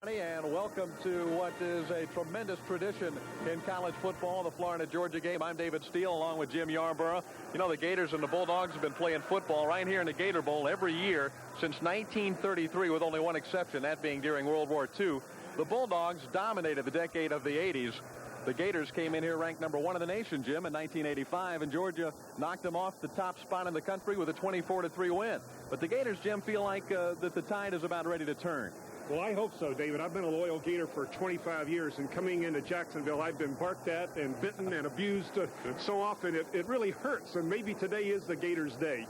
And welcome to what is a tremendous tradition in college football, the Florida-Georgia game. I'm David Steele along with Jim Yarborough. You know, the Gators and the Bulldogs have been playing football right here in the Gator Bowl every year since 1933, with only one exception, that being during World War II. The Bulldogs dominated the decade of the 80s. The Gators came in here ranked number 1 in the nation, Jim, in 1985, and Georgia knocked them off the top spot in the country with a 24-3 win. But the Gators, Jim, feel like that the tide is about ready to turn. Well, I hope so, David. I've been a loyal Gator for 25 years, and coming into Jacksonville, I've been barked at and bitten and abused so often it really hurts, and maybe today is the Gators' day.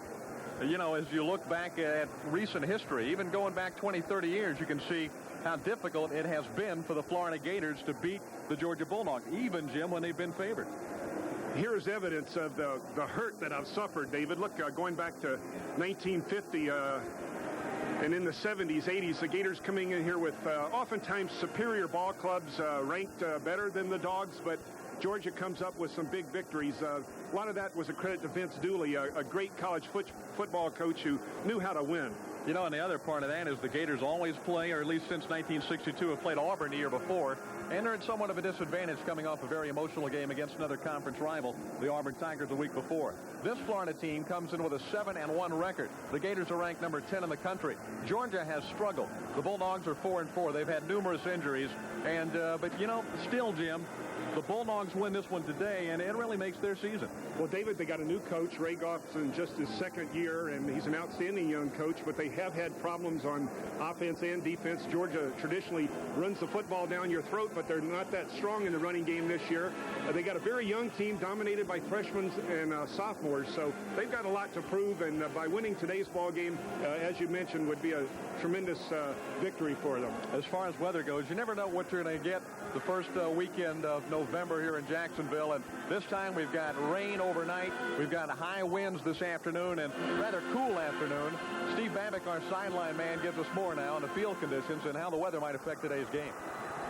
You know, as you look back at recent history, even going back 20, 30 years, you can see how difficult it has been for the Florida Gators to beat the Georgia Bulldogs, even, Jim, when they've been favored. Here's evidence of the hurt that I've suffered, David. Look, going back to 1950, and in the 70s, 80s, the Gators coming in here with oftentimes superior ball clubs, ranked better than the Dogs, but Georgia comes up with some big victories. A lot of that was a credit to Vince Dooley, a great college football coach who knew how to win. You know, and the other part of that is the Gators always play, or at least since 1962, have played Auburn the year before, and they're at somewhat of a disadvantage coming off a very emotional game against another conference rival, the Auburn Tigers, the week before. This Florida team comes in with a 7-1 record. The Gators are ranked number 10 in the country. Georgia has struggled. The Bulldogs are 4-4. They've had numerous injuries, and but you know, still, Jim, the Bulldogs win this one today, and it really makes their season. Well, David, they got a new coach, Ray Goff's in just his second year, and he's an outstanding young coach, but they have had problems on offense and defense. Georgia traditionally runs the football down your throat, but they're not that strong in the running game this year. They got a very young team dominated by freshmen and sophomores, so they've got a lot to prove, and by winning today's ball game, as you mentioned, would be a tremendous victory for them. As far as weather goes, you never know what you're going to get the first weekend of November here in Jacksonville, and this time we've got rain overnight. We've got high winds this afternoon and rather cool afternoon. Steve Babick, our sideline man, gives us more now on the field conditions and how the weather might affect today's game.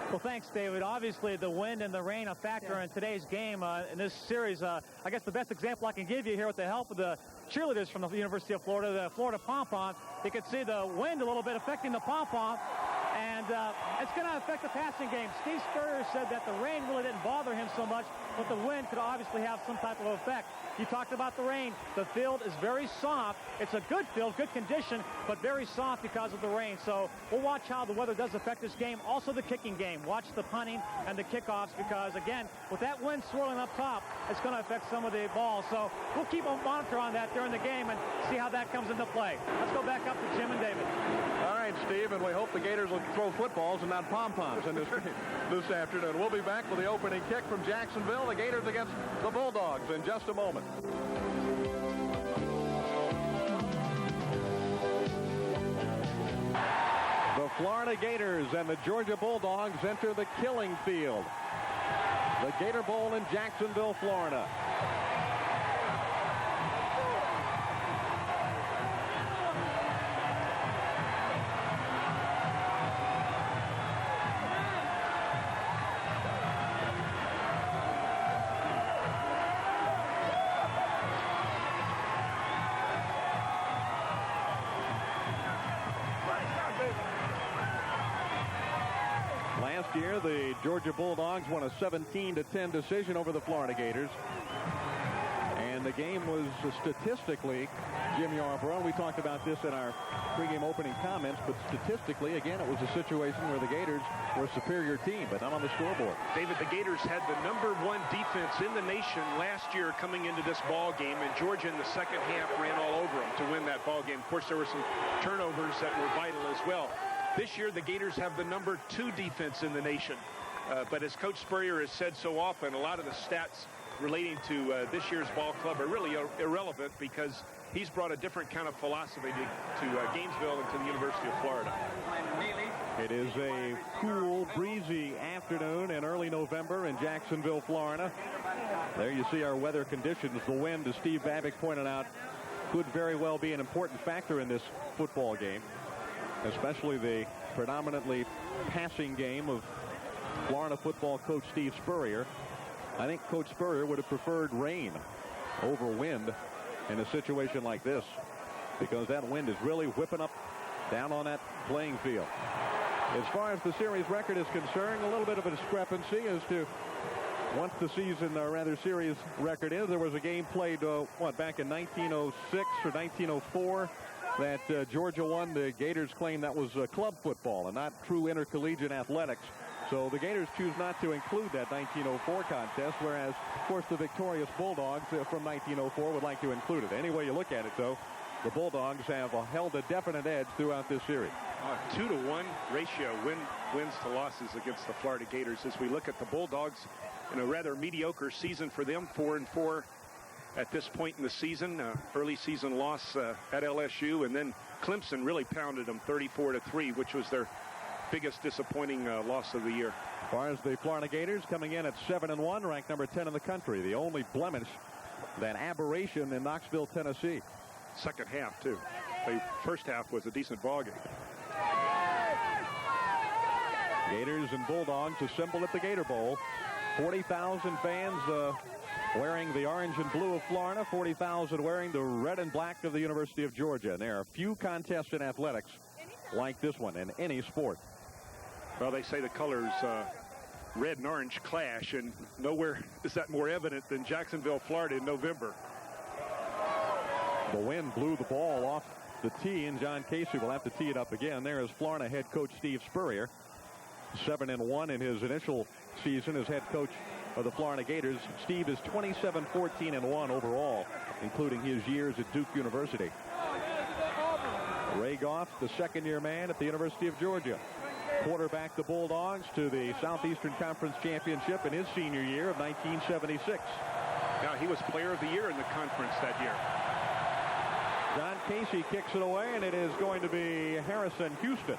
Well, thanks, David. Obviously, the wind and the rain a factor in today's game in this series. I guess the best example I can give you here with the help of the cheerleaders from the University of Florida, the Florida pom-poms, you can see the wind a little bit affecting the pom-poms, and it's going to affect the passing game. Steve Spurrier said that the rain really didn't bother him so much, but the wind could obviously have some type of effect. You talked about the rain. The field is very soft. It's a good field, good condition, but very soft because of the rain. So we'll watch how the weather does affect this game. Also the kicking game. Watch the punting and the kickoffs because, again, with that wind swirling up top, it's going to affect some of the balls. So we'll keep a monitor on that during the game and see how that comes into play. Let's go back up to Jim and David. All right, Steve, and we hope the Gators will throw footballs and not pom-poms in this afternoon. We'll be back with the opening kick from Jacksonville. The Gators against the Bulldogs in just a moment. The Florida Gators and the Georgia Bulldogs enter the killing field. The Gator Bowl in Jacksonville, Florida. Last year, the Georgia Bulldogs won a 17-10 decision over the Florida Gators. And the game was statistically, Jim Yarborough, we talked about this in our pregame opening comments, but statistically, again, it was a situation where the Gators were a superior team, but not on the scoreboard. David, the Gators had the #1 defense in the nation last year coming into this ball game, and Georgia in the second half ran all over them to win that ball game. Of course, there were some turnovers that were vital as well. This year, the Gators have the #2 defense in the nation. But as Coach Spurrier has said so often, a lot of the stats relating to this year's ball club are really irrelevant because he's brought a different kind of philosophy to Gainesville and to the University of Florida. It is a cool, breezy afternoon in early November in Jacksonville, Florida. There you see our weather conditions. The wind, as Steve Babick pointed out, could very well be an important factor in this football game, especially the predominantly passing game of Florida football coach Steve Spurrier. I think Coach Spurrier would have preferred rain over wind in a situation like this because that wind is really whipping up down on that playing field. As far as the series record is concerned, a little bit of a discrepancy as to what the season, or rather series record is. There was a game played, back in 1906 or 1904 that Georgia won. The Gators claim that was club football and not true intercollegiate athletics. So the Gators choose not to include that 1904 contest, whereas, of course, the victorious Bulldogs from 1904 would like to include it. Any way you look at it, though, the Bulldogs have held a definite edge throughout this series. 2-to-1 ratio, wins to losses against the Florida Gators. As we look at the Bulldogs, in a rather mediocre season for them, 4-4 at this point in the season. Early season loss at LSU, and then Clemson really pounded them 34-3, which was their biggest disappointing loss of the year. As far as the Florida Gators, coming in at 7-1, ranked number 10 in the country. The only blemish, that aberration in Knoxville, Tennessee. Second half, too. The first half was a decent ball game. Gators and Bulldogs assemble at the Gator Bowl. 40,000 fans wearing the orange and blue of Florida, 40,000 wearing the red and black of the University of Georgia. And there are few contests in athletics like this one in any sport. Well, they say the colors red and orange clash, and nowhere is that more evident than Jacksonville, Florida in November. The wind blew the ball off the tee, and John Casey will have to tee it up again. There is Florida head coach Steve Spurrier, 7-1 in his initial season as head coach of the Florida Gators. Steve is 27-14-1 overall, including his years at Duke University. Ray Goff, the second-year man at the University of Georgia, quarterbacked the Bulldogs to the Southeastern Conference Championship in his senior year of 1976. Now, he was player of the year in the conference that year. John Casey kicks it away, and it is going to be Harrison Houston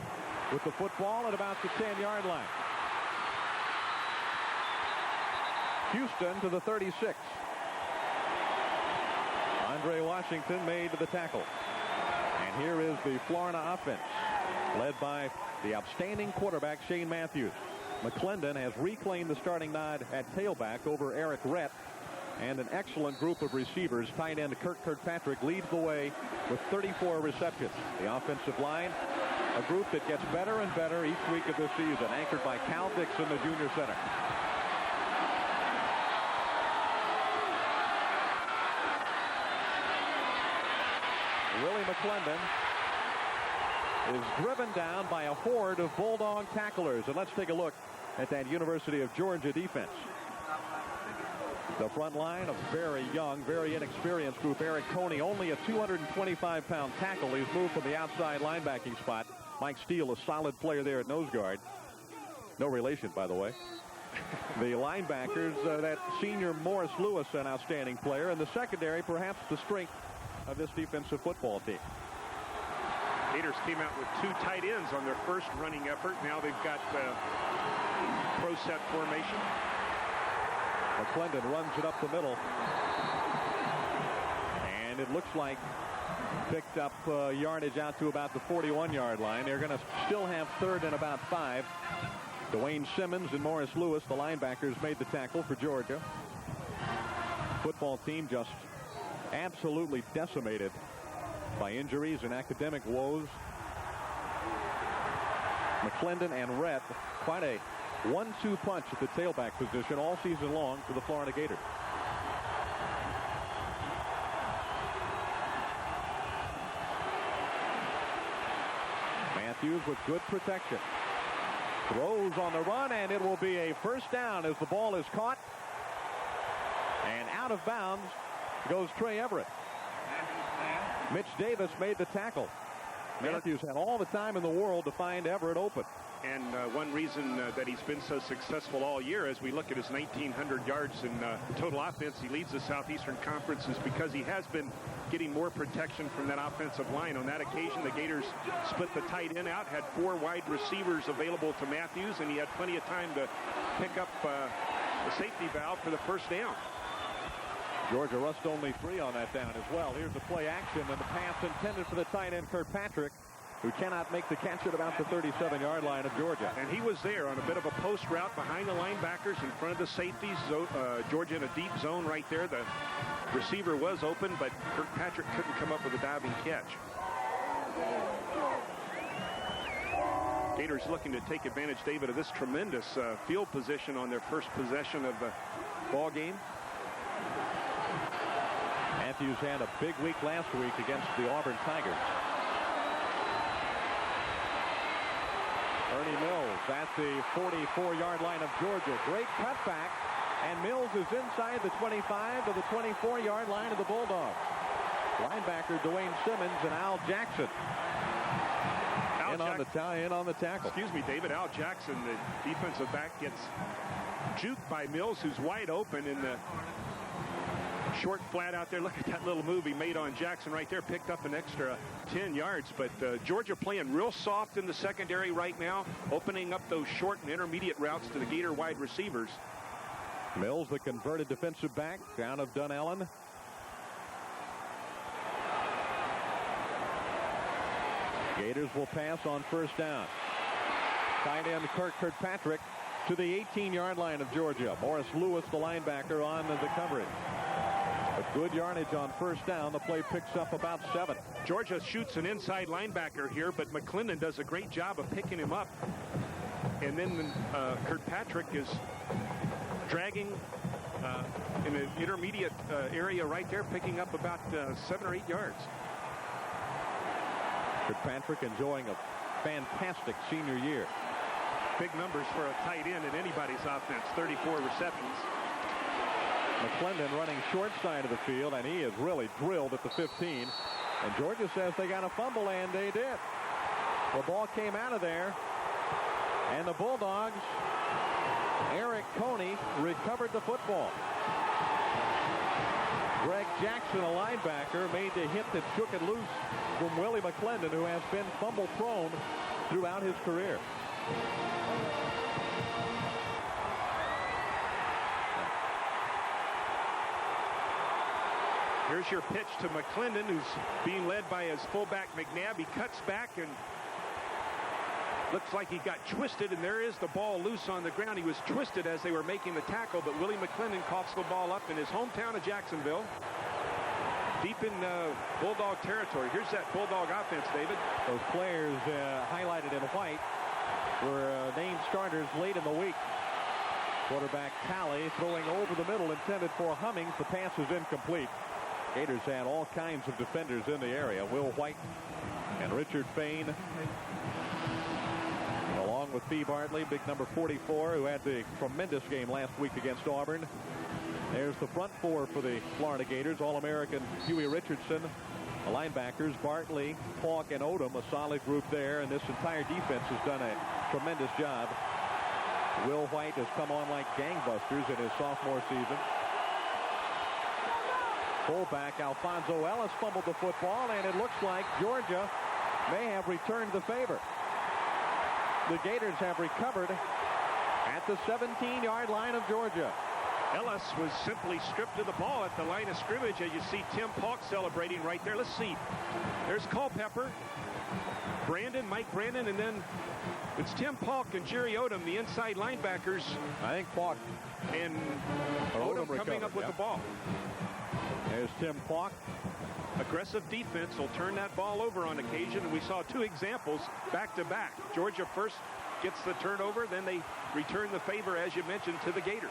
with the football at about the 10-yard line. Houston to the 36. Andre Washington made the tackle. And here is the Florida offense, led by the outstanding quarterback, Shane Matthews. McClendon has reclaimed the starting nod at tailback over Eric Rett. And an excellent group of receivers. Tight end Kirkpatrick leads the way with 34 receptions. The offensive line, a group that gets better and better each week of this season, anchored by Cal Dixon, the junior center. Willie McClendon is driven down by a horde of Bulldog tacklers. And let's take a look at that University of Georgia defense. The front line, a very young, very inexperienced group. Eric Coney, only a 225-pound tackle. He's moved from the outside linebacking spot. Mike Steele, a solid player there at nose guard. No relation, by the way. The linebackers, that senior Morris Lewis, an outstanding player. And the secondary, perhaps the strength of this defensive football team. Gators came out with two tight ends on their first running effort. Now they've got pro set formation. McClendon runs it up the middle. And it looks like picked up yardage out to about the 41-yard line. They're going to still have third and about 5. Dwayne Simmons and Morris Lewis, the linebackers, made the tackle for Georgia. Football team just absolutely decimated by injuries and academic woes. McClendon and Rett, quite a 1-2 punch at the tailback position all season long for the Florida Gators. Matthews with good protection. Throws on the run, and it will be a first down as the ball is caught. And out of bounds goes Trey Everett. Mitch Davis made the tackle. Matthews had all the time in the world to find Everett open. And one reason that he's been so successful all year, as we look at his 1,900 yards in total offense, he leads the Southeastern Conference, is because he has been getting more protection from that offensive line. On that occasion, the Gators split the tight end out, had 4 wide receivers available to Matthews, and he had plenty of time to pick up the safety valve for the first down. Georgia rushed only 3 on that down as well. Here's the play action, and the pass intended for the tight end Kirkpatrick, who cannot make the catch at about the 37-yard line of Georgia. And he was there on a bit of a post route behind the linebackers in front of the safeties. Georgia in a deep zone right there. The receiver was open, but Kirkpatrick couldn't come up with a diving catch. Gators looking to take advantage, David, of this tremendous field position on their first possession of the ball game. Matthews had a big week last week against the Auburn Tigers. Ernie Mills at the 44-yard line of Georgia. Great cutback, and Mills is inside the 25 to the 24-yard line of the Bulldogs. Linebacker Dwayne Simmons and Al Jackson in on the tackle. Excuse me, David. Al Jackson, the defensive back, gets juked by Mills, who's wide open in the short flat out there. Look at that little move he made on Jackson right there. Picked up an extra 10 yards. But Georgia playing real soft in the secondary right now, opening up those short and intermediate routes to the Gator wide receivers. Mills, the converted defensive back, down of Dunellen. Gators will pass on first down. Tight end Kirkpatrick to the 18-yard line of Georgia. Morris Lewis, the linebacker, on the coverage. A good yardage on first down. The play picks up about 7. Georgia shoots an inside linebacker here, but McClendon does a great job of picking him up. And then Kirkpatrick is dragging in an intermediate area right there, picking up about 7 or 8 yards. Kirkpatrick enjoying a fantastic senior year. Big numbers for a tight end in anybody's offense, 34 receptions. McClendon running short side of the field, and he is really drilled at the 15. And Georgia says they got a fumble, and they did. The ball came out of there, and the Bulldogs, Eric Coney, recovered the football. Greg Jackson, a linebacker, made the hit that shook it loose from Willie McClendon, who has been fumble prone throughout his career. Here's your pitch to McClendon, who's being led by his fullback McNabb. He cuts back and looks like he got twisted, and there is the ball loose on the ground. He was twisted as they were making the tackle, but Willie McClendon coughs the ball up in his hometown of Jacksonville, deep in Bulldog territory. Here's that Bulldog offense, David. Those players highlighted in white were named starters late in the week. Quarterback Talley throwing over the middle, intended for Hummings. The pass is incomplete. Gators had all kinds of defenders in the area. Will White and Richard Fain, along with Fee Bartley, big number 44, who had the tremendous game last week against Auburn. There's the front four for the Florida Gators. All-American Huey Richardson. The linebackers, Bartley, Falk, and Odom, a solid group there. And this entire defense has done a tremendous job. Will White has come on like gangbusters in his sophomore season. Fullback Alfonso Ellis fumbled the football, and it looks like Georgia may have returned the favor. The Gators have recovered at the 17-yard line of Georgia. Ellis was simply stripped of the ball at the line of scrimmage, as you see Tim Paulk celebrating right there. Let's see. There's Culpepper, Mike Brandon, and then it's Tim Paulk and Jerry Odom, the inside linebackers. I think Paulk and Odom coming up with the ball. There's Tim Paulk. Aggressive defense will turn that ball over on occasion, and we saw two examples back-to-back. Georgia first gets the turnover, then they return the favor, as you mentioned, to the Gators.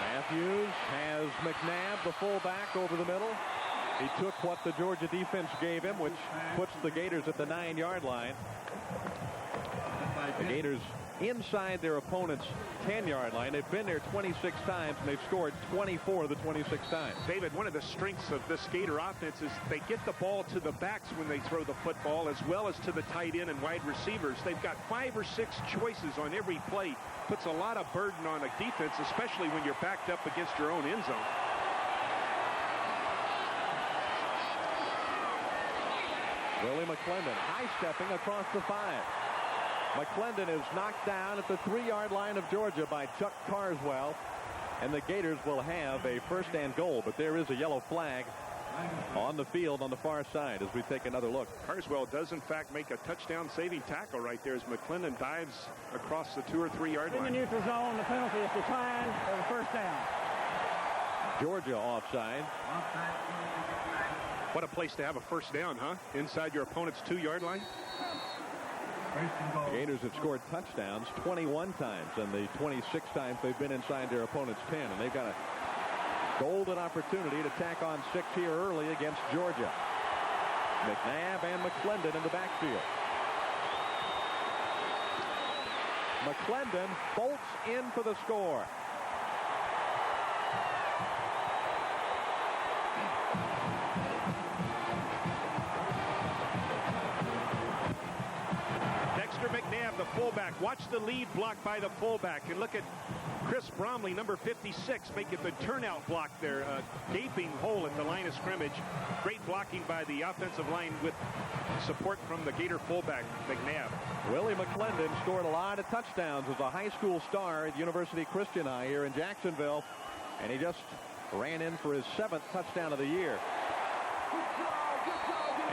Matthews has McNabb, the fullback, over the middle. He took what the Georgia defense gave him, which puts the Gators at the 9-yard line. The Gators inside their opponent's 10-yard line. They've been there 26 times, and they've scored 24 of the 26 times. David, one of the strengths of this Gator offense is they get the ball to the backs when they throw the football, as well as to the tight end and wide receivers. They've got 5 or 6 choices on every play. Puts a lot of burden on a defense, especially when you're backed up against your own end zone. Willie McClendon high-stepping across the 5. McClendon is knocked down at the 3-yard line of Georgia by Chuck Carswell, and the Gators will have a first and goal, but there is a yellow flag on the field on the far side as we take another look. Carswell does in fact make a touchdown saving tackle right there as McClendon dives across the 2 or 3 yard line. In the neutral zone, the penalty is declined for the first down. Georgia offside. What a place to have a first down, huh? Inside your opponent's 2-yard line. The Gators have scored touchdowns 21 times, and the 26 times they've been inside their opponent's 10. And they've got a golden opportunity to tack on 6 here early against Georgia. McNabb and McClendon in the backfield. McClendon bolts in for the score. McNabb, the fullback. Watch the lead block by the fullback. And look at Chris Bromley, number 56, making the turnout block there. A gaping hole at the line of scrimmage. Great blocking by the offensive line with support from the Gator fullback, McNabb. Willie McClendon scored a lot of touchdowns as a high school star at University Christian High here in Jacksonville. And he just ran in for his 7th touchdown of the year.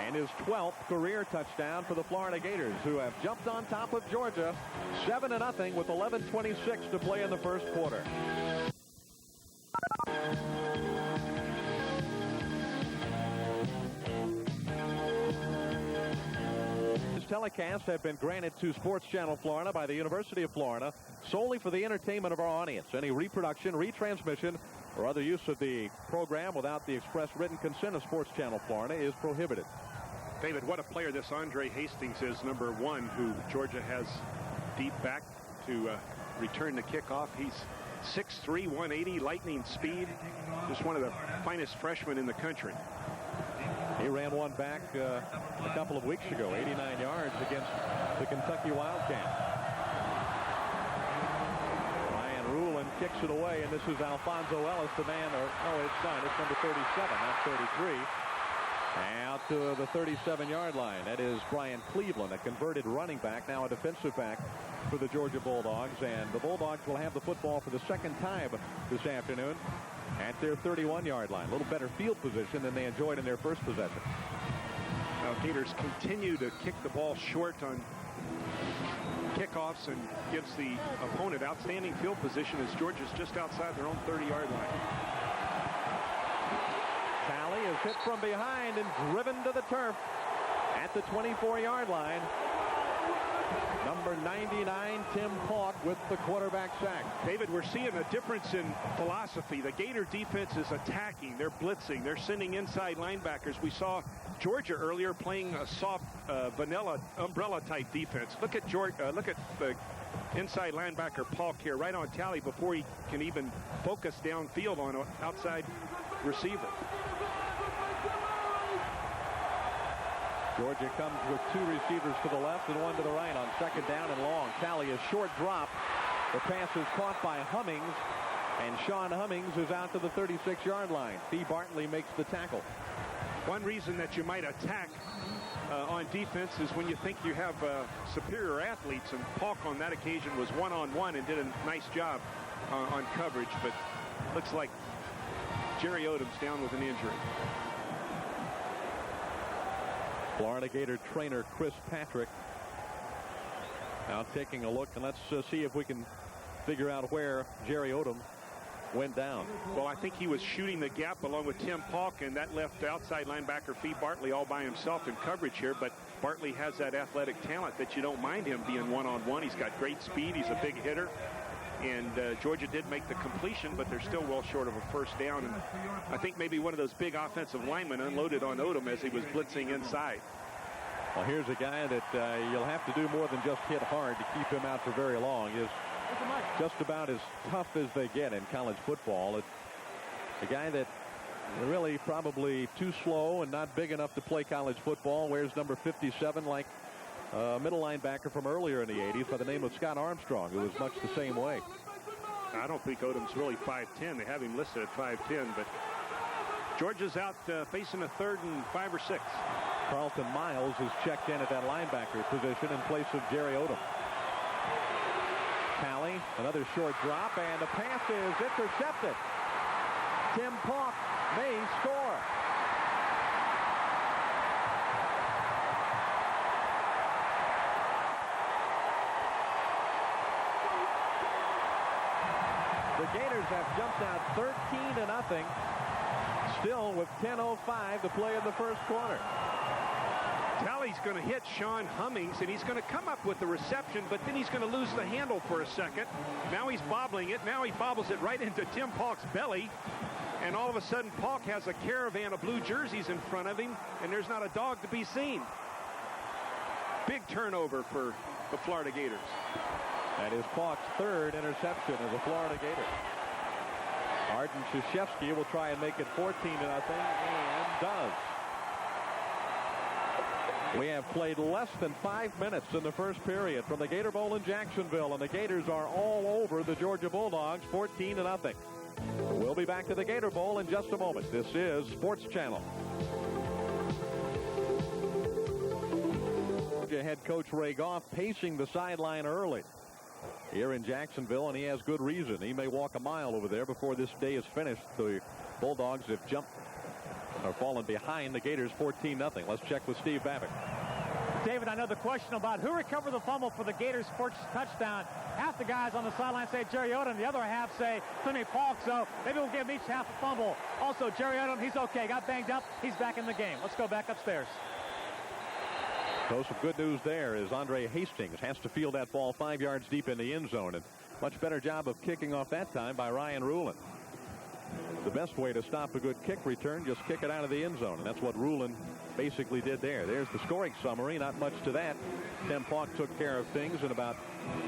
And his 12th career touchdown for the Florida Gators, who have jumped on top of Georgia 7-0 with 11:26 to play in the first quarter. His telecasts have been granted to Sports Channel Florida by the University of Florida solely for the entertainment of our audience. Any reproduction, retransmission, or other use of the program without the express written consent of Sports Channel Florida is prohibited. David, what a player this Andre Hastings is, number 1, who Georgia has deep back to return the kickoff. He's 6'3", 180, lightning speed. Just one of the finest freshmen in the country. He ran one back a couple of weeks ago, 89 yards against the Kentucky Wildcats. Ryan Rulin kicks it away, and this is Alfonso Ellis, the man, it's not. It's number 37, not 33. Out to the 37-yard line. That is Brian Cleveland, a converted running back, now a defensive back for the Georgia Bulldogs. And the Bulldogs will have the football for the second time this afternoon at their 31-yard line. A little better field position than they enjoyed in their first possession. Now, Gators continue to kick the ball short on kickoffs and gives the opponent outstanding field position as Georgia's just outside their own 30-yard line. Talley is hit from behind and driven to the turf at the 24-yard line. Number 99, Tim Pauk, with the quarterback sack. David, we're seeing a difference in philosophy. The Gator defense is attacking. They're blitzing. They're sending inside linebackers. We saw Georgia earlier playing a soft, vanilla, umbrella-type defense. Look at the inside linebacker Pauk here, right on Talley before he can even focus downfield on an outside receiver. Georgia comes with 2 receivers to the left and 1 to the right on second down and long. Talley, a short drop. The pass is caught by Hummings, and Sean Hummings is out to the 36-yard line. Fee Bartley makes the tackle. One reason that you might attack on defense is when you think you have superior athletes, and Pauk on that occasion was one-on-one and did a nice job on coverage, but looks like Jerry Odom's down with an injury. Florida Gator trainer Chris Patrick now taking a look, and let's see if we can figure out where Jerry Odom went down. Well, I think he was shooting the gap along with Tim Pauk, and that left outside linebacker Fee Bartley all by himself in coverage here. But Bartley has that athletic talent that you don't mind him being one-on-one. He's got great speed. He's a big hitter. And Georgia did make the completion, but they're still well short of a first down. And I think maybe one of those big offensive linemen unloaded on Odom as he was blitzing inside. Well, here's a guy that you'll have to do more than just hit hard to keep him out for very long. He's just about as tough as they get in college football. It's a guy that really probably too slow and not big enough to play college football. Wears number 57 like middle linebacker from earlier in the 80s by the name of Scott Armstrong, who was much the same way. I don't think Odom's really 5'10". They have him listed at 5'10", but Georgia's out facing a 3rd and 5 or 6. Carlton Miles is checked in at that linebacker position in place of Jerry Odom. Talley, another short drop, and the pass is intercepted. Tim Pauk may score. The Gators have jumped out 13-0. Still with 10:05 to play in the first quarter. Talley's going to hit Sean Hummings, and he's going to come up with the reception, but then he's going to lose the handle for a second. Now he's bobbling it. Now he bobbles it right into Tim Paulk's belly. And all of a sudden, Paulk has a caravan of blue jerseys in front of him, and there's not a dog to be seen. Big turnover for the Florida Gators. That is Paulk's third interception as a Florida Gator. Arden Krzyzewski will try and make it 14-0, and does. We have played less than 5 minutes in the first period from the Gator Bowl in Jacksonville, and the Gators are all over the Georgia Bulldogs, 14-0. We'll be back to the Gator Bowl in just a moment. This is Sports Channel. Georgia head coach Ray Goff pacing the sideline early here in Jacksonville, and he has good reason. He may walk a mile over there before this day is finished. The Bulldogs have fallen behind the Gators 14-0. Let's check with Steve Babbitt. David, I know the question about who recovered the fumble for the Gators' first touchdown. Half the guys on the sideline say Jerry Odom. The other half say Tony Paulk. So maybe we'll give him each half a fumble. Also, Jerry Odom, he's okay. Got banged up. He's back in the game. Let's go back upstairs. So some good news there is Andre Hastings has to field that ball 5 yards deep in the end zone. And much better job of kicking off that time by Ryan Rulin. The best way to stop a good kick return, just kick it out of the end zone. And that's what Rulin basically did there. There's the scoring summary. Not much to that. Tim Paulk took care of things in about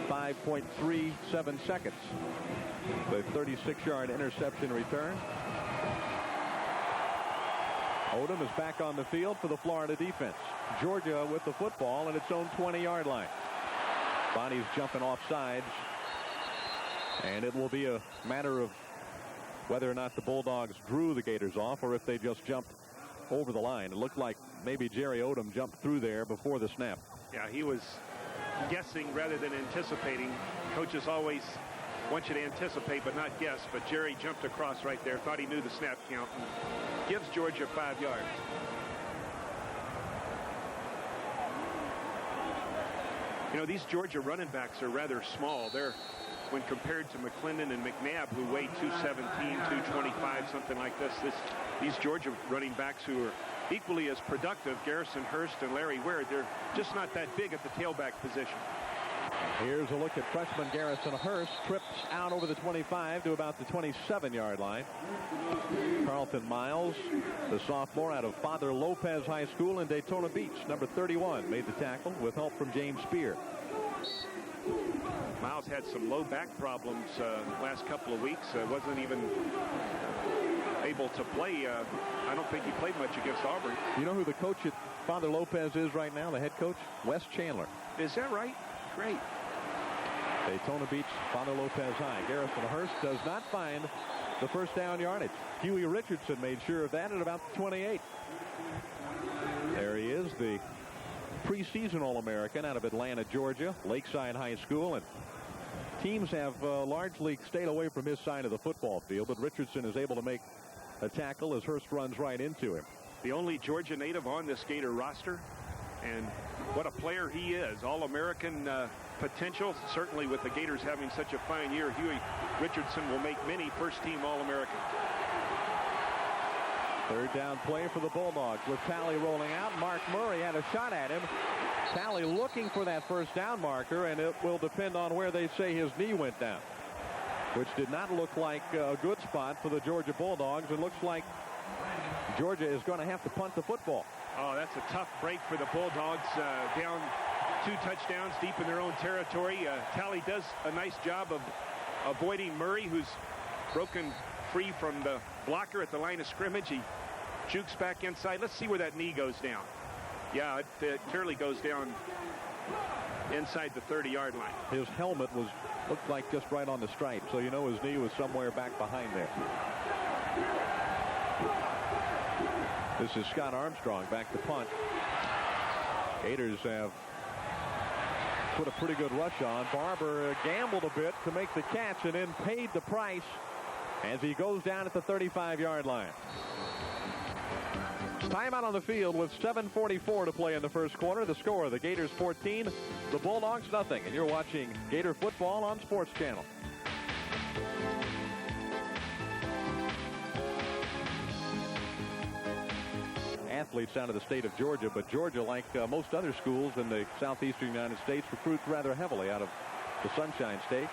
5.37 seconds. The 36-yard interception return. Odom is back on the field for the Florida defense. Georgia with the football at its own 20-yard line. Bonnie's jumping off sides. And it will be a matter of whether or not the Bulldogs drew the Gators off or if they just jumped over the line. It looked like maybe Jerry Odom jumped through there before the snap. Yeah, he was guessing rather than anticipating. Coaches always want you to anticipate but not guess, but Jerry jumped across right there, thought he knew the snap count, and gives Georgia 5 yards. You know, these Georgia running backs are rather small. They're, when compared to McClendon and McNabb, who weigh 217, 225, something like this, these Georgia running backs who are equally as productive, Garrison Hurst and Larry Ware, they're just not that big at the tailback position. Here's a look at freshman Garrison Hurst. Trips out over the 25 to about the 27-yard line. Carlton Miles, the sophomore out of Father Lopez High School in Daytona Beach, number 31, made the tackle with help from James Spear. Miles had some low back problems last couple of weeks. Wasn't even able to play. I don't think he played much against Auburn. You know who the coach at Father Lopez is right now, the head coach? Wes Chandler. Is that right? Great. Daytona Beach, Father Lopez High. Garrison Hurst does not find the first down yardage. Huey Richardson made sure of that at about the 28. There he is, the preseason All-American out of Atlanta, Georgia, Lakeside High School. And teams have largely stayed away from his side of the football field, but Richardson is able to make a tackle as Hurst runs right into him. The only Georgia native on this Gator roster, and what a player he is. All-American potential, certainly with the Gators having such a fine year. Huey Richardson will make many first-team All-Americans. Third down play for the Bulldogs with Talley rolling out. Mark Murray had a shot at him. Talley looking for that first down marker, and it will depend on where they say his knee went down, which did not look like a good spot for the Georgia Bulldogs. It looks like Georgia is going to have to punt the football. Oh, that's a tough break for the Bulldogs. Down 2 touchdowns deep in their own territory. Talley does a nice job of avoiding Murray, who's broken free from the blocker at the line of scrimmage. He jukes back inside. Let's see where that knee goes down. Yeah, it clearly goes down inside the 30-yard line. His helmet looked like just right on the stripe, so you know his knee was somewhere back behind there. This is Scott Armstrong back to punt. Gators have put a pretty good rush on. Barber gambled a bit to make the catch and then paid the price as he goes down at the 35-yard line. Timeout on the field with 7:44 to play in the first quarter. The score, the Gators 14, the Bulldogs nothing. And you're watching Gator football on Sports Channel. athletes out of the state of Georgia, but Georgia, like most other schools in the southeastern United States, recruits rather heavily out of the Sunshine State.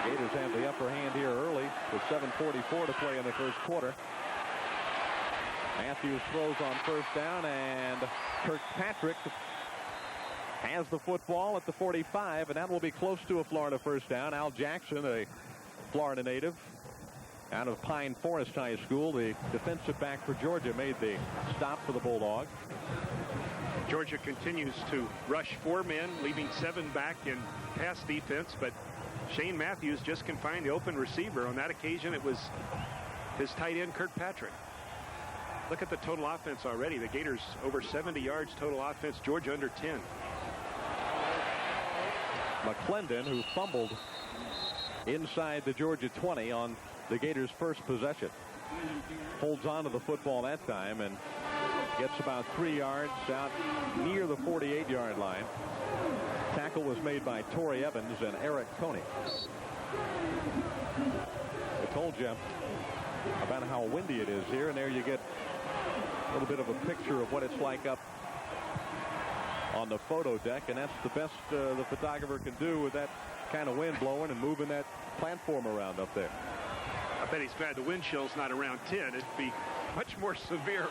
Gators have the upper hand here early with 7:44 to play in the first quarter. Matthews throws on first down, and Kirkpatrick has the football at the 45, and that will be close to a Florida first down. Al Jackson, a Florida native out of Pine Forest High School, the defensive back for Georgia, made the stop for the Bulldogs. Georgia continues to rush 4 men, leaving 7 back in pass defense, but Shane Matthews just can find the open receiver. On that occasion, it was his tight end, Kirkpatrick. Look at the total offense already. The Gators over 70 yards total offense. Georgia under 10. McClendon, who fumbled inside the Georgia 20 on the Gators' first possession, holds on to the football that time and gets about 3 yards out near the 48-yard line. Tackle was made by Torrey Evans and Eric Coney. I told you about how windy it is here, and there you get a little bit of a picture of what it's like up on the photo deck, and that's the best the photographer can do with that kind of wind blowing and moving that platform around up there. I bet he's glad the wind chill's not around 10. It'd be much more severe.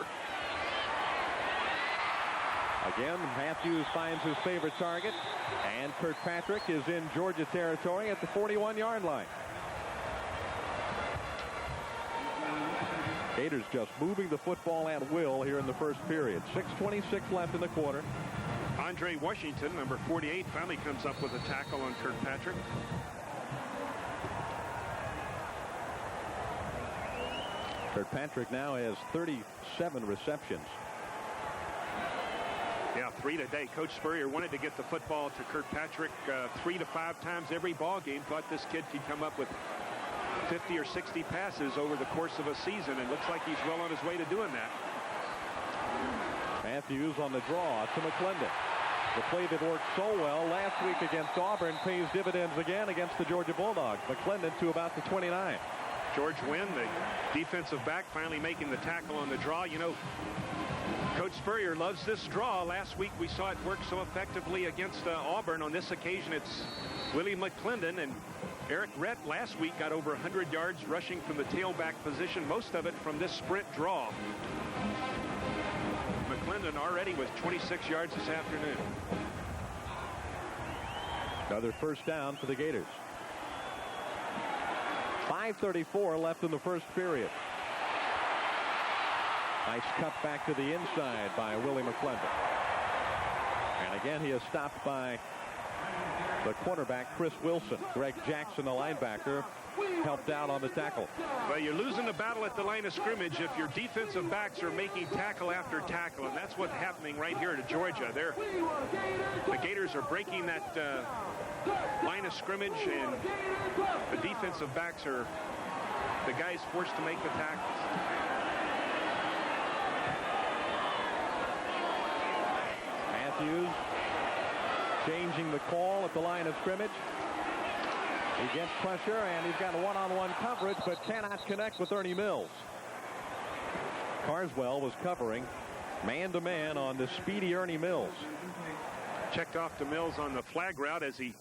Again, Matthews finds his favorite target, and Kirkpatrick is in Georgia territory at the 41-yard line. Gators just moving the football at will here in the first period. 6:26 left in the quarter. Andre Washington, number 48, finally comes up with a tackle on Kirkpatrick. Kirkpatrick now has 37 receptions. Yeah, 3 today. Coach Spurrier wanted to get the football to Kirkpatrick 3 to 5 times every ball game. Thought this kid could come up with 50 or 60 passes over the course of a season, and looks like he's well on his way to doing that. Matthews on the draw to McClendon. The play that worked so well last week against Auburn pays dividends again against the Georgia Bulldogs. McClendon to about the 29. George Wynn, the defensive back, finally making the tackle on the draw. You know, Coach Spurrier loves this draw. Last week we saw it work so effectively against Auburn. On this occasion, it's Willie McClendon, and Eric Rett last week got over 100 yards rushing from the tailback position, most of it from this sprint draw. McClendon already with 26 yards this afternoon. Another first down for the Gators. 5:34 left in the first period. Nice cut back to the inside by Willie McClendon. And again, he is stopped by the cornerback, Chris Wilson. Greg Jackson, the linebacker, helped out on the tackle. Well, you're losing the battle at the line of scrimmage if your defensive backs are making tackle after tackle, and that's what's happening right here to Georgia. The Gators are breaking that line of scrimmage, and the defensive backs are the guys forced to make the tackles. Matthews changing the call at the line of scrimmage. He gets pressure, and he's got a one-on-one coverage, but cannot connect with Ernie Mills. Carswell was covering man-to-man on the speedy Ernie Mills. Checked off to Mills on the flag route as he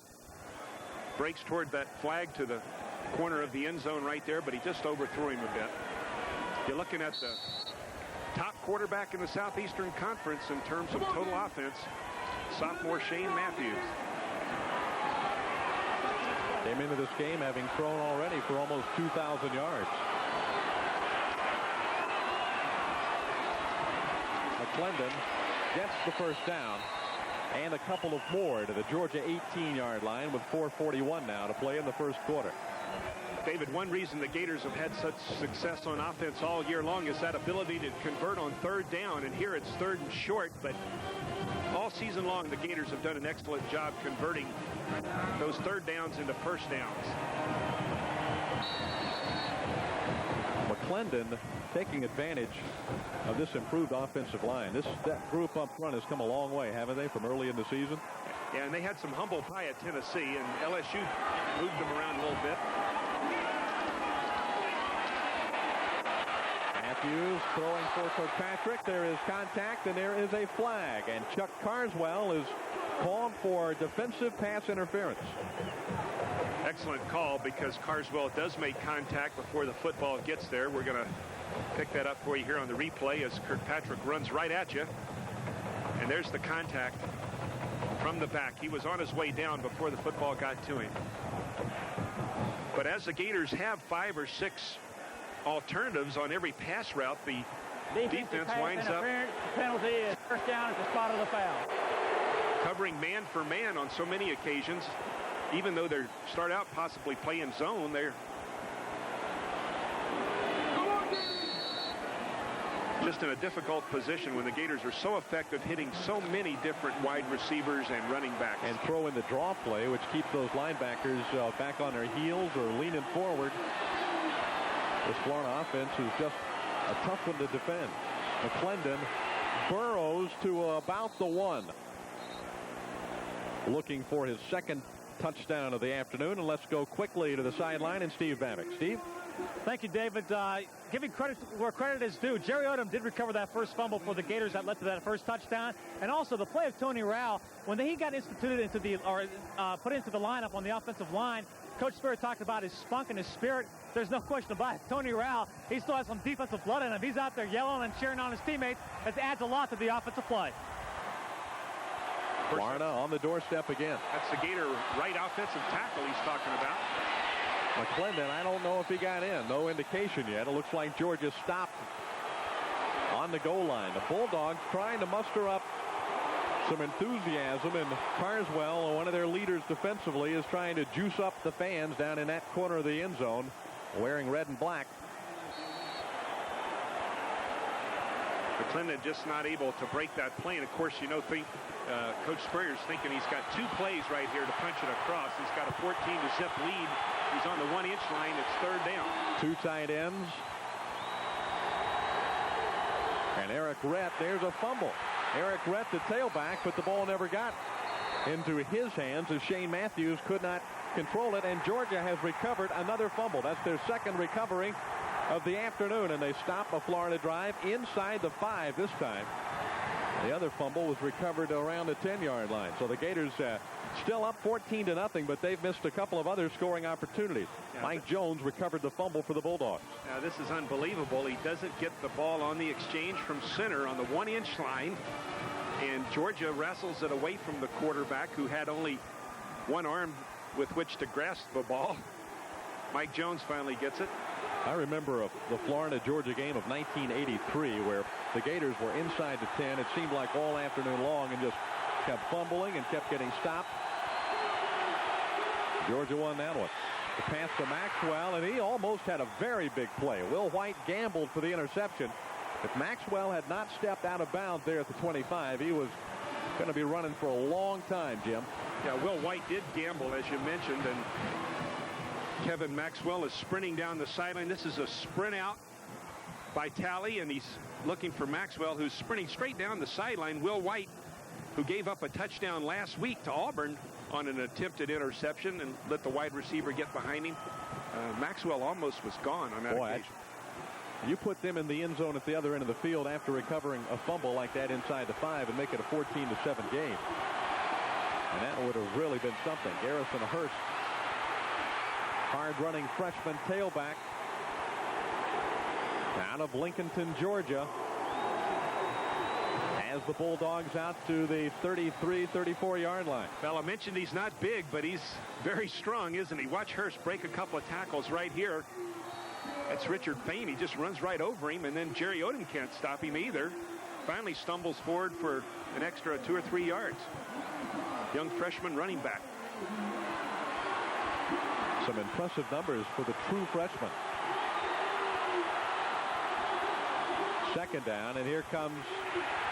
breaks toward that flag to the corner of the end zone right there, but he just overthrew him a bit. You're looking at the top quarterback in the Southeastern Conference in terms of total offense, sophomore Shane Matthews. Came into this game having thrown already for almost 2,000 yards. McClendon gets the first down and a couple of more to the Georgia 18-yard line with 4:41 now to play in the first quarter. David, one reason the Gators have had such success on offense all year long is that ability to convert on third down, and here it's 3rd and short, but all season long the Gators have done an excellent job converting those third downs into first downs. McClendon taking advantage of this improved offensive line. That group up front has come a long way, haven't they, from early in the season? Yeah, and they had some humble pie at Tennessee, and LSU moved them around a little bit. Matthews throwing for Kirkpatrick. There is contact, and there is a flag. And Chuck Carswell is called for defensive pass interference. Excellent call, because Carswell does make contact before the football gets there. We're going to pick that up for you here on the replay as Kirkpatrick runs right at you. And there's the contact from the back. He was on his way down before the football got to him. But as the Gators have 5 or 6 alternatives on every pass route, the defense winds up penalty is first down at the spot of the foul. Covering man for man on so many occasions. Even though they start out possibly playing zone, they're just in a difficult position when the Gators are so effective hitting so many different wide receivers and running backs. And throw in the draw play, which keeps those linebackers back on their heels or leaning forward. This Florida offense is just a tough one to defend. McClendon burrows to about the 1. Looking for his second touchdown of the afternoon, and let's go quickly to the sideline and Steve Babick. Steve? Thank you, David. Giving credit where credit is due, Jerry Odom did recover that first fumble for the Gators that led to that first touchdown, and also the play of Tony Rao when he got instituted into the put into the lineup on the offensive line. Coach Spirit talked about his spunk and his spirit. There's no question about it. Tony Rao, he still has some defensive blood in him. He's out there yelling and cheering on his teammates. That adds a lot to the offensive play. Florida on the doorstep again. That's the Gator right offensive tackle he's talking about. McClendon, I don't know if he got in. No indication yet. It looks like Georgia stopped on the goal line. The Bulldogs trying to muster up some enthusiasm, and Carswell, one of their leaders defensively, is trying to juice up the fans down in that corner of the end zone wearing red and black. McClendon just not able to break that play. And of course, you know, Coach Spurrier's thinking he's got 2 plays right here to punch it across. He's got a 14-0 lead. He's on the 1-inch line. It's 3rd down. 2 tight ends. And Eric Rett, there's a fumble. Eric Rett, the tailback, but the ball never got into his hands as Shane Matthews could not control it. And Georgia has recovered another fumble. That's their second recovery of the afternoon, and they stop a Florida drive inside the 5 this time. The other fumble was recovered around the 10-yard line. So the Gators still up 14-0, but they've missed a couple of other scoring opportunities. Yeah, Mike Jones recovered the fumble for the Bulldogs. Now this is unbelievable. He doesn't get the ball on the exchange from center on the 1-inch line, and Georgia wrestles it away from the quarterback, who had only one arm with which to grasp the ball. Mike Jones finally gets it. I remember the Florida-Georgia game of 1983 where the Gators were inside the 10. It seemed like all afternoon long and just kept fumbling and kept getting stopped. Georgia won that one. The pass to Maxwell, and he almost had a very big play. Will White gambled for the interception. If Maxwell had not stepped out of bounds there at the 25, he was going to be running for a long time, Jim. Yeah, Will White did gamble, as you mentioned, and Kevin Maxwell is sprinting down the sideline. This is a sprint out by Talley, and he's looking for Maxwell, who's sprinting straight down the sideline. Will White, who gave up a touchdown last week to Auburn on an attempted interception and let the wide receiver get behind him. Maxwell almost was gone on that occasion. You put them in the end zone at the other end of the field after recovering a fumble like that inside the 5 and make it a 14-7 game. And that would have really been something. Garrison Hurst, hard-running freshman tailback out of Lincolnton, Georgia, has the Bulldogs out to the 33-34-yard line. Well, I mentioned he's not big, but he's very strong, isn't he? Watch Hurst break a couple of tackles right here. That's Richard Payne. He just runs right over him, and then Jerry Odom can't stop him either. Finally stumbles forward for an extra 2 or 3 yards. Young freshman running back. Some impressive numbers for the true freshman. Second down, and here comes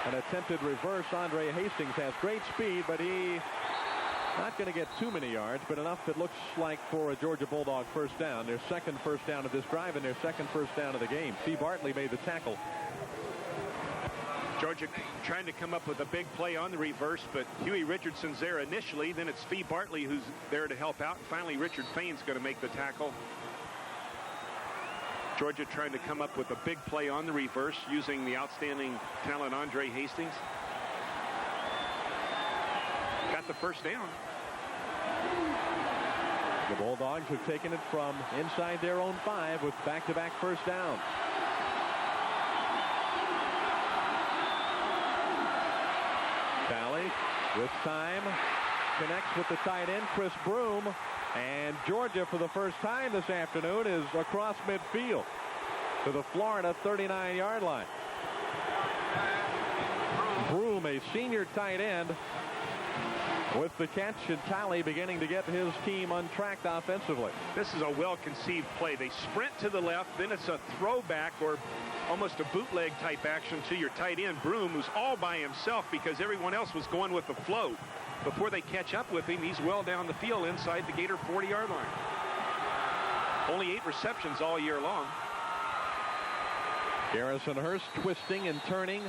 an attempted reverse. Andre Hastings has great speed, but he not going to get too many yards, but enough it looks like for a Georgia Bulldog first down. Their second first down of this drive and their second first down of the game. Steve Bartley made the tackle. Georgia trying to come up with a big play on the reverse, but Huey Richardson's there initially. Then it's Steve Bartley who's there to help out. And finally, Richard Payne's going to make the tackle. Georgia trying to come up with a big play on the reverse using the outstanding talent Andre Hastings. Got the first down. The Bulldogs have taken it from inside their own 5 with back-to-back first down. Talley with time connects with the tight end Chris Broom, and Georgia for the first time this afternoon is across midfield to the Florida 39-yard line. Broom, a senior tight end, with the catch, and Talley beginning to get his team untracked offensively. This is a well-conceived play. They sprint to the left, then it's a throwback or almost a bootleg type action to your tight end Broom, who's all by himself because everyone else was going with the flow. Before they catch up with him, he's well down the field inside the Gator 40-yard line. Only 8 receptions all year long. Garrison Hurst twisting and turning.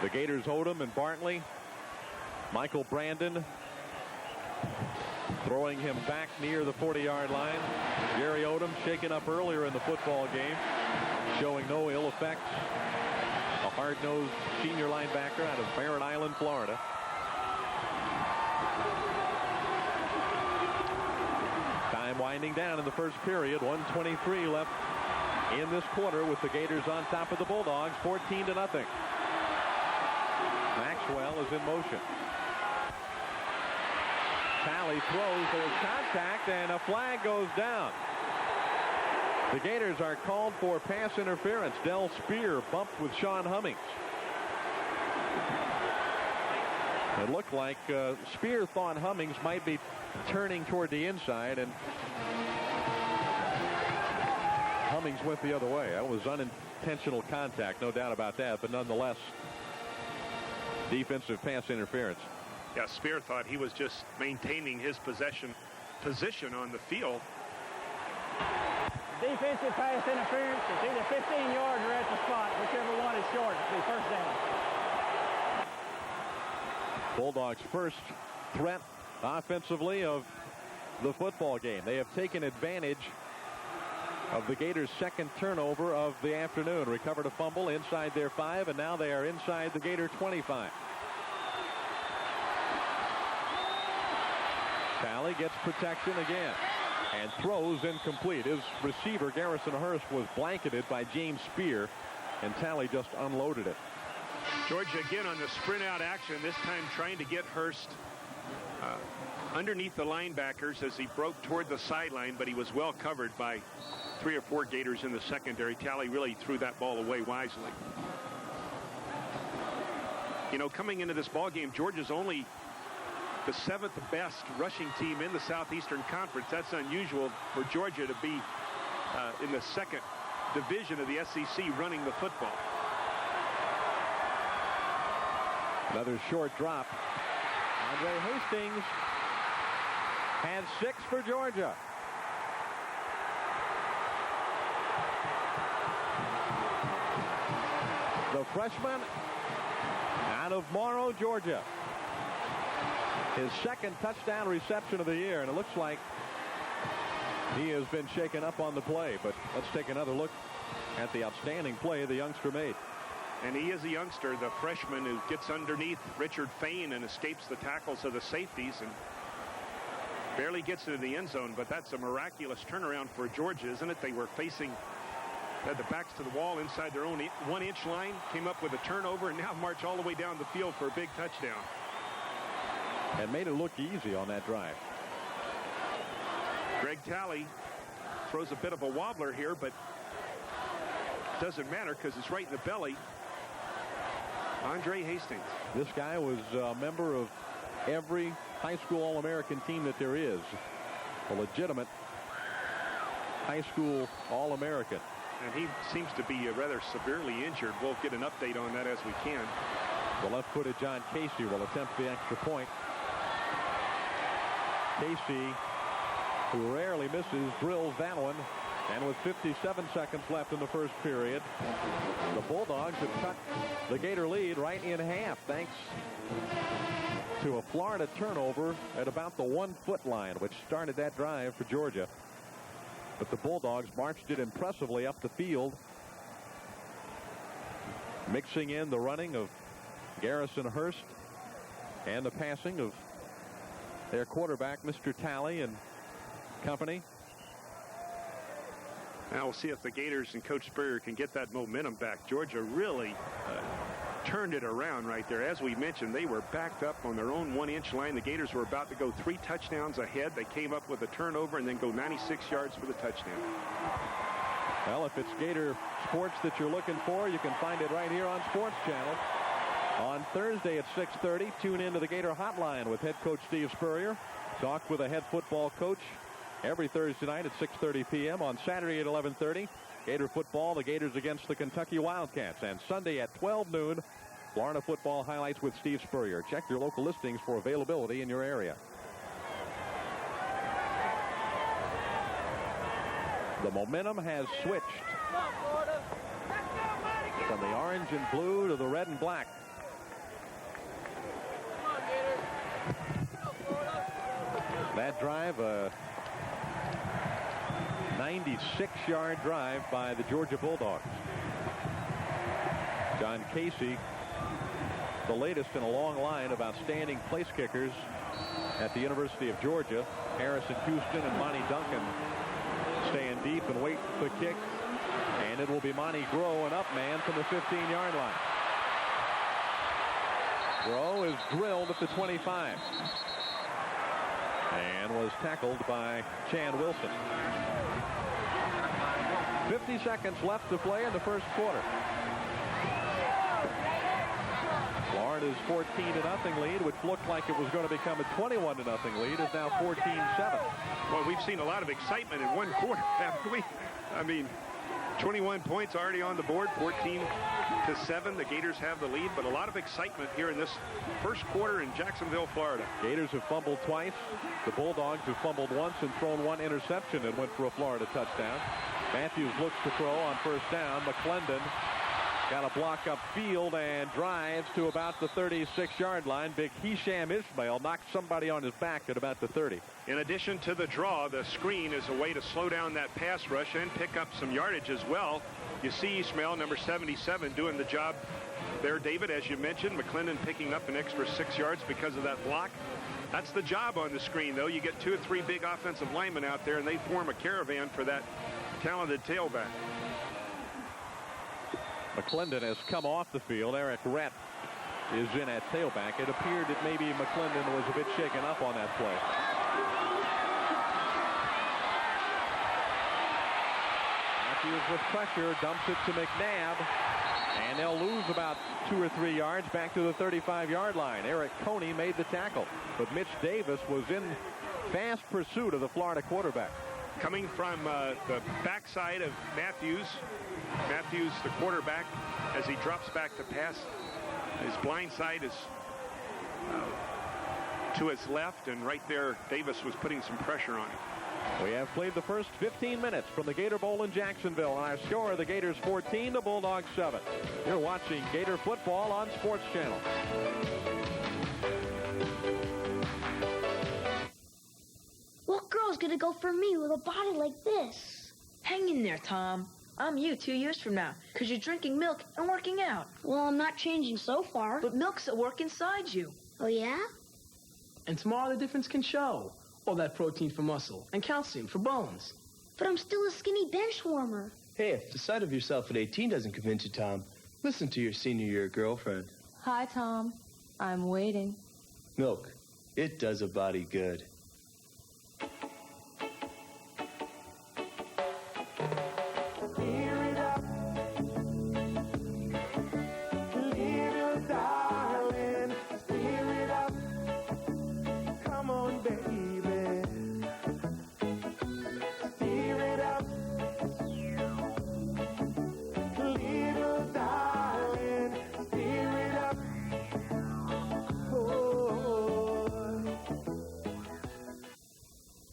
The Gators Odom and Bartley. Michael Brandon throwing him back near the 40-yard line. Jerry Odom shaken up earlier in the football game, showing no ill effects. A hard-nosed senior linebacker out of Barren Island, Florida. Time winding down in the first period. 1:23 left in this quarter with the Gators on top of the Bulldogs, 14-0. Maxwell is in motion. Talley throws, there's contact, and a flag goes down. The Gators are called for pass interference. Del Spear bumped with Sean Hummings. It looked like Spear thought Hummings might be turning toward the inside, and Hummings went the other way. That was unintentional contact, no doubt about that, but nonetheless, defensive pass interference. Yeah, Spear thought he was just maintaining his position on the field. Defensive pass interference. It's either 15 yards or at the spot. Whichever one is short. It'll be first down. Bulldogs' first threat offensively of the football game. They have taken advantage of the Gators' second turnover of the afternoon. Recovered a fumble inside their 5, and now they are inside the Gator 25. Talley gets protection again and throws incomplete. His receiver, Garrison Hurst, was blanketed by James Spear, and Talley just unloaded it. Georgia again on the sprint out action, this time trying to get Hurst underneath the linebackers as he broke toward the sideline, but he was well covered by 3 or 4 Gators in the secondary. Talley really threw that ball away wisely. You know, coming into this ball game, Georgia's only the 7th best rushing team in the Southeastern Conference. That's unusual for Georgia to be in the 2nd division of the SEC running the football. Another short drop. Andre Hastings had 6 for Georgia. The freshman out of Morrow, Georgia. His 2nd touchdown reception of the year, and it looks like he has been shaken up on the play. But let's take another look at the outstanding play the youngster made. And he is a youngster, the freshman who gets underneath Richard Fain and escapes the tackles of the safeties and barely gets into the end zone. But that's a miraculous turnaround for Georgia, isn't it? They were had the backs to the wall inside their own 1-inch line, came up with a turnover, and now march all the way down the field for a big touchdown. And made it look easy on that drive. Greg Talley throws a bit of a wobbler here, but it doesn't matter because it's right in the belly. Andre Hastings. This guy was a member of every high school All-American team that there is. A legitimate high school All-American. And he seems to be rather severely injured. We'll get an update on that as we can. The left-footed John Casey will attempt the extra point. Casey, who rarely misses, drills that one. And with 57 seconds left in the first period, the Bulldogs have cut the Gator lead right in half, thanks to a Florida turnover at about the 1-foot line, which started that drive for Georgia. But the Bulldogs marched it impressively up the field, mixing in the running of Garrison Hurst and the passing of their quarterback, Mr. Talley and company. Now we'll see if the Gators and Coach Spurrier can get that momentum back. Georgia really turned it around right there. As we mentioned, they were backed up on their own 1-inch line. The Gators were about to go 3 touchdowns ahead. They came up with a turnover and then go 96 yards for the touchdown. Well, if it's Gator sports that you're looking for, you can find it right here on Sports Channel. On Thursday at 6:30, tune into the Gator Hotline with head coach Steve Spurrier. Talk with a head football coach every Thursday night at 6:30 p.m. On Saturday at 11:30, Gator football, the Gators against the Kentucky Wildcats. And Sunday at 12 noon, Florida football highlights with Steve Spurrier. Check your local listings for availability in your area. The momentum has switched from the orange and blue to the red and black. That drive, a 96-yard drive by the Georgia Bulldogs. John Casey, the latest in a long line of outstanding place kickers at the University of Georgia. Harrison Houston and Monty Duncan staying deep and wait for the kick. And it will be Monty Groh, an up man from the 15-yard line. Groh is drilled at the 25. And was tackled by Chan Wilson. 50 seconds left to play in the first quarter. Florida's 14-0 lead, which looked like it was going to become a 21-0 lead, is now 14-7. Well, we've seen a lot of excitement in one quarter, haven't we? I mean, 21 points already on the board, 14-7. The Gators have the lead, but a lot of excitement here in this first quarter in Jacksonville, Florida. Gators have fumbled twice. The Bulldogs have fumbled once and thrown 1 interception and went for a Florida touchdown. Matthews looks to throw on first down. McClendon got a block upfield and drives to about the 36-yard line. Big Hisham Ismail knocked somebody on his back at about the 30. In addition to the draw, the screen is a way to slow down that pass rush and pick up some yardage as well. You see Ismail, number 77, doing the job there, David, as you mentioned. McClendon picking up an extra 6 yards because of that block. That's the job on the screen, though. You get 2 or 3 big offensive linemen out there, and they form a caravan for that talented tailback. McClendon has come off the field. Eric Rett is in at tailback. It appeared that maybe McClendon was a bit shaken up on that play. Matthews with pressure dumps it to McNabb, and they'll lose about 2 or 3 yards back to the 35-yard line. Eric Coney made the tackle, but Mitch Davis was in fast pursuit of the Florida quarterback. Coming from the backside of Matthews, the quarterback, as he drops back to pass, his blind side is to his left, and right there Davis was putting some pressure on him. We have played the first 15 minutes from the Gator Bowl in Jacksonville. And our score, the Gators 14, the Bulldogs 7. You're watching Gator football on Sports Channel. What girl's gonna go for me with a body like this? Hang in there, Tom. I'm you 2 years from now, because you're drinking milk and working out. Well, I'm not changing so far. But milk's at work inside you. Oh, yeah? And tomorrow the difference can show. All that protein for muscle and calcium for bones. But I'm still a skinny bench warmer. Hey, if the sight of yourself at 18 doesn't convince you, Tom, listen to your senior year girlfriend. Hi, Tom. I'm waiting. Milk. It does a body good.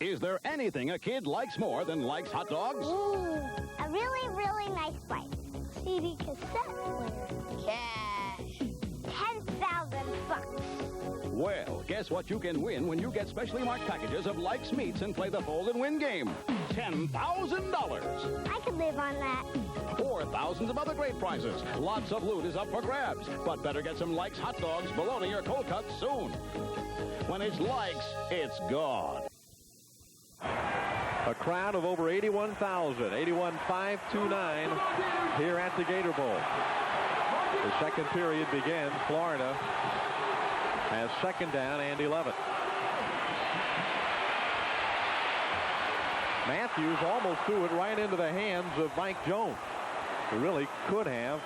Is there anything a kid likes more than likes hot dogs? Ooh, a really, really nice bite. CD cassette player. Cash. $10,000 bucks. Well, Guess what you can win when you get specially marked packages of Likes Meats and play the Fold and Win game? $10,000. I could live on that. Or thousands of other great prizes. Lots of loot is up for grabs. But better get some Likes hot dogs, bologna, or cold cuts soon. When it's Likes, it's gone. A crowd of over 81,000, 81,529 here at the Gator Bowl. The second period begins. Florida has second down and 11. Matthews almost threw it right into the hands of Mike Jones, who really could have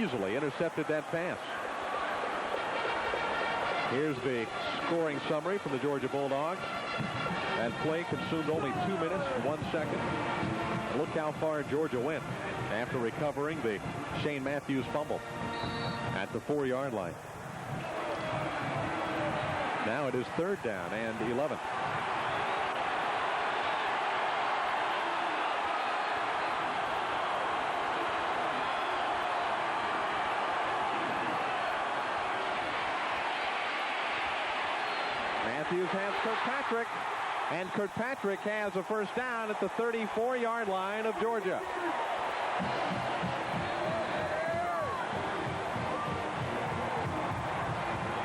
easily intercepted that pass. Here's the scoring summary from the Georgia Bulldogs. That play consumed only 2 minutes and 1 second. Look how far Georgia went after recovering the Shane Matthews fumble at the 4-yard line. Now it is third down and 11. Matthews has Kirkpatrick, and Kirkpatrick has a first down at the 34-yard line of Georgia.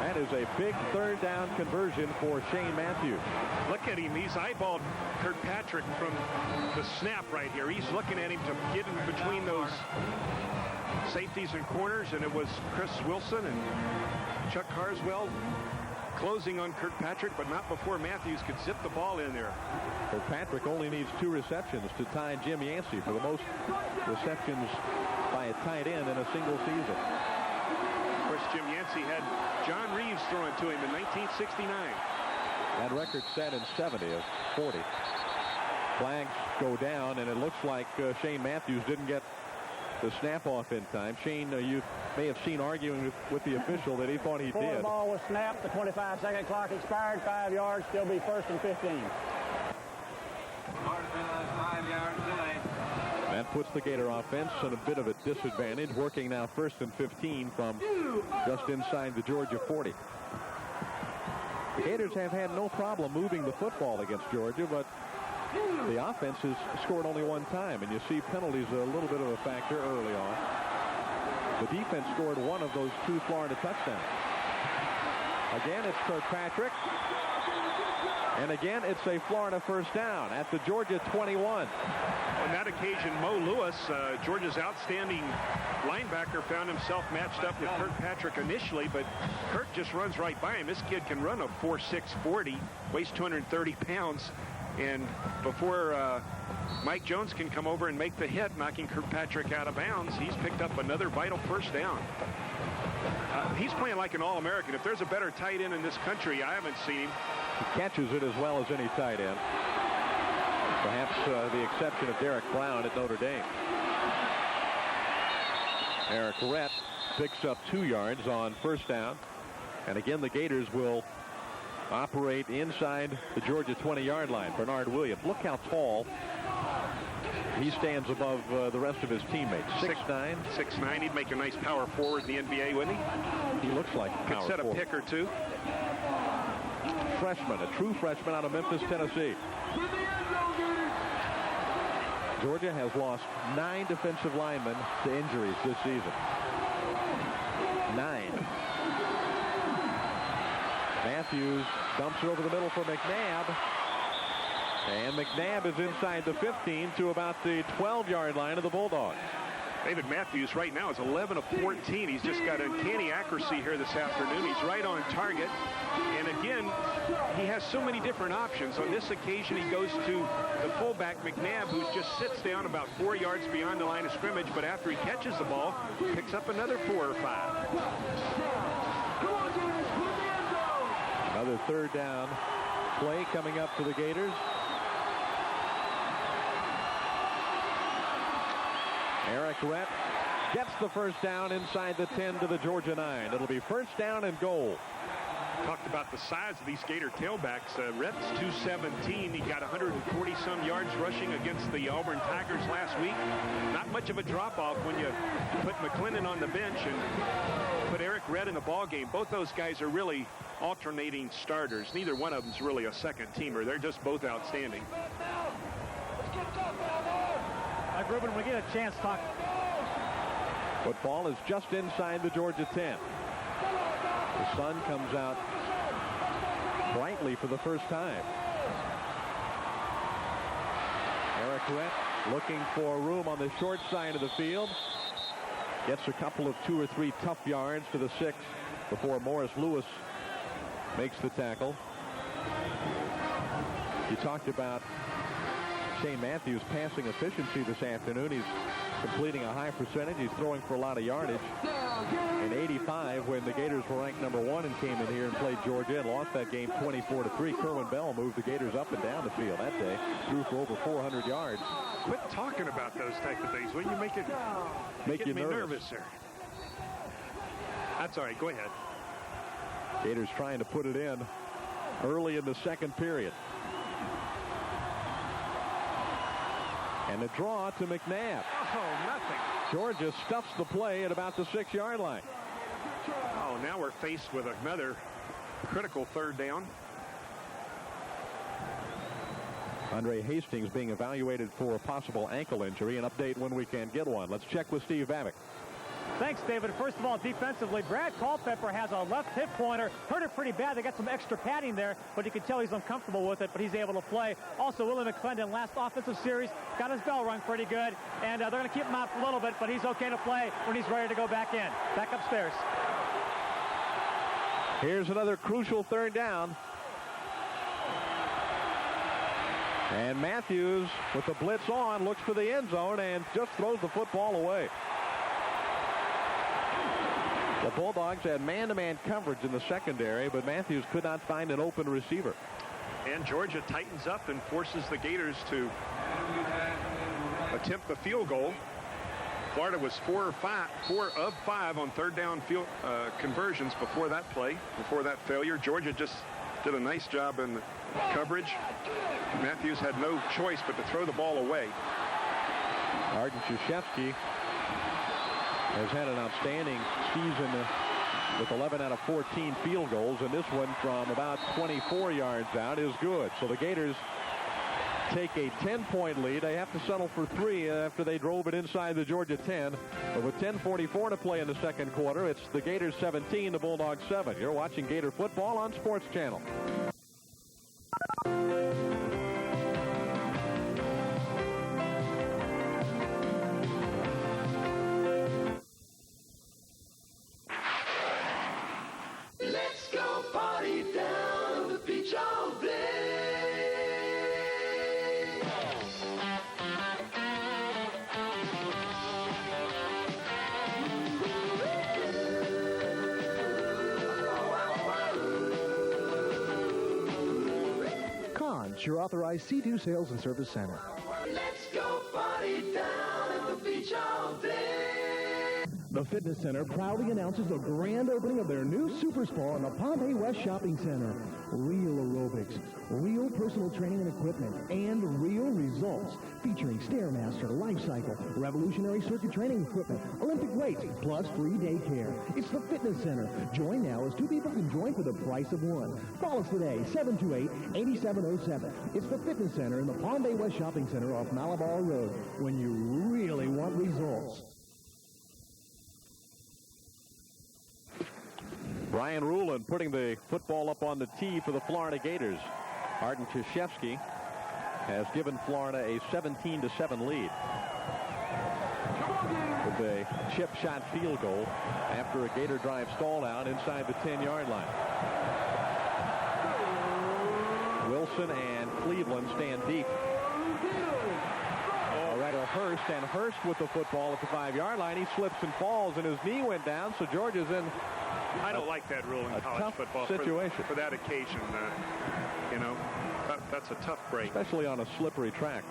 That is a big third down conversion for Shane Matthews. Look at him. He's eyeballed Kirkpatrick from the snap right here. He's looking at him to get in between those safeties and corners, and it was Chris Wilson and Chuck Carswell closing on Kirkpatrick, but not before Matthews could zip the ball in there. Kirkpatrick only needs 2 receptions to tie Jim Yancey for the most receptions by a tight end in a single season. Of course, Jim Yancey had John Reeves throwing to him in 1969. That record set in 70 of 40. Flags go down, and it looks like Shane Matthews didn't get the snap off in time. Shane, you may have seen arguing with the official that he thought he Before did. The ball was snapped. The 25-second clock expired. 5 yards. Still be first and 15. That puts the Gator offense in a bit of a disadvantage, working now first and 15 from just inside the Georgia 40. The Gators have had no problem moving the football against Georgia, but the offense has scored only 1 time, and you see penalties a little bit of a factor early on. The defense scored 1 of those 2 Florida touchdowns. Again, it's Kirkpatrick. And again, it's a Florida first down at the Georgia 21. On that occasion, Mo Lewis, Georgia's outstanding linebacker, found himself matched up with Kirkpatrick initially, but Kirk just runs right by him. This kid can run a 4.6 40, weighs 230 pounds. And before Mike Jones can come over and make the hit, knocking Kirkpatrick out of bounds, he's picked up another vital first down. He's playing like an All-American. If there's a better tight end in this country, I haven't seen him. He catches it as well as any tight end. Perhaps the exception of Derek Brown at Notre Dame. Eric Rett picks up 2 yards on first down. And again, the Gators will operate inside the Georgia 20-yard line. Bernard Williams, look how tall he stands above the rest of his teammates. 6'9". 6'9". He'd make a nice power forward in the NBA, wouldn't he? He looks like a power could set forward. A pick or 2. Freshman, a true freshman out of Memphis, Tennessee. Georgia has lost 9 defensive linemen to injuries this season. 9. Matthews dumps it over the middle for McNabb. And McNabb is inside the 15 to about the 12-yard line of the Bulldogs. David Matthews right now is 11 of 14. He's just got uncanny accuracy here this afternoon. He's right on target. And again, he has so many different options. On this occasion, he goes to the fullback, McNabb, who just sits down about 4 yards beyond the line of scrimmage. But after he catches the ball, picks up another 4 or 5. Another third down play coming up for the Gators. Eric Rett gets the first down inside the 10 to the Georgia 9. It'll be first down and goal. Talked about the size of these Gator tailbacks. Rett's 217. He got 140-some yards rushing against the Auburn Tigers last week. Not much of a drop-off when you put McClendon on the bench and put Eric Rett in the ball game. Both those guys are really alternating starters. Neither one of them's really a second teamer. They're just both outstanding. Ruben, we get a chance to talk. Football is just inside the Georgia 10. The sun comes out brightly for the first time. Eric Rett looking for room on the short side of the field. Gets a couple of 2 or 3 tough yards to the 6 before Morris Lewis makes the tackle. You talked about Shane Matthews' passing efficiency this afternoon. He's completing a high percentage. He's throwing for a lot of yardage. In '85, when the Gators were ranked #1 and came in here and played Georgia and lost that game 24-3, Kerwin Bell moved the Gators up and down the field that day. Threw for over 400 yards. Quit talking about those type of things. Will you make you nervous, sir? That's all right. Go ahead. Gators trying to put it in early in the second period. And a draw to McNabb. Oh, nothing. Georgia stuffs the play at about the 6-yard line. Oh, now we're faced with another critical third down. Andre Hastings being evaluated for a possible ankle injury. An update when we can get one. Let's check with Steve Vavick. Thanks, David. First of all, defensively, Brad Culpepper has a left hip pointer. Hurt it pretty bad. They got some extra padding there, but you can tell he's uncomfortable with it, but he's able to play. Also, Willie McClendon, last offensive series, got his bell rung pretty good, and they're going to keep him out for a little bit, but he's okay to play when he's ready to go back in. Back upstairs. Here's another crucial third down. And Matthews, with the blitz on, looks for the end zone and just throws the football away. The Bulldogs had man-to-man coverage in the secondary, but Matthews could not find an open receiver. And Georgia tightens up and forces the Gators to attempt the field goal. Florida was 4 of 5 on third down field conversions before that play, before that failure. Georgia just did a nice job in the coverage. Matthews had no choice but to throw the ball away. Arden Krzyzewski has had an outstanding season with 11 out of 14 field goals, and this one from about 24 yards out is good. So the Gators take a 10-point lead. They have to settle for 3 after they drove it inside the Georgia 10. But with 10:44 to play in the second quarter, it's the Gators 17, the Bulldogs 7. You're watching Gator football on Sports Channel. Let's go party down the beach all day. Cons, your authorized C2 sales and service center. Let's go party down at the beach all day. The Fitness Center proudly announces the grand opening of their new Super Spa in the Pompey West Shopping Center. Real aerobics, real personal training and equipment, and real results. Featuring Stairmaster, Life Cycle, revolutionary circuit training equipment, Olympic weights, plus free daycare. It's the Fitness Center. Join now as 2 people can join for the price of 1. Call us today, 728-8707. It's the Fitness Center in the Pompey West Shopping Center off Malabar Road. When you really want results. Brian Rulin putting the football up on the tee for the Florida Gators. Arden Krzyzewski has given Florida a 17-7 lead with a chip shot field goal after a Gator drive stalled out inside the 10-yard line. Wilson and Cleveland stand deep. Or rather Hurst, and Hurst with the football at the 5-yard line. He slips and falls and his knee went down, so Georgia's in I don't like that rule in college football situation. For that occasion. You know, that's a tough break. Especially on a slippery track.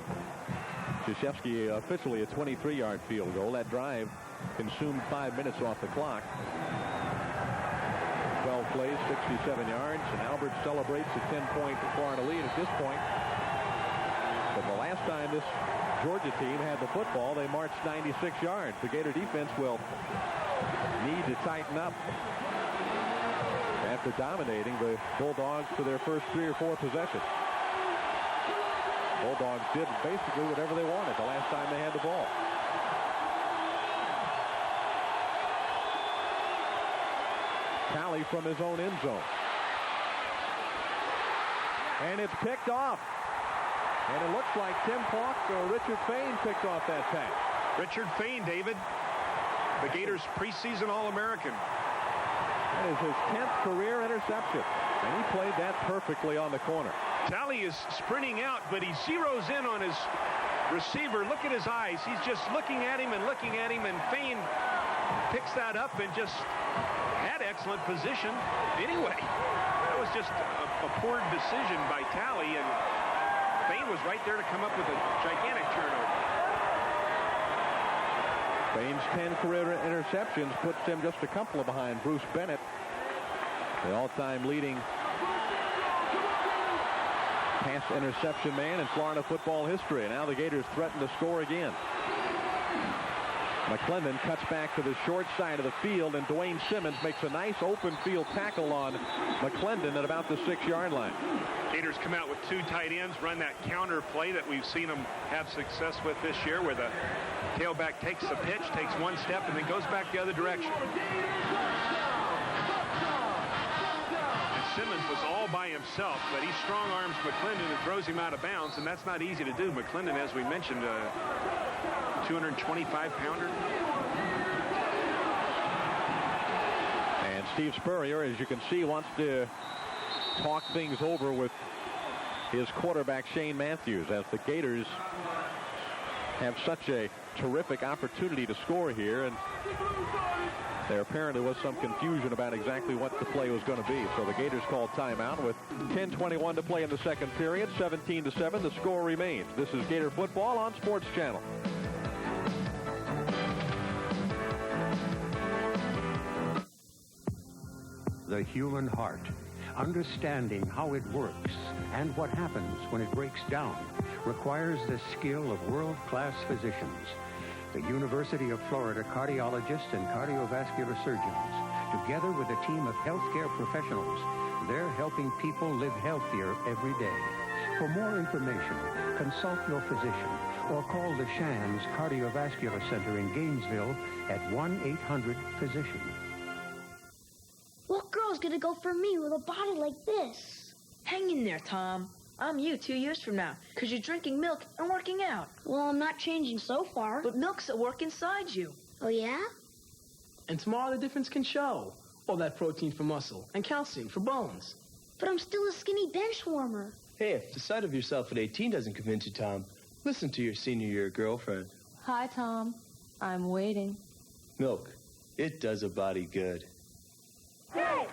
Krzyzewski officially a 23-yard field goal. That drive consumed 5 minutes off the clock. 12 plays, 67 yards, and Albert celebrates a 10-point Florida lead at this point. But the last time this Georgia team had the football, they marched 96 yards. The Gator defense will need to tighten up. after dominating the Bulldogs for their first 3 or 4 possessions. Bulldogs did basically whatever they wanted the last time they had the ball. Talley from his own end zone. And it's picked off. And it looks like Tim Falk or Richard Fain picked off that pass. Richard Fain, David, the Gators preseason All-American. That is his 10th career interception. And he played that perfectly on the corner. Talley is sprinting out, but he zeroes in on his receiver. Look at his eyes. He's just looking at him, and Fain picks that up and just had excellent position. Anyway, that was just a poor decision by Talley, and Fain was right there to come up with a gigantic turnover. Fain's 10 career interceptions puts him just a couple behind Bruce Bennett, the all-time leading pass interception man in Florida football history. And now the Gators threaten to score again. McClendon cuts back to the short side of the field, and Dwayne Simmons makes a nice open field tackle on McClendon at about the 6-yard line. Gators come out with 2 tight ends, run that counter play that we've seen them have success with this year, where the tailback takes the pitch, takes 1 step, and then goes back the other direction. And Simmons was all by himself, but he strong arms McClendon and throws him out of bounds, and that's not easy to do. McClendon, as we mentioned, 225-pounder. And Steve Spurrier, as you can see, wants to talk things over with his quarterback Shane Matthews, as the Gators have such a terrific opportunity to score here, and there apparently was some confusion about exactly what the play was going to be. So the Gators called timeout with 10:21 to play in the second period. 17-7, the score remains. This is Gator football on Sports Channel. The human heart, understanding how it works and what happens when it breaks down, requires the skill of world-class physicians. The University of Florida cardiologists and cardiovascular surgeons, together with a team of healthcare professionals, they're helping people live healthier every day. For more information, consult your physician or call the Shands Cardiovascular Center in Gainesville at 1-800-PHYSICIAN. What girl's gonna go for me with a body like this? Hang in there, Tom. I'm you 2 years from now, because you're drinking milk and working out. Well, I'm not changing so far. But milk's at work inside you. Oh, yeah? And tomorrow the difference can show. All that protein for muscle and calcium for bones. But I'm still a skinny bench warmer. Hey, if the sight of yourself at 18 doesn't convince you, Tom, listen to your senior year girlfriend. Hi, Tom. I'm waiting. Milk. It does a body good. Hey!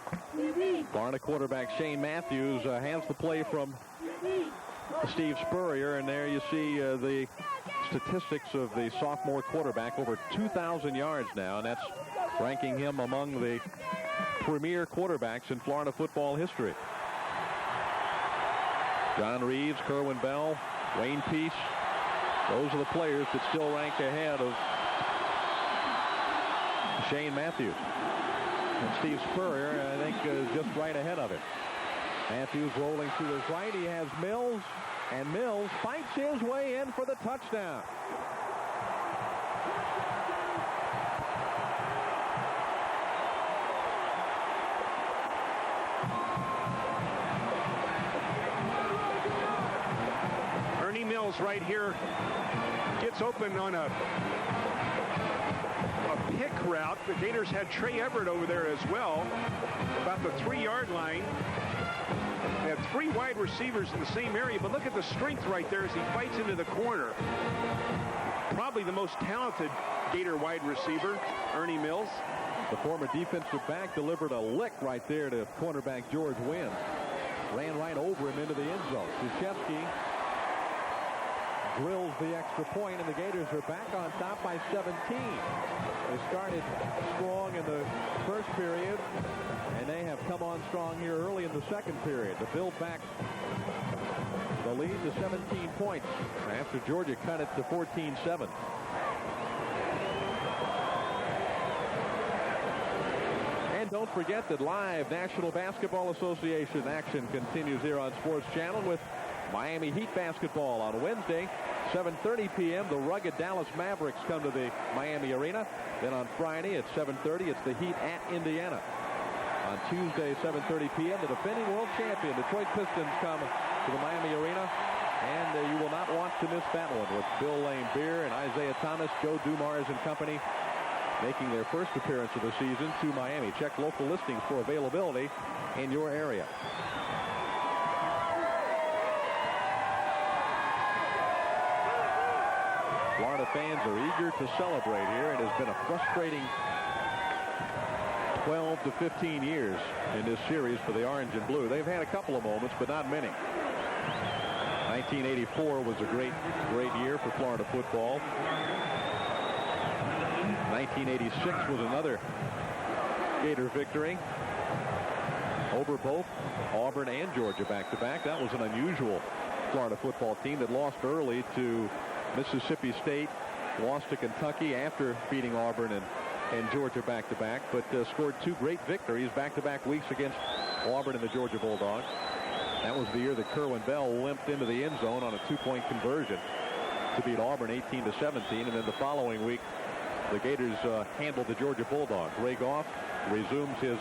Florida quarterback Shane Matthews hands the play from Steve Spurrier, and there you see the statistics of the sophomore quarterback, over 2,000 yards now, and that's ranking him among the premier quarterbacks in Florida football history. John Reeves, Kerwin Bell, Wayne Peace, those are the players that still rank ahead of Shane Matthews. And Steve Spurrier, I think, is just right ahead of it. Matthews rolling to his right. He has Mills, and Mills fights his way in for the touchdown. Ernie Mills right here gets open on a pick route. The Gators had Trey Everett over there as well, about the 3-yard line. They have 3 wide receivers in the same area, but look at the strength right there as he fights into the corner. Probably the most talented Gator wide receiver, Ernie Mills. The former defensive back delivered a lick right there to cornerback George Wynn. Ran right over him into the end zone. Krzyzewski drills the extra point, and the Gators are back on top by 17. They started strong in the first period, and they have come on strong here early in the second period to build back the lead to 17 points after Georgia cut it to 14-7. And don't don't forget that live National Basketball Association action continues here on Sports Channel with Miami Heat basketball on Wednesday, 7:30 p.m. The rugged Dallas Mavericks come to the Miami Arena. Then on Friday at 7:30, it's the Heat at Indiana. On Tuesday, 7:30 p.m., the defending world champion Detroit Pistons come to the Miami Arena. And you will not want to miss that one with Bill Lane-Beer and Isaiah Thomas, Joe Dumars and company making their first appearance of the season to Miami. Check local listings for availability in your area. Florida fans are eager to celebrate here. It has been a frustrating 12 to 15 years in this series for the Orange and Blue. They've had a couple of moments, but not many. 1984 was a great year for Florida football. 1986 was another Gator victory over both Auburn and Georgia back-to-back. That was an unusual Florida football team that lost early to Mississippi State, lost to Kentucky after beating Auburn and Georgia back-to-back, but scored two great victories back-to-back weeks against Auburn and the Georgia Bulldogs. That was the year that Kerwin Bell limped into the end zone on a two-point conversion to beat Auburn 18-17, and then the following week the Gators handled the Georgia Bulldogs. Ray Goff resumes his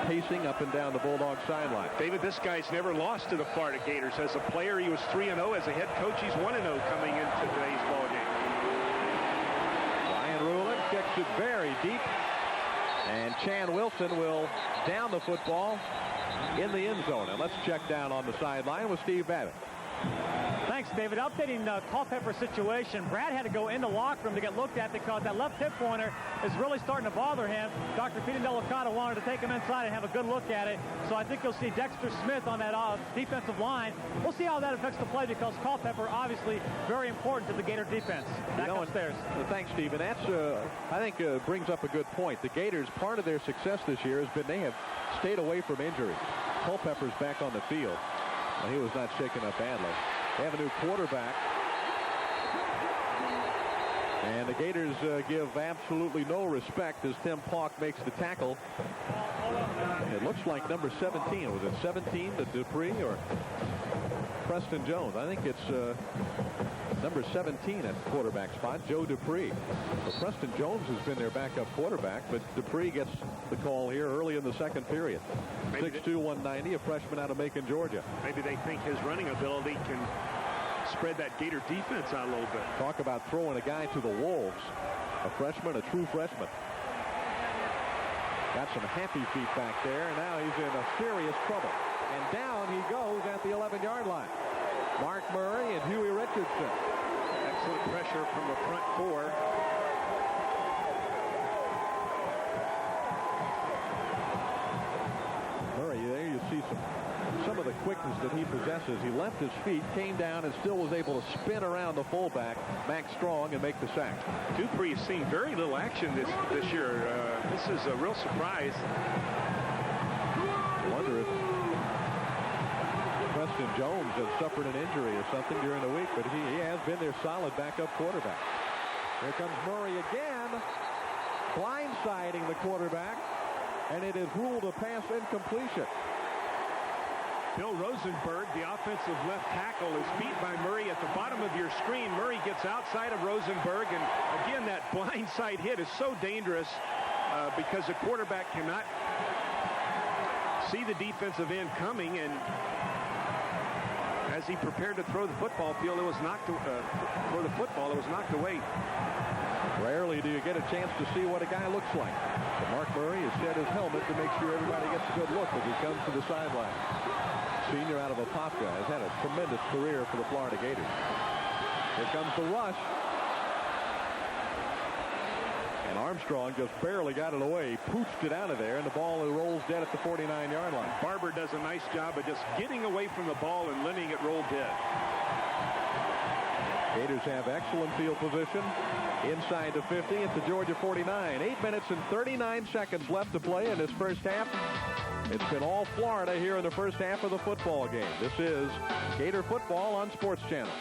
pacing up and down the Bulldog sideline. David, this guy's never lost to the Florida Gators. As a player, he was 3-0. As a head coach, he's 1-0 coming into today's ball game. Ryan Rulin kicks it very deep, and Chan Wilson will down the football in the end zone. And let's check down on the sideline with Steve Babbitt. Thanks, David. Updating Culpepper's situation. Brad had to go in the locker room to get looked at because that left hip pointer is really starting to bother him. Dr. Peter Delicata wanted to take him inside and have a good look at it. So I think you'll see Dexter Smith on that defensive line. We'll see how that affects the play because Culpepper obviously very important to the Gator defense. Back upstairs. Thanks, Steve. And that's, I think, brings up a good point. The Gators, part of their success this year has been they have stayed away from injuries. Culpepper's back on the field. Well, he was not shaken up badly. They have a new quarterback. And the Gators give absolutely no respect as Tim Pauk makes the tackle. It looks like number 17. Was it 17 to Dupree or Preston Jones? I think it's number 17 at the quarterback spot, Joe Dupree. Well, Preston Jones has been their backup quarterback, but Dupree gets the call here early in the second period. 6'2", 190, a freshman out of Macon, Georgia. Maybe they think his running ability can spread that Gator defense out a little bit. Talk about throwing a guy to the wolves. A freshman, a true freshman. Got some happy feet back there, and now he's in a serious trouble. And down he goes at the 11-yard line. Mark Murray and Huey Richardson. Excellent pressure from the front four. Murray, there you see some of the quickness that he possesses. He left his feet, came down, and still was able to spin around the fullback, Max Strong, and make the sack. Dupree has seen very little action this year. This is a real surprise. I wonder if Preston Jones has suffered an injury or something during the week, but he has been their solid backup quarterback. Here comes Murray again, blindsiding the quarterback, and it is ruled a pass incompletion. Bill Rosenberg, the offensive left tackle, is beat by Murray at the bottom of your screen. Murray gets outside of Rosenberg, and again, that blindside hit is so dangerous because the quarterback cannot see the defensive end coming, and as he prepared to throw the football field, it was knocked for the football. It was knocked away. Rarely do you get a chance to see what a guy looks like. But Mark Murray has set his helmet to make sure everybody gets a good look as he comes to the sideline. Senior out of Apopka has had a tremendous career for the Florida Gators. Here comes the rush. And Armstrong just barely got it away, pooched it out of there, and the ball rolls dead at the 49-yard line. Barber does a nice job of just getting away from the ball and letting it roll dead. Gators have excellent field position inside the 50 at the Georgia 49. 8 minutes and 39 seconds left to play in this first half. It's been all Florida here in the first half of the football game. This is Gator Football on Sports Channel.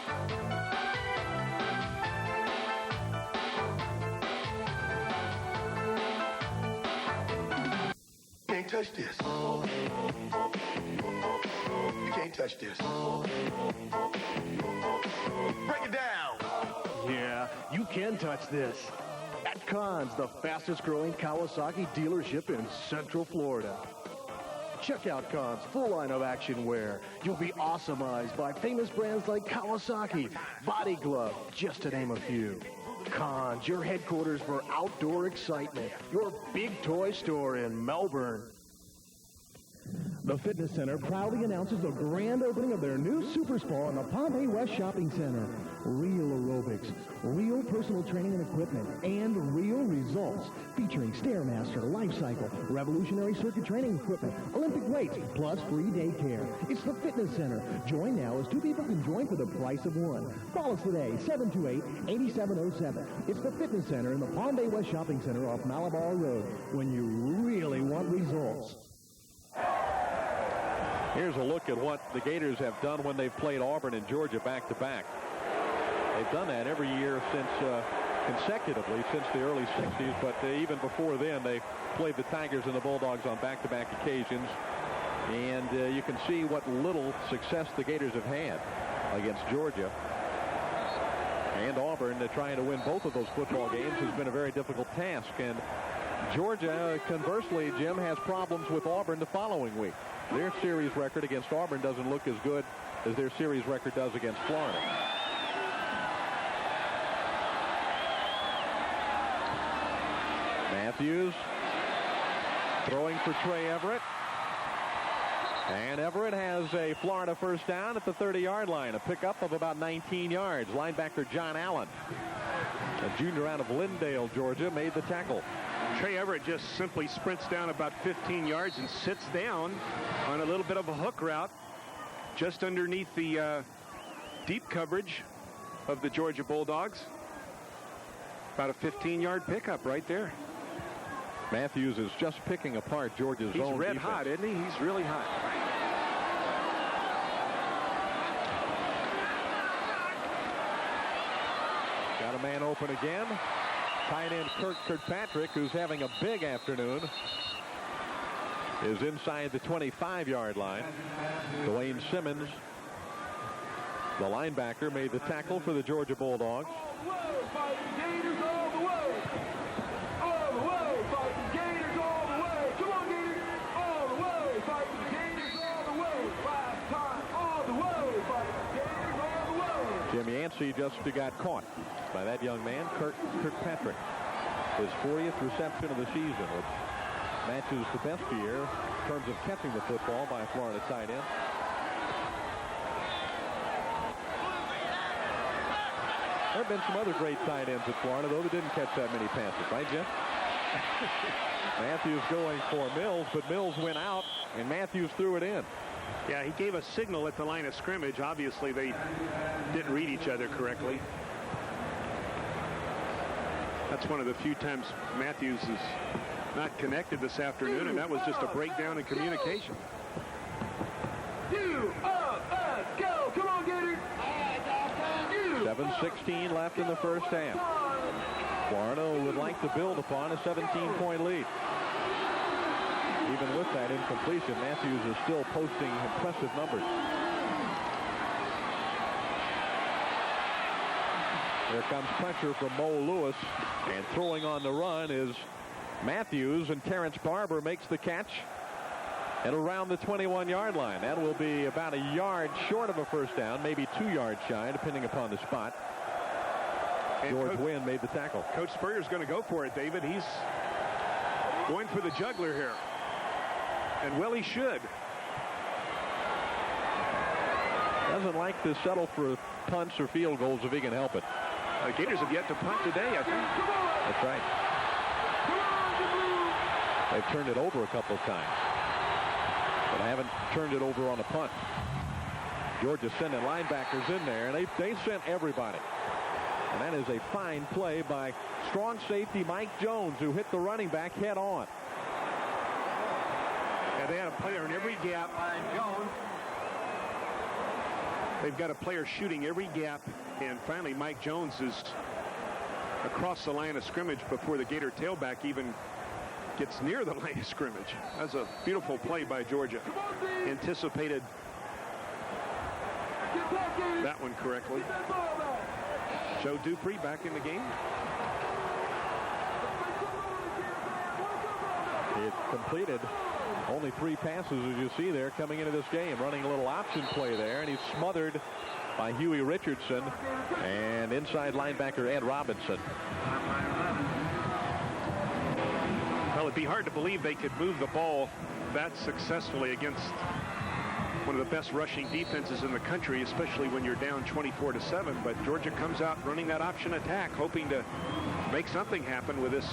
touch this. You can't touch this. Break it down. Yeah, you can touch this. At Conn's, the fastest growing Kawasaki dealership in Central Florida. Check out Conn's full line of action wear. You'll be awesomized by famous brands like Kawasaki, Body Glove, just to name a few. Conn's, your headquarters for outdoor excitement. Your big toy store in Melbourne. The Fitness Center proudly announces the grand opening of their new Super Spa in the Pompey West Shopping Center. Real aerobics, real personal training and equipment, and real results. Featuring Stairmaster, Life Cycle, revolutionary circuit training equipment, Olympic weights, plus free daycare. It's the Fitness Center. Join now as 2 people can join for the price of 1. Call us today, 728-8707. It's the Fitness Center in the Pompey West Shopping Center off Malabar Road. When you really want results. Here's a look at what the Gators have done when they've played Auburn and Georgia back-to-back. They've done that every year since consecutively since the early 60s, but even before then, they played the Tigers and the Bulldogs on back-to-back occasions. And you can see what little success the Gators have had against Georgia. And Auburn, trying to win both of those football games has been a very difficult task. And Georgia, conversely, Jim, has problems with Auburn the following week. Their series record against Auburn doesn't look as good as their series record does against Florida. Matthews throwing for Trey Everett. And Everett has a Florida first down at the 30-yard line, a pickup of about 19 yards. Linebacker John Allen, a junior out of Lindale, Georgia, made the tackle. Trey Everett just simply sprints down about 15 yards and sits down on a little bit of a hook route just underneath the deep coverage of the Georgia Bulldogs. About a 15-yard pickup right there. Matthews is just picking apart Georgia's zone defense. He's red hot, isn't he? He's really hot. Got a man open again. Tight end Kirkpatrick, who's having a big afternoon, is inside the 25-yard line. Dwayne Simmons, the linebacker, made the tackle for the Georgia Bulldogs. Jim Yancey just got caught by that young man, Kirkpatrick. His 40th reception of the season, which matches the best year in terms of catching the football by a Florida tight end. There have been some other great tight ends at Florida, though, that didn't catch that many passes, right, Jim? Matthews going for Mills, but Mills went out, and Matthews threw it in. Yeah, he gave a signal at the line of scrimmage. Obviously, they didn't read each other correctly. That's one of the few times Matthews is not connected this afternoon, and that was just a breakdown in communication. Go! Come on, Gators! 7:16 left in the first half. Florida would like to build upon a 17-point lead. Even with that incompletion, Matthews is still posting impressive numbers. Here comes pressure from Mo Lewis, and throwing on the run is Matthews, and Terrence Barber makes the catch at around the 21-yard line. That will be about a yard short of a first down, maybe 2 yards shy, depending upon the spot. And George Wynn made the tackle. Coach Spurrier's going to go for it, David. He's going for the juggler here. And well, he should. Doesn't like to settle for punts or field goals if he can help it. The Gators have yet to punt today, I think. That's right. They've turned it over a couple of times, but haven't turned it over on a punt. Georgia sending linebackers in there, and they sent everybody. And that is a fine play by strong safety Mike Jones, who hit the running back head on. Yeah, they had a player in every gap. They've got a player shooting every gap, and finally Mike Jones is across the line of scrimmage before the Gator tailback even gets near the line of scrimmage. That's a beautiful play by Georgia. Anticipated that one correctly. Joe Dupree back in the game. It's completed. Only 3 passes, as you see there, coming into this game. Running a little option play there, and he's smothered by Huey Richardson and inside linebacker Ed Robinson. Well, it'd be hard to believe they could move the ball that successfully against one of the best rushing defenses in the country, especially when you're down 24-7. But Georgia comes out running that option attack, hoping to make something happen with this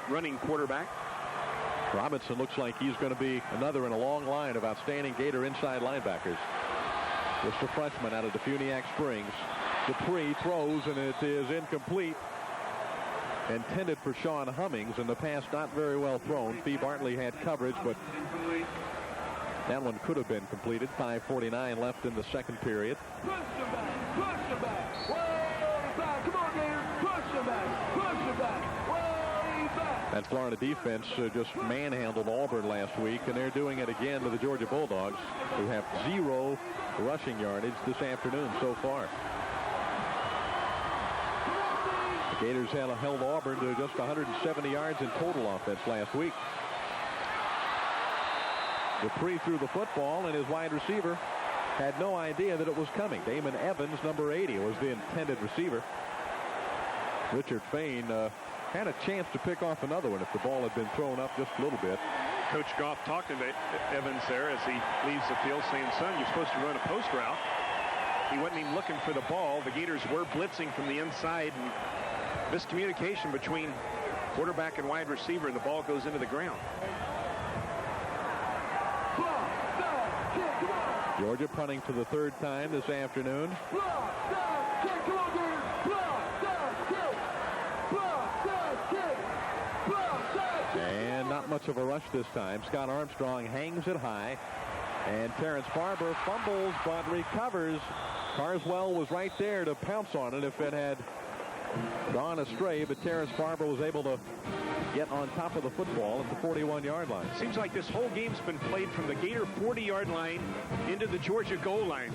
running quarterback. Robinson looks like he's going to be another in a long line of outstanding Gator inside linebackers. Just a freshman out of Defuniak Springs. Dupree throws, and it is incomplete. Intended for Sean Hummings, and the pass not very well thrown. Fee Bartley had coverage, but that one could have been completed. 5:49 left in the second period. Push him back. Push him back. Way back. Come on, Gator. Push him back. Push him back. Way back. That Florida defense just manhandled Auburn last week, and they're doing it again to the Georgia Bulldogs, who have 0 rushing yardage this afternoon so far. The Gators held Auburn to just 170 yards in total offense last week. Dupree threw the football, and his wide receiver had no idea that it was coming. Damon Evans, number 80, was the intended receiver. Richard Fain had a chance to pick off another one if the ball had been thrown up just a little bit. Coach Goff talking to Evans there as he leaves the field, saying, son, you're supposed to run a post route. He wasn't even looking for the ball. The Gators were blitzing from the inside, and miscommunication between quarterback and wide receiver, and the ball goes into the ground. Georgia punting for the 3rd time this afternoon. And not much of a rush this time. Scott Armstrong hangs it high, and Terrence Barber fumbles but recovers. Carswell was right there to pounce on it if it had gone astray, but Terrence Barber was able to get on top of the football at the 41-yard line. Seems like this whole game's been played from the Gator 40-yard line into the Georgia goal line.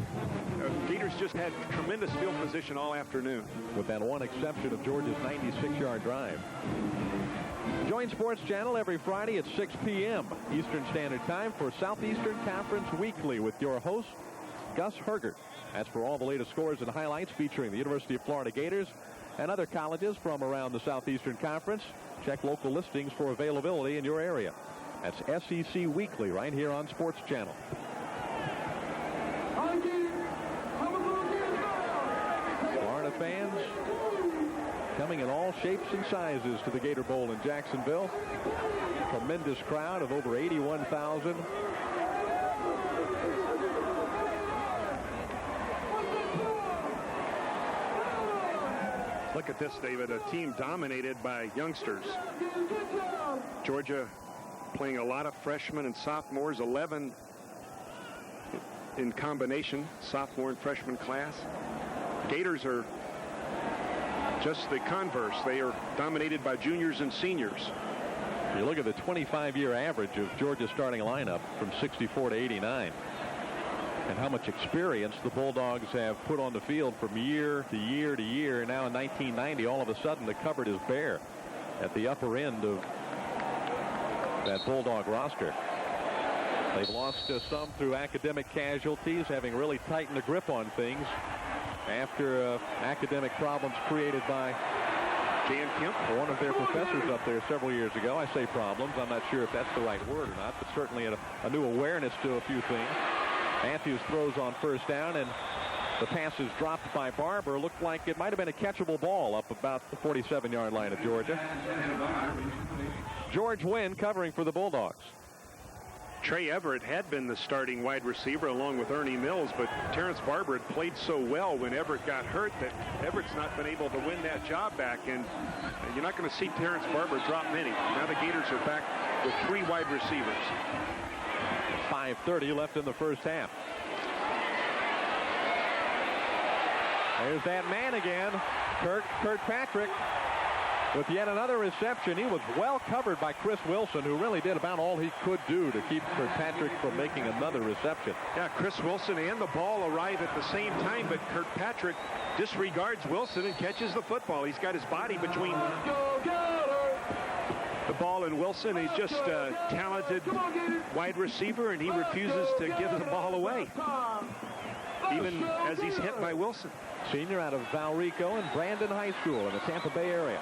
Gators just had tremendous field position all afternoon. With that one exception of Georgia's 96-yard drive. Join Sports Channel every Friday at 6 p.m. Eastern Standard Time for Southeastern Conference Weekly with your host, Gus Hergert. As for all the latest scores and highlights featuring the University of Florida Gators and other colleges from around the Southeastern Conference, check local listings for availability in your area. That's SEC Weekly right here on Sports Channel. Florida fans coming in all shapes and sizes to the Gator Bowl in Jacksonville. Tremendous crowd of over 81,000. Look at this, David, a team dominated by youngsters. Georgia playing a lot of freshmen and sophomores, 11 in combination, sophomore and freshman class. Gators are just the converse. They are dominated by juniors and seniors. You look at the 25-year average of Georgia's starting lineup from 64 to 89. And how much experience the Bulldogs have put on the field from year to year to year. Now in 1990, all of a sudden the cupboard is bare at the upper end of that Bulldog roster. They've lost some through academic casualties, having really tightened the grip on things after academic problems created by Jan Kemp, one of their professors up there several years ago. I say problems. I'm not sure if that's the right word or not, but certainly a new awareness to a few things. Matthews throws on first down, and the pass is dropped by Barber. Looked like it might have been a catchable ball up about the 47-yard line of Georgia. George Wynn covering for the Bulldogs. Trey Everett had been the starting wide receiver along with Ernie Mills, but Terrence Barber had played so well when Everett got hurt that Everett's not been able to win that job back, and you're not going to see Terrence Barber drop many. Now the Gators are back with 3 wide receivers. 5:30 left in the first half. There's that man again, Kirkpatrick. with yet another reception. He was well covered by Chris Wilson, who really did about all he could do to keep Kirkpatrick from making another reception. Yeah, Chris Wilson and the ball arrive at the same time, but Kirkpatrick disregards Wilson and catches the football. He's got his body between the ball and Wilson. He's just a talented wide receiver, and he refuses to give the ball away, even as he's hit by Wilson. Senior out of Valrico and Brandon High School in the Tampa Bay area.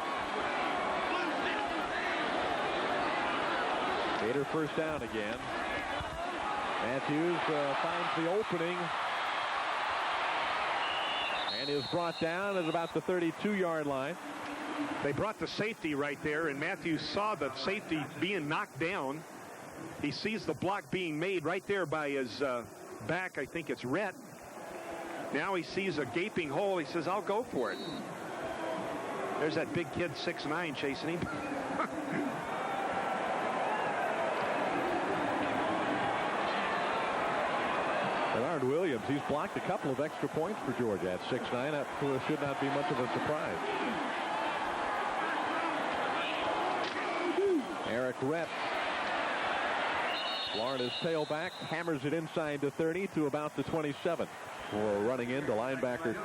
Gator first down again. Matthews finds the opening and is brought down at about the 32-yard line. They brought the safety right there, and Matthews saw the safety being knocked down. He sees the block being made right there by his back. I think it's Rhett. Now he sees a gaping hole. He says, I'll go for it. There's that big kid, 6'9", chasing him. Bernard Williams, he's blocked a couple of extra points for Georgia at 6'9". That should not be much of a surprise. Eric Rhett, Florida's tailback, hammers it inside the 30 to about the 27. For running into linebacker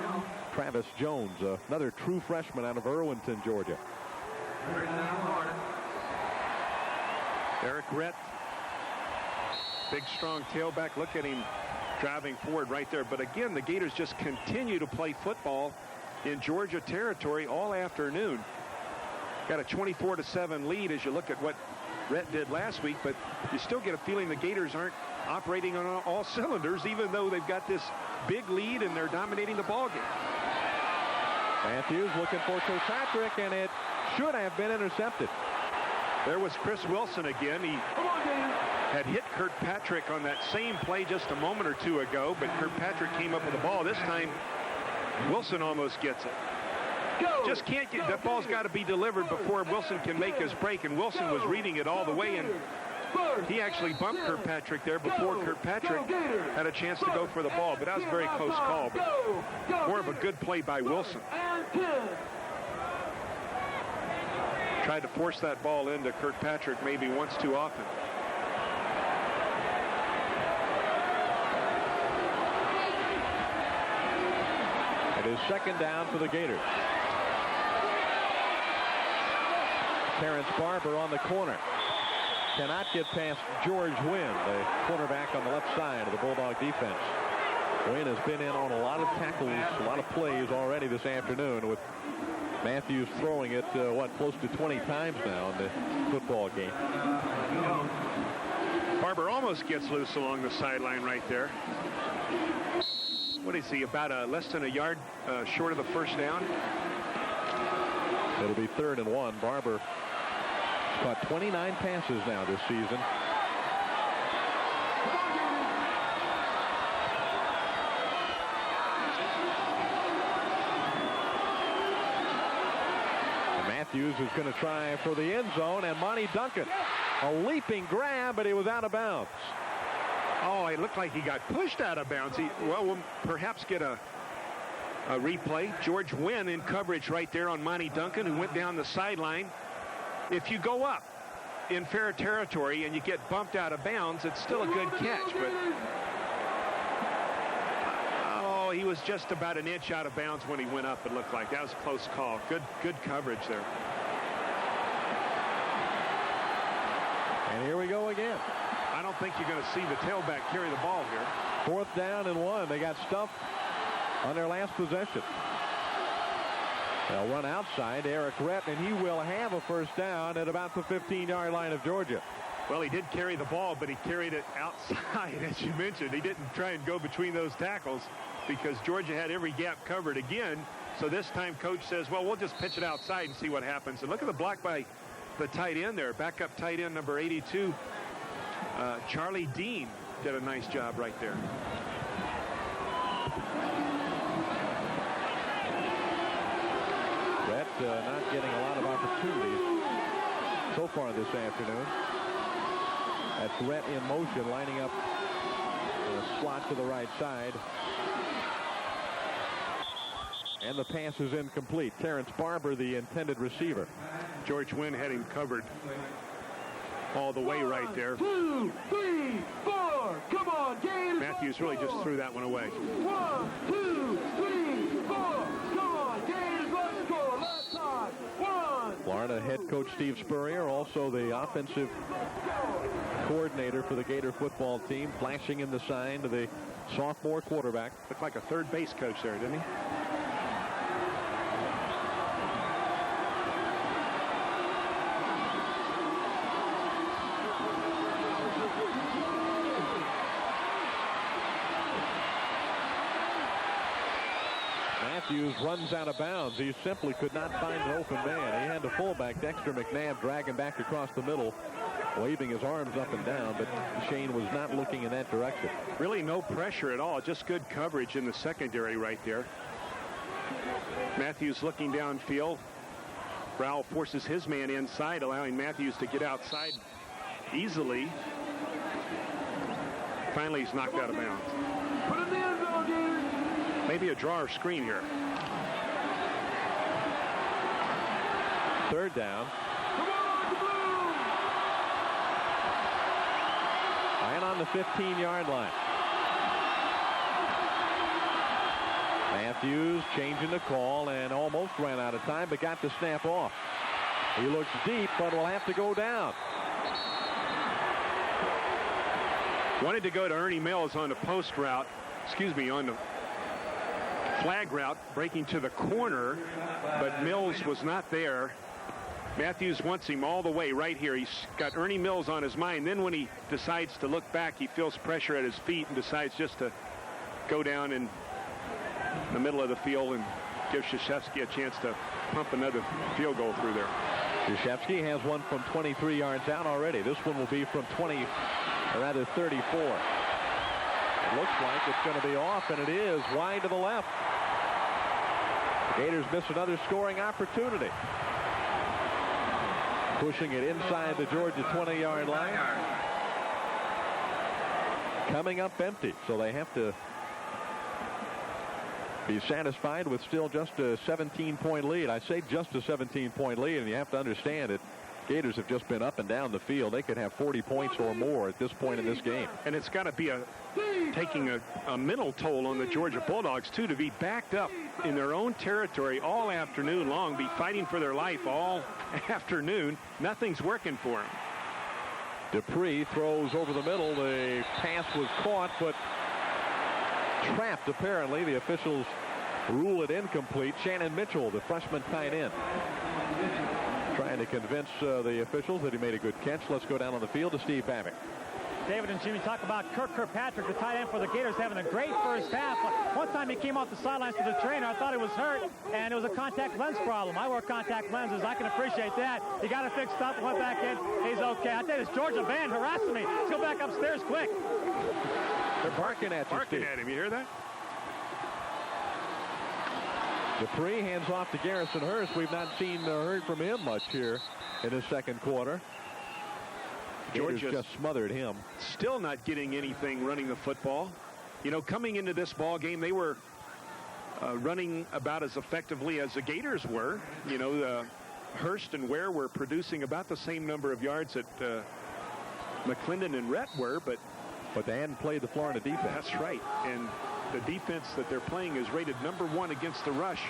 Travis Jones, another true freshman out of Irwinton, Georgia. Eric Rhett, big strong tailback. Look at him driving forward right there. But again, the Gators just continue to play football in Georgia territory all afternoon. Got a 24-7 lead as you look at what Rhett did last week, but you still get a feeling the Gators aren't operating on all cylinders, even though they've got this big lead and they're dominating the ball game. Matthews looking for Kirkpatrick, and it should have been intercepted. There was Chris Wilson again. He had hit Kirkpatrick on that same play just a moment or two ago, but Kirkpatrick came up with the ball. This time, Wilson almost gets it. Just can't get, that ball's got to be delivered before Wilson can make his break, and Wilson was reading it all the way, and he actually bumped Kirkpatrick there before Kirkpatrick had a chance to go for the ball. But that was a very close call, but more of a good play by Wilson. Tried to force that ball into Kirkpatrick maybe once too often. It is second down for the Gators. Terrence Barber on the corner. Cannot get past George Wynn, the cornerback on the left side of the Bulldog defense. Wynn has been in on a lot of tackles, a lot of plays already this afternoon, with Matthews throwing it, close to 20 times now in the football game. Barber almost gets loose along the sideline right there. What is he, about less than a yard short of the first down? It'll be 3rd and 1. Barber caught 29 passes now this season. Matthews is going to try for the end zone, and Monty Duncan, a leaping grab, but he was out of bounds. Oh, it looked like he got pushed out of bounds. We'll perhaps get a replay. George Wynn in coverage right there on Monty Duncan, who went down the sideline. If you go up in fair territory and you get bumped out of bounds, it's still a good catch. But oh, he was just about an inch out of bounds when he went up, it looked like. That was a close call. Good coverage there. And here we go again. I don't think you're going to see the tailback carry the ball here. 4th down and 1. They got stuffed on their last possession. They'll run outside Eric Rhett, and he will have a first down at about the 15-yard line of Georgia. Well, he did carry the ball, but he carried it outside, as you mentioned. He didn't try and go between those tackles because Georgia had every gap covered again. So this time, Coach says, well, we'll just pitch it outside and see what happens. And look at the block by the tight end there. Backup tight end number 82, Charlie Dean, did a nice job right there. Not getting a lot of opportunities so far this afternoon. That's Rhett in motion, lining up in a slot to the right side. And the pass is incomplete. Terrence Barber, the intended receiver. George Wynn had him covered all the way right there. 1, 2, 3, 4. Come on, Gators. Matthews really just threw that one away. 1, 2, 3, 4. Come on, Gators. Let's go. Left side. 1. Florida head coach Steve Spurrier, also the offensive coordinator for the Gator football team, flashing in the sign to the sophomore quarterback. Looked like a third base coach there, didn't he? Matthews runs out of bounds. He simply could not find an open man. He had the fullback, Dexter McNabb, drag him back across the middle, waving his arms up and down, but Shane was not looking in that direction. Really no pressure at all, just good coverage in the secondary right there. Matthews looking downfield. Rowell forces his man inside, allowing Matthews to get outside easily. Finally, he's knocked out of bounds. Put it in the end zone, Gators. Maybe a draw or screen here. Third down. Come on, the Blues. And on the 15-yard line. Matthews changing the call and almost ran out of time, but got the snap off. He looks deep, but will have to go down. Wanted to go to Ernie Mills on the post route, on the flag route, breaking to the corner, but Mills was not there. Matthews wants him all the way right here. He's got Ernie Mills on his mind. Then when he decides to look back, he feels pressure at his feet and decides just to go down in the middle of the field and give Krzyzewski a chance to pump another field goal through there. Krzyzewski has one from 23 yards out already. This one will be from 34. It looks like it's going to be off, and it is wide to the left. The Gators miss another scoring opportunity. Pushing it inside the Georgia 20-yard line. Coming up empty, so they have to be satisfied with still just a 17-point lead. I say just a 17-point lead, and you have to understand it. Gators have just been up and down the field. They could have 40 points or more at this point in this game. And it's got to be taking a mental toll on the Georgia Bulldogs, too, to be backed up in their own territory all afternoon long, be fighting for their life all afternoon. Nothing's working for them. Dupree throws over the middle. The pass was caught, but trapped, apparently. The officials rule it incomplete. Shannon Mitchell, the freshman tight end, trying to convince the officials that he made a good catch. Let's go down on the field to Steve Babick. David and Jimmy talk about Kirk Kirkpatrick, the tight end for the Gators, having a great first half. One time he came off the sidelines to the trainer. I thought he was hurt, and it was a contact lens problem. I wear contact lenses. I can appreciate that. He got it fixed up, went back in. He's okay. I tell you, this Georgia band harassing me. Let's go back upstairs quick. They're barking at you, Barking Steve. at him. You hear that? Dupree hands off to Garrison Hurst. We've not seen or heard from him much here in the second quarter. Georgia just smothered him. Still not getting anything running the football. You know, coming into this ball game, they were running about as effectively as the Gators were. You know, Hurst and Ware were producing about the same number of yards that McClendon and Rhett were, but they hadn't played the Florida defense. That's right. And the defense that they're playing is rated #1 against the rush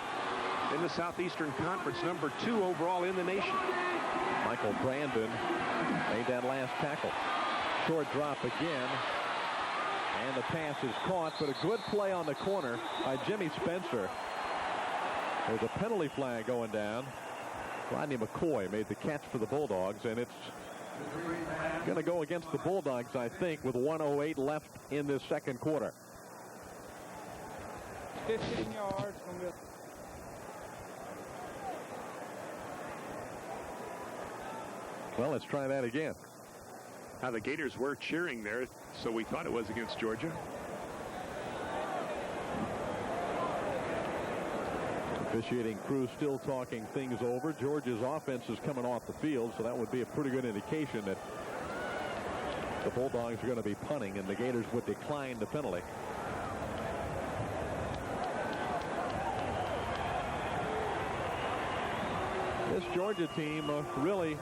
in the Southeastern Conference, #2 overall in the nation. Michael Brandon made that last tackle. Short drop again. And the pass is caught, but a good play on the corner by Jimmy Spencer. There's a penalty flag going down. Rodney McCoy made the catch for the Bulldogs, and it's going to go against the Bulldogs, I think, with 1:08 left in this second quarter. 15 yards from the... Well, let's try that again. Now, the Gators were cheering there, so we thought it was against Georgia. Officiating crew still talking things over. Georgia's offense is coming off the field, so that would be a pretty good indication that the Bulldogs are going to be punting, and the Gators would decline the penalty. This Georgia team really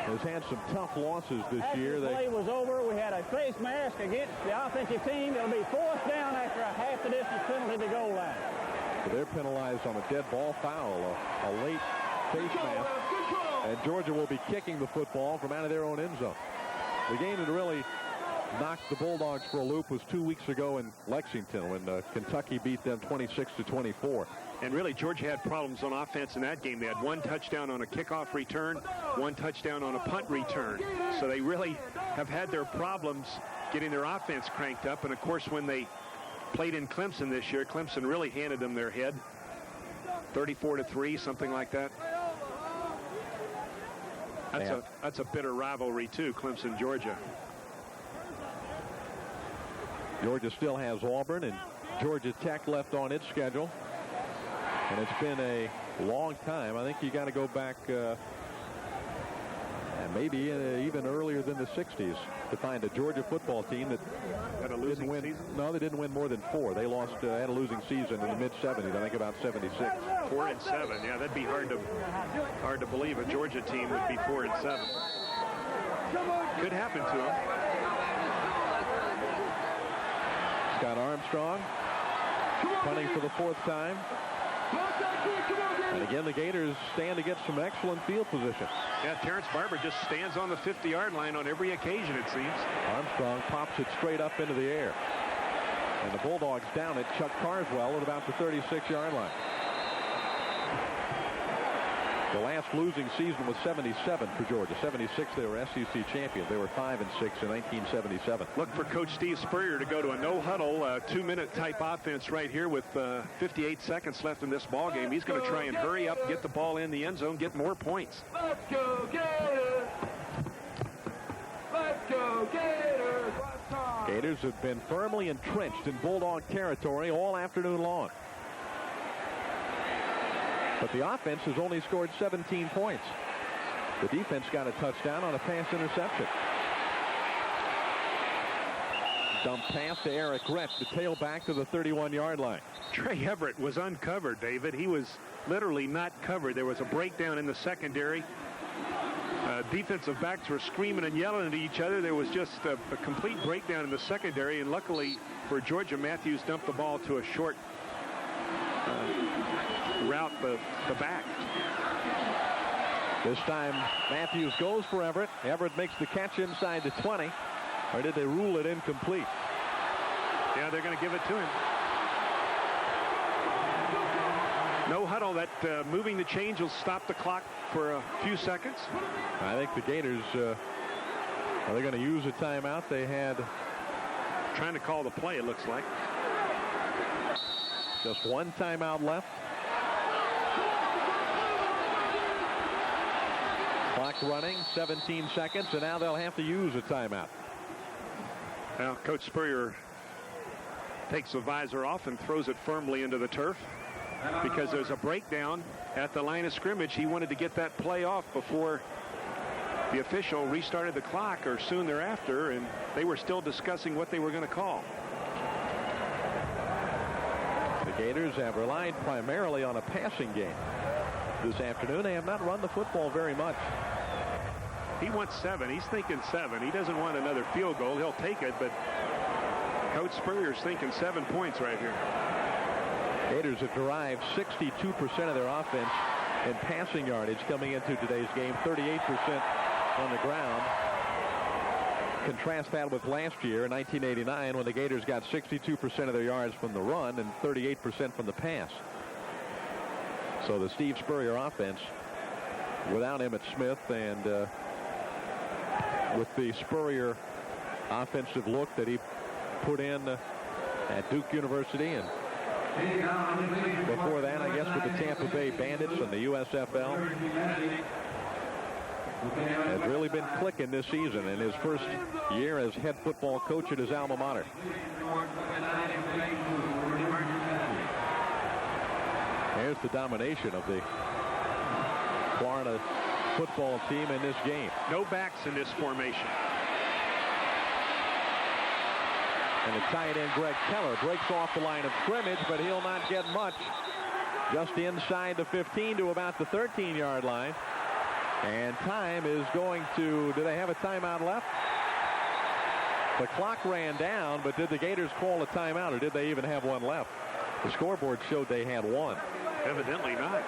has had some tough losses this year. The play was over. We had a face mask against the offensive team. It'll be 4th down after a half the distance penalty to goal line. So they're penalized on a dead ball foul, a late face mask. And Georgia will be kicking the football from out of their own end zone. The game that really knocked the Bulldogs for a loop was 2 weeks ago in Lexington when Kentucky beat them 26-24. And really, Georgia had problems on offense in that game. They had 1 touchdown on a kickoff return, 1 touchdown on a punt return. So they really have had their problems getting their offense cranked up. And, of course, when they played in Clemson this year, Clemson really handed them their head. 34-3, something like that. That's a bitter rivalry, too, Clemson-Georgia. Georgia still has Auburn and Georgia Tech left on its schedule. And it's been a long time. I think you got to go back maybe even earlier than the 60s to find a Georgia football team that had a losing didn't win. season? No, they didn't win more than 4. They lost, had a losing season in the mid-70s, I think about 76. 4-7. Yeah, that'd be hard to believe a Georgia team would be 4-7. Could happen to them. Scott Armstrong punting for the 4th time. And again, the Gators stand to get some excellent field position. Yeah, Terrence Barber just stands on the 50-yard line on every occasion, it seems. Armstrong pops it straight up into the air. And the Bulldogs down at Chuck Carswell at about the 36-yard line. The last losing season was 77 for Georgia. 76, they were SEC champions. They were 5-6 in 1977. Look for Coach Steve Spurrier to go to a no-huddle, 2-minute type offense right here with 58 seconds left in this ball game. He's going to try and hurry up, get the ball in the end zone, get more points. Let's go Gators! Let's go Gators! Gators have been firmly entrenched in Bulldog territory all afternoon long. But the offense has only scored 17 points. The defense got a touchdown on a pass interception. Dump pass to Eric Gretsch, the tailback to the 31-yard line. Trey Everett was uncovered, David. He was literally not covered. There was a breakdown in the secondary. Defensive backs were screaming and yelling at each other. There was just a complete breakdown in the secondary, and luckily for Georgia, Matthews dumped the ball to a short route the back. This time Matthews goes for Everett. Everett makes the catch inside the 20. Or did they rule it incomplete? Yeah, they're going to give it to him. No huddle. That moving the change will stop the clock for a few seconds. I think the Gators are they going to use a timeout? They had trying to call the play, it looks like. Just one timeout left. Clock running, 17 seconds, and now they'll have to use a timeout. Now, Coach Spurrier takes the visor off and throws it firmly into the turf because there's a breakdown at the line of scrimmage. He wanted to get that play off before the official restarted the clock or soon thereafter, and they were still discussing what they were going to call. The Gators have relied primarily on a passing game this afternoon. They have not run the football very much. He wants 7. He's thinking 7. He doesn't want another field goal. He'll take it, but Coach Spurrier's thinking 7 points right here. Gators have derived 62% of their offense in passing yardage coming into today's game, 38% on the ground. Contrast that with last year in 1989 when the Gators got 62% of their yards from the run and 38% from the pass. So the Steve Spurrier offense without Emmitt Smith and with the Spurrier offensive look that he put in at Duke University and before that, I guess, with the Tampa Bay Bandits and the USFL, has really been clicking this season in his first year as head football coach at his alma mater. There's the domination of the Florida football team in this game. No backs in this formation. And the tight end Greg Keller breaks off the line of scrimmage, but he'll not get much just inside the 15 to about the 13-yard line. And time is going to, do they have a timeout left? The clock ran down, but did the Gators call a timeout, or did they even have one left? The scoreboard showed they had one. Evidently not.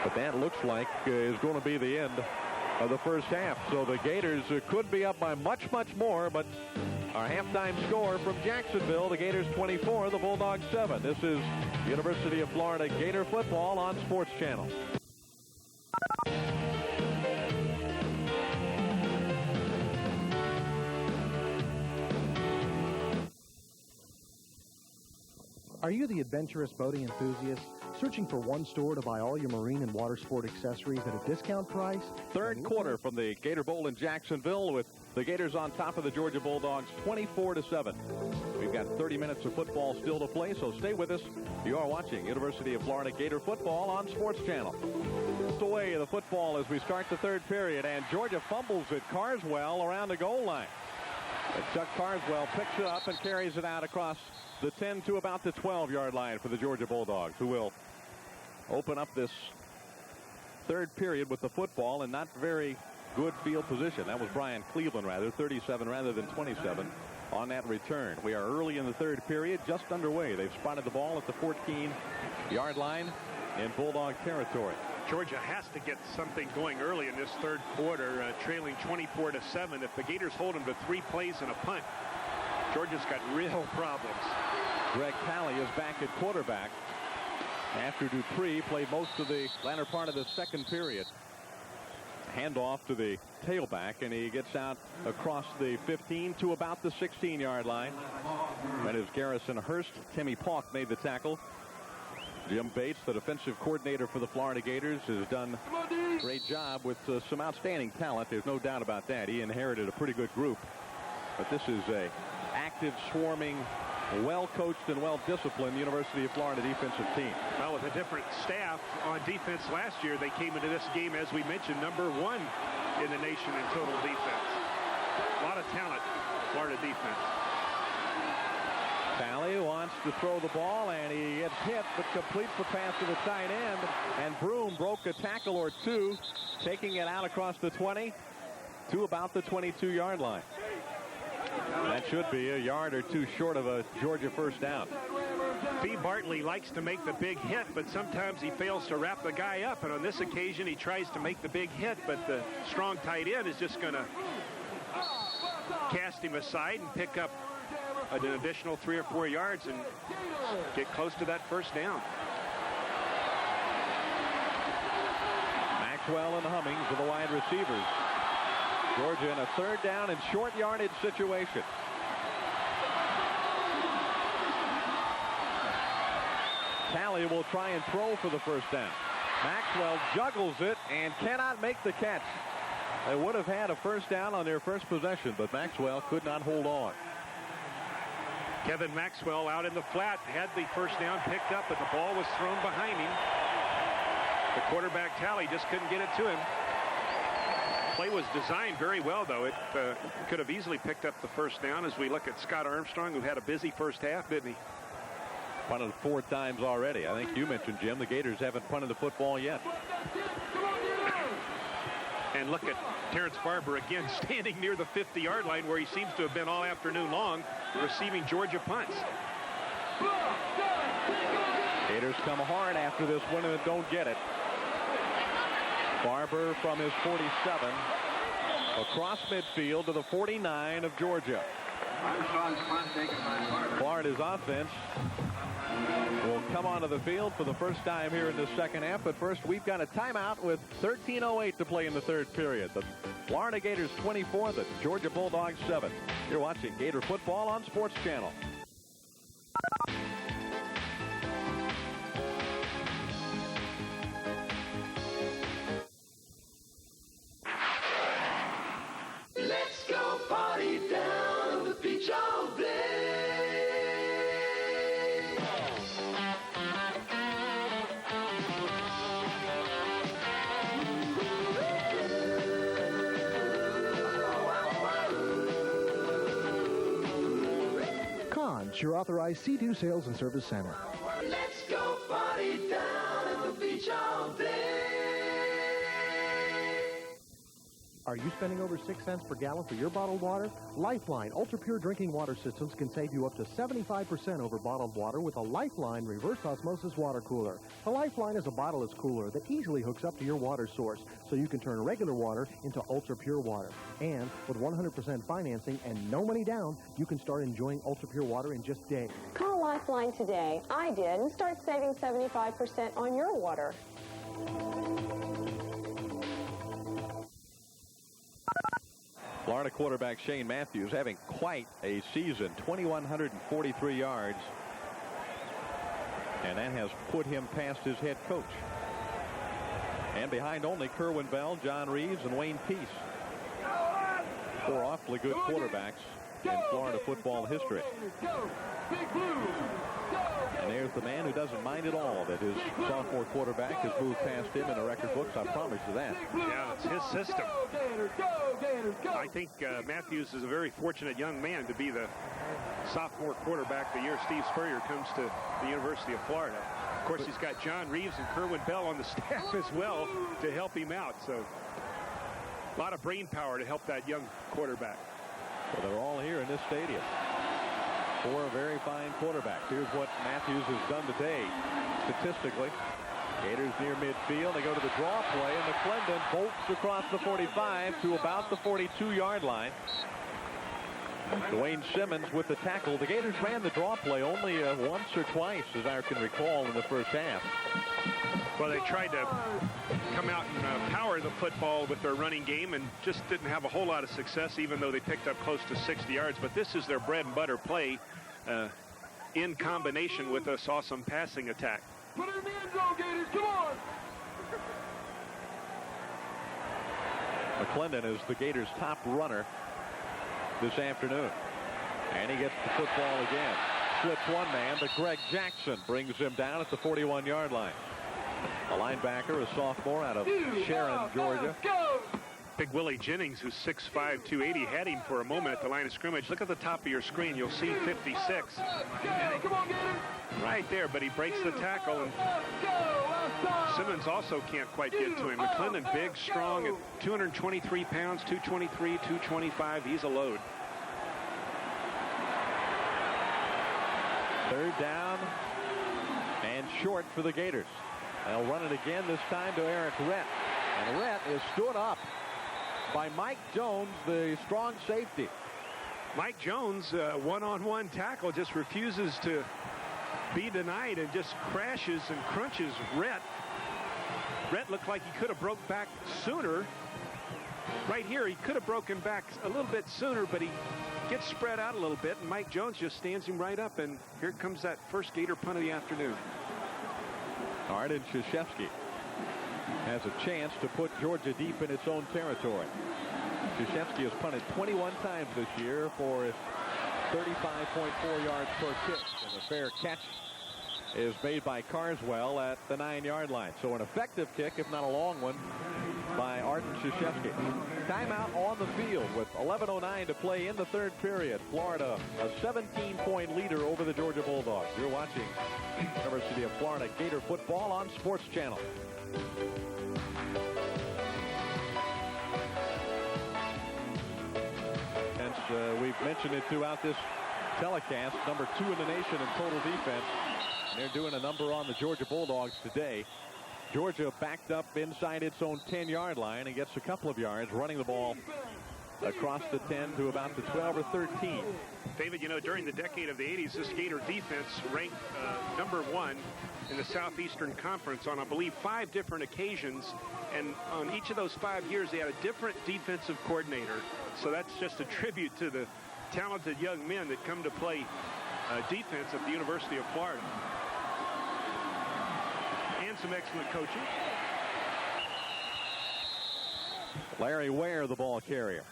But that looks like is going to be the end of the first half. So the Gators could be up by much, much more, but our halftime score from Jacksonville, the Gators 24, the Bulldogs 7. This is University of Florida Gator football on Sports Channel. Are you the adventurous boating enthusiast searching for one store to buy all your marine and water sport accessories at a discount price? Third quarter from the Gator Bowl in Jacksonville with the Gators on top of the Georgia Bulldogs 24-7. We've got 30 minutes of football still to play, so stay with us. You are watching University of Florida Gator football on Sports Channel. Away the football as we start the third period, and Georgia fumbles it. Carswell around the goal line. And Chuck Carswell picks it up and carries it out across the 10 to about the 12-yard line for the Georgia Bulldogs, who will open up this third period with the football in not very good field position. That was Brian Cleveland, 37 rather than 27 on that return. We are early in the third period, just underway. They've spotted the ball at the 14-yard line in Bulldog territory. Georgia has to get something going early in this third quarter, trailing 24-7. If the Gators hold them to 3 plays and a punt, Georgia's got real problems. Greg Talley is back at quarterback after Dupree played most of the latter part of the second period. Handoff to the tailback, and he gets out across the 15 to about the 16-yard line. That is Garrison Hurst. Timmy Pauk made the tackle. Jim Bates, the defensive coordinator for the Florida Gators, has done a great job with some outstanding talent. There's no doubt about that. He inherited a pretty good group. But this is a active, swarming, well-coached and well-disciplined University of Florida defensive team. Well, with a different staff on defense last year, they came into this game, as we mentioned, #1 in the nation in total defense. A lot of talent, Florida defense. Talley wants to throw the ball, and he gets hit, but completes the pass to the tight end. And Broom broke a tackle or two, taking it out across the 20 to about the 22-yard line. That should be a yard or two short of a Georgia first down. Fee Bartley likes to make the big hit, but sometimes he fails to wrap the guy up. And on this occasion, he tries to make the big hit, but the strong tight end is just going to cast him aside and pick up an additional 3 or 4 yards and get close to that first down. Maxwell and Hummings are the wide receivers. Georgia in a third down and short yardage situation. Talley will try and throw for the first down. Maxwell juggles it and cannot make the catch. They would have had a first down on their first possession, but Maxwell could not hold on. Kevin Maxwell out in the flat, had the first down picked up, but the ball was thrown behind him. The quarterback Talley just couldn't get it to him. Play was designed very well, though. It could have easily picked up the first down as we look at Scott Armstrong, who had a busy first half, didn't he? Punted 4 times already. I think you mentioned, Jim, the Gators haven't punted the football yet. And look at Terrence Barber again standing near the 50-yard line where he seems to have been all afternoon long receiving Georgia punts. Gators come hard after this one and don't get it. Barber from his 47 across midfield to the 49 of Georgia. Florida's offense will come onto the field for the first time here in the second half. But first, we've got a timeout with 13:08 to play in the third period. The Florida Gators 24, the Georgia Bulldogs 7. You're watching Gator football on Sports Channel. Let's go party down on the beach all day. Cons, your authorized Sea-Doo Sales and Service Center. Let's go Are you spending over 6 cents per gallon for your bottled water? Lifeline ultra-pure drinking water systems can save you up to 75% over bottled water with a Lifeline reverse osmosis water cooler. A Lifeline is a bottleless cooler that easily hooks up to your water source, so you can turn regular water into ultra-pure water. And with 100% financing and no money down, you can start enjoying ultra-pure water in just days. Call Lifeline today. I did, and start saving 75% on your water. Florida quarterback Shane Matthews having quite a season, 2,143 yards. And that has put him past his head coach. And behind only Kerwin Bell, John Reeves, and Wayne Peace. 4 awfully good quarterbacks in Florida football history. And there's the man who doesn't mind at all that his sophomore quarterback has moved past him in the record books. I promise you that. Yeah, it's his system. I think Matthews is a very fortunate young man to be the sophomore quarterback the year Steve Spurrier comes to the University of Florida. Of course, he's got John Reeves and Kerwin Bell on the staff as well to help him out. So a lot of brain power to help that young quarterback. Well, they're all here in this stadium. 4 very fine quarterbacks. Here's what Matthews has done today statistically. Gators near midfield. They go to the draw play, and McClendon bolts across the 45 to about the 42-yard line. Dwayne Simmons with the tackle. The Gators ran the draw play only once or twice, as I can recall, in the first half. Well, they tried to come out and power the football with their running game and just didn't have a whole lot of success, even though they picked up close to 60 yards. But this is their bread and butter play in combination with this awesome passing attack. Put it in the end zone, Gators. Come on. McClendon is the Gators' top runner this afternoon. And he gets the football again. Slips one man, but Greg Jackson brings him down at the 41-yard line. A linebacker, a sophomore out of Sharon, Georgia. Big Willie Jennings, who's 6'5", 280, had him for a moment at the line of scrimmage. Look at the top of your screen. You'll see 56. Right there, but he breaks the tackle. And Simmons also can't quite get to him. McClendon, big, strong, at 223 pounds, 223, 225. He's a load. 3rd down and short for the Gators. They'll run it again, this time to Eric Rhett. And Rhett is stood up by Mike Jones, the strong safety. Mike Jones, one-on-one tackle, just refuses to be denied and just crashes and crunches Rhett. Rhett looked like he could have broke back sooner. Right here, he could have broken back a little bit sooner, but he gets spread out a little bit, and Mike Jones just stands him right up, and here comes that first Gator punt of the afternoon. Arden Krzyzewski has a chance to put Georgia deep in its own territory. Krzyzewski has punted 21 times this year for 35.4 yards per kick, and a fair catch is made by Carswell at the 9-yard line. So an effective kick, if not a long one, by Arden Krzyzewski. Timeout on the field with 11:09 to play in the 3rd period. Florida, a 17-point leader over the Georgia Bulldogs. You're watching University of Florida Gator football on Sports Channel. And we've mentioned it throughout this telecast, number 2 in the nation in total defense. They're doing a number on the Georgia Bulldogs today. Georgia backed up inside its own 10-yard line and gets a couple of yards running the ball across the 10 to about the 12 or 13. David, you know, during the decade of the 80s, this Gator defense ranked number 1 in the Southeastern Conference on, I believe, 5 different occasions. And on each of those 5 years, they had a different defensive coordinator. So that's just a tribute to the talented young men that come to play defense at the University of Florida. And some excellent coaching. Larry Ware, the ball carrier.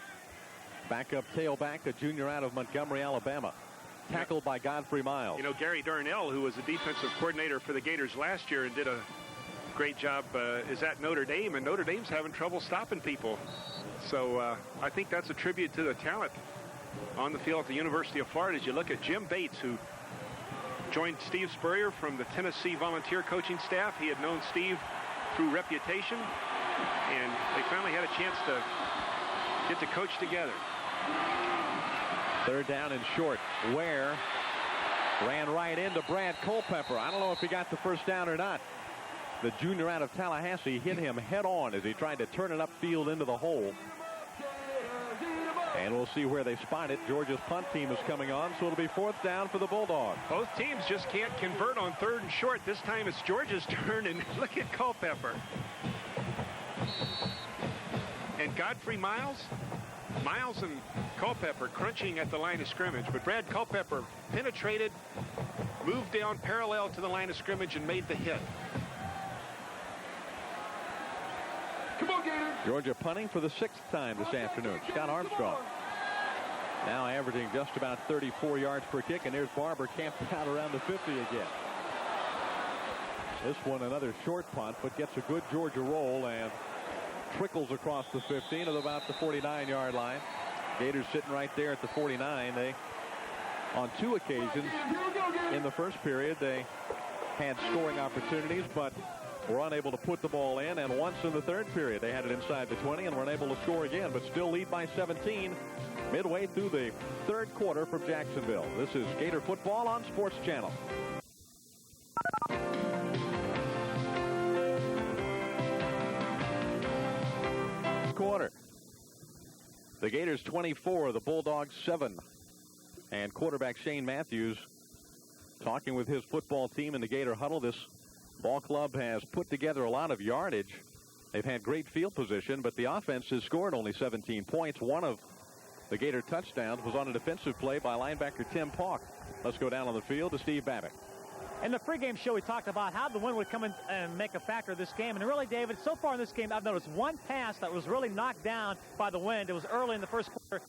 Backup tailback, a junior out of Montgomery, Alabama. Tackled by Godfrey Miles. You know, Gary Darnell, who was the defensive coordinator for the Gators last year and did a great job, is at Notre Dame, and Notre Dame's having trouble stopping people. So I think that's a tribute to the talent on the field at the University of Florida. As you look at Jim Bates, who joined Steve Spurrier from the Tennessee volunteer coaching staff. He had known Steve through reputation, and they finally had a chance to get the coach together. Third down and short. Ware ran right into Brad Culpepper. I don't know if he got the first down or not. The junior out of Tallahassee hit him head on as he tried to turn it upfield into the hole. And we'll see where they spot it. Georgia's punt team is coming on, so it'll be fourth down for the Bulldogs. Both teams just can't convert on third and short. This time it's Georgia's turn, and look at Culpepper. And Godfrey Miles and Culpepper crunching at the line of scrimmage, but Brad Culpepper penetrated, moved down parallel to the line of scrimmage, and made the hit. Come on, Gator. Georgia punting for the 6th time this afternoon. Scott Armstrong now averaging just about 34 yards per kick, and there's Barber camped out around the 50 again. This one another short punt, but gets a good Georgia roll and trickles across the 15 at about the 49-yard line. Gators sitting right there at the 49. They, on 2 occasions in the first period, they had scoring opportunities, but were unable to put the ball in, and once in the third period they had it inside the 20 and were unable to score again, but still lead by 17 midway through the third quarter from Jacksonville. This is Gator football on Sports Channel. Quarter. The Gators 24, the Bulldogs 7, and quarterback Shane Matthews talking with his football team in the Gator huddle. This ball club has put together a lot of yardage. They've had great field position, but the offense has scored only 17 points. One of the Gator touchdowns was on a defensive play by linebacker Tim Pauk. Let's go down on the field to Steve Babbitt. In the pregame show, we talked about how the wind would come in and make a factor of this game. And really, David, so far in this game, I've noticed one pass that was really knocked down by the wind. It was early in the first quarter.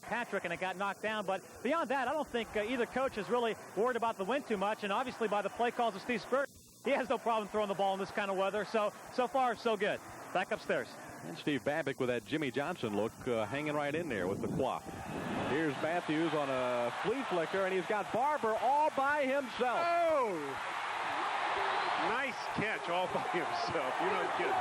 Patrick, and it got knocked down. But beyond that, I don't think either coach is really worried about the wind too much. And obviously, by the play calls of Steve Spurrier, he has no problem throwing the ball in this kind of weather. So far, so good. Back upstairs. And Steve Babbitt with that Jimmy Johnson look, hanging right in there with the quaff. Here's Matthews on a flea flicker, and he's got Barber all by himself. Oh! Nice catch all by himself. You're not kidding.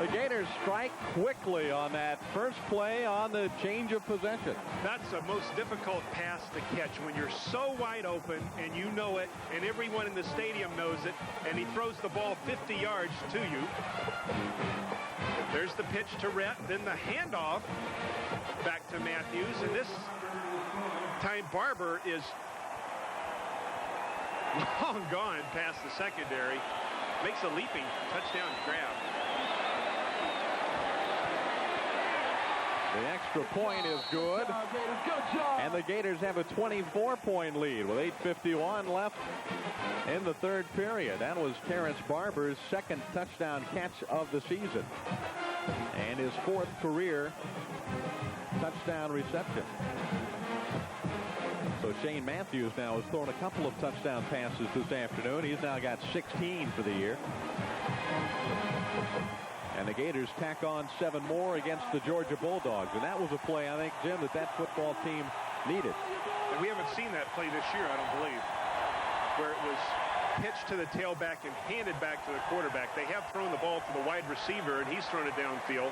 The Gators strike quickly on that first play on the change of possession. That's the most difficult pass to catch when you're so wide open and you know it and everyone in the stadium knows it, and he throws the ball 50 yards to you. There's the pitch to Rhett, then the handoff back to Matthews, and this time Barber is long gone past the secondary. Makes a leaping touchdown grab. The extra point is good, and the Gators have a 24-point lead with 8:51 left in the third period. That was Terrence Barber's second touchdown catch of the season and his 4th career touchdown reception. So Shane Matthews now has thrown a couple of touchdown passes this afternoon. He's now got 16 for the year. And the Gators tack on 7 more against the Georgia Bulldogs. And that was a play, I think, Jim, that football team needed. And we haven't seen that play this year, I don't believe, where it was pitched to the tailback and handed back to the quarterback. They have thrown the ball to the wide receiver, and he's thrown it downfield.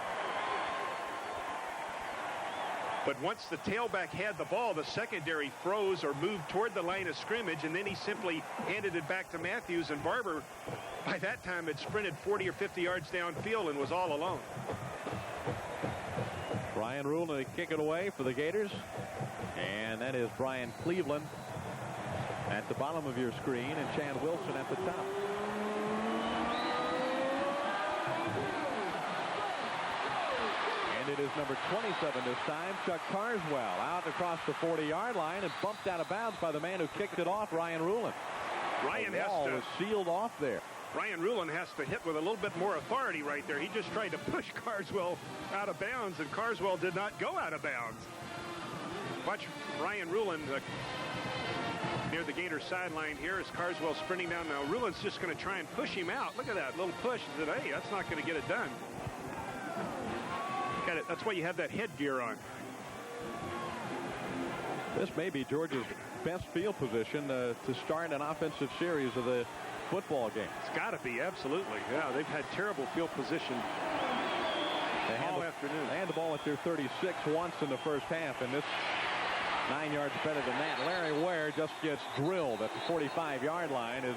But once the tailback had the ball, the secondary froze or moved toward the line of scrimmage, and then he simply handed it back to Matthews, and Barber, by that time, had sprinted 40 or 50 yards downfield and was all alone. Brian Rule to kick it away for the Gators. And that is Brian Cleveland at the bottom of your screen and Chad Wilson at the top. And it is number 27 this time, Chuck Carswell, out across the 40-yard line and bumped out of bounds by the man who kicked it off, Ryan Rulin. Ryan the wall was sealed off there. Ryan Rulin has to hit with a little bit more authority right there. He just tried to push Carswell out of bounds, and Carswell did not go out of bounds. Watch Ryan Rulin near the Gator sideline here as Carswell sprinting down. Now Rulin's just going to try and push him out. Look at that little push. He said, hey, that's not going to get it done. Got it. That's why you have that headgear on. This may be Georgia's best field position to start an offensive series of the football game. It's got to be, absolutely. Yeah, they've had terrible field position all afternoon. They had the ball at their 36 once in the first half, and this 9 yards better than that. Larry Ware just gets drilled at the 45-yard line as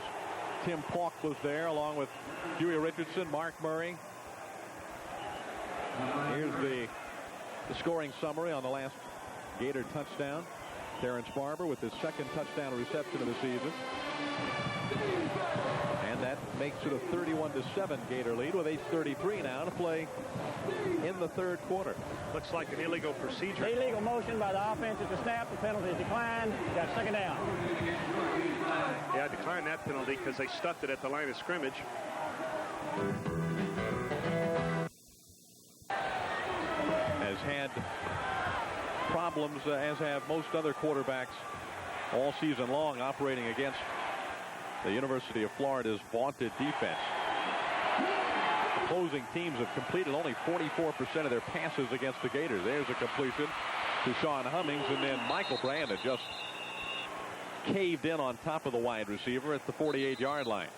Tim Pauk was there along with Huey Richardson, Mark Murray. Here's the scoring summary on the last Gator touchdown. Terrence Barber with his second touchdown reception of the season. And that makes it a 31-7 Gator lead with 8:33 now to play in the third quarter. Looks like an illegal procedure. Illegal motion by the offense at the snap. The penalty is declined. Got second down. Yeah, declined that penalty because they stuffed it at the line of scrimmage. Has had problems, as have most other quarterbacks all season long, operating against the University of Florida's vaunted defense. Opposing teams have completed only 44% of their passes against the Gators. There's a completion to Sean Hummings, and then Michael Brandon just caved in on top of the wide receiver at the 48-yard line.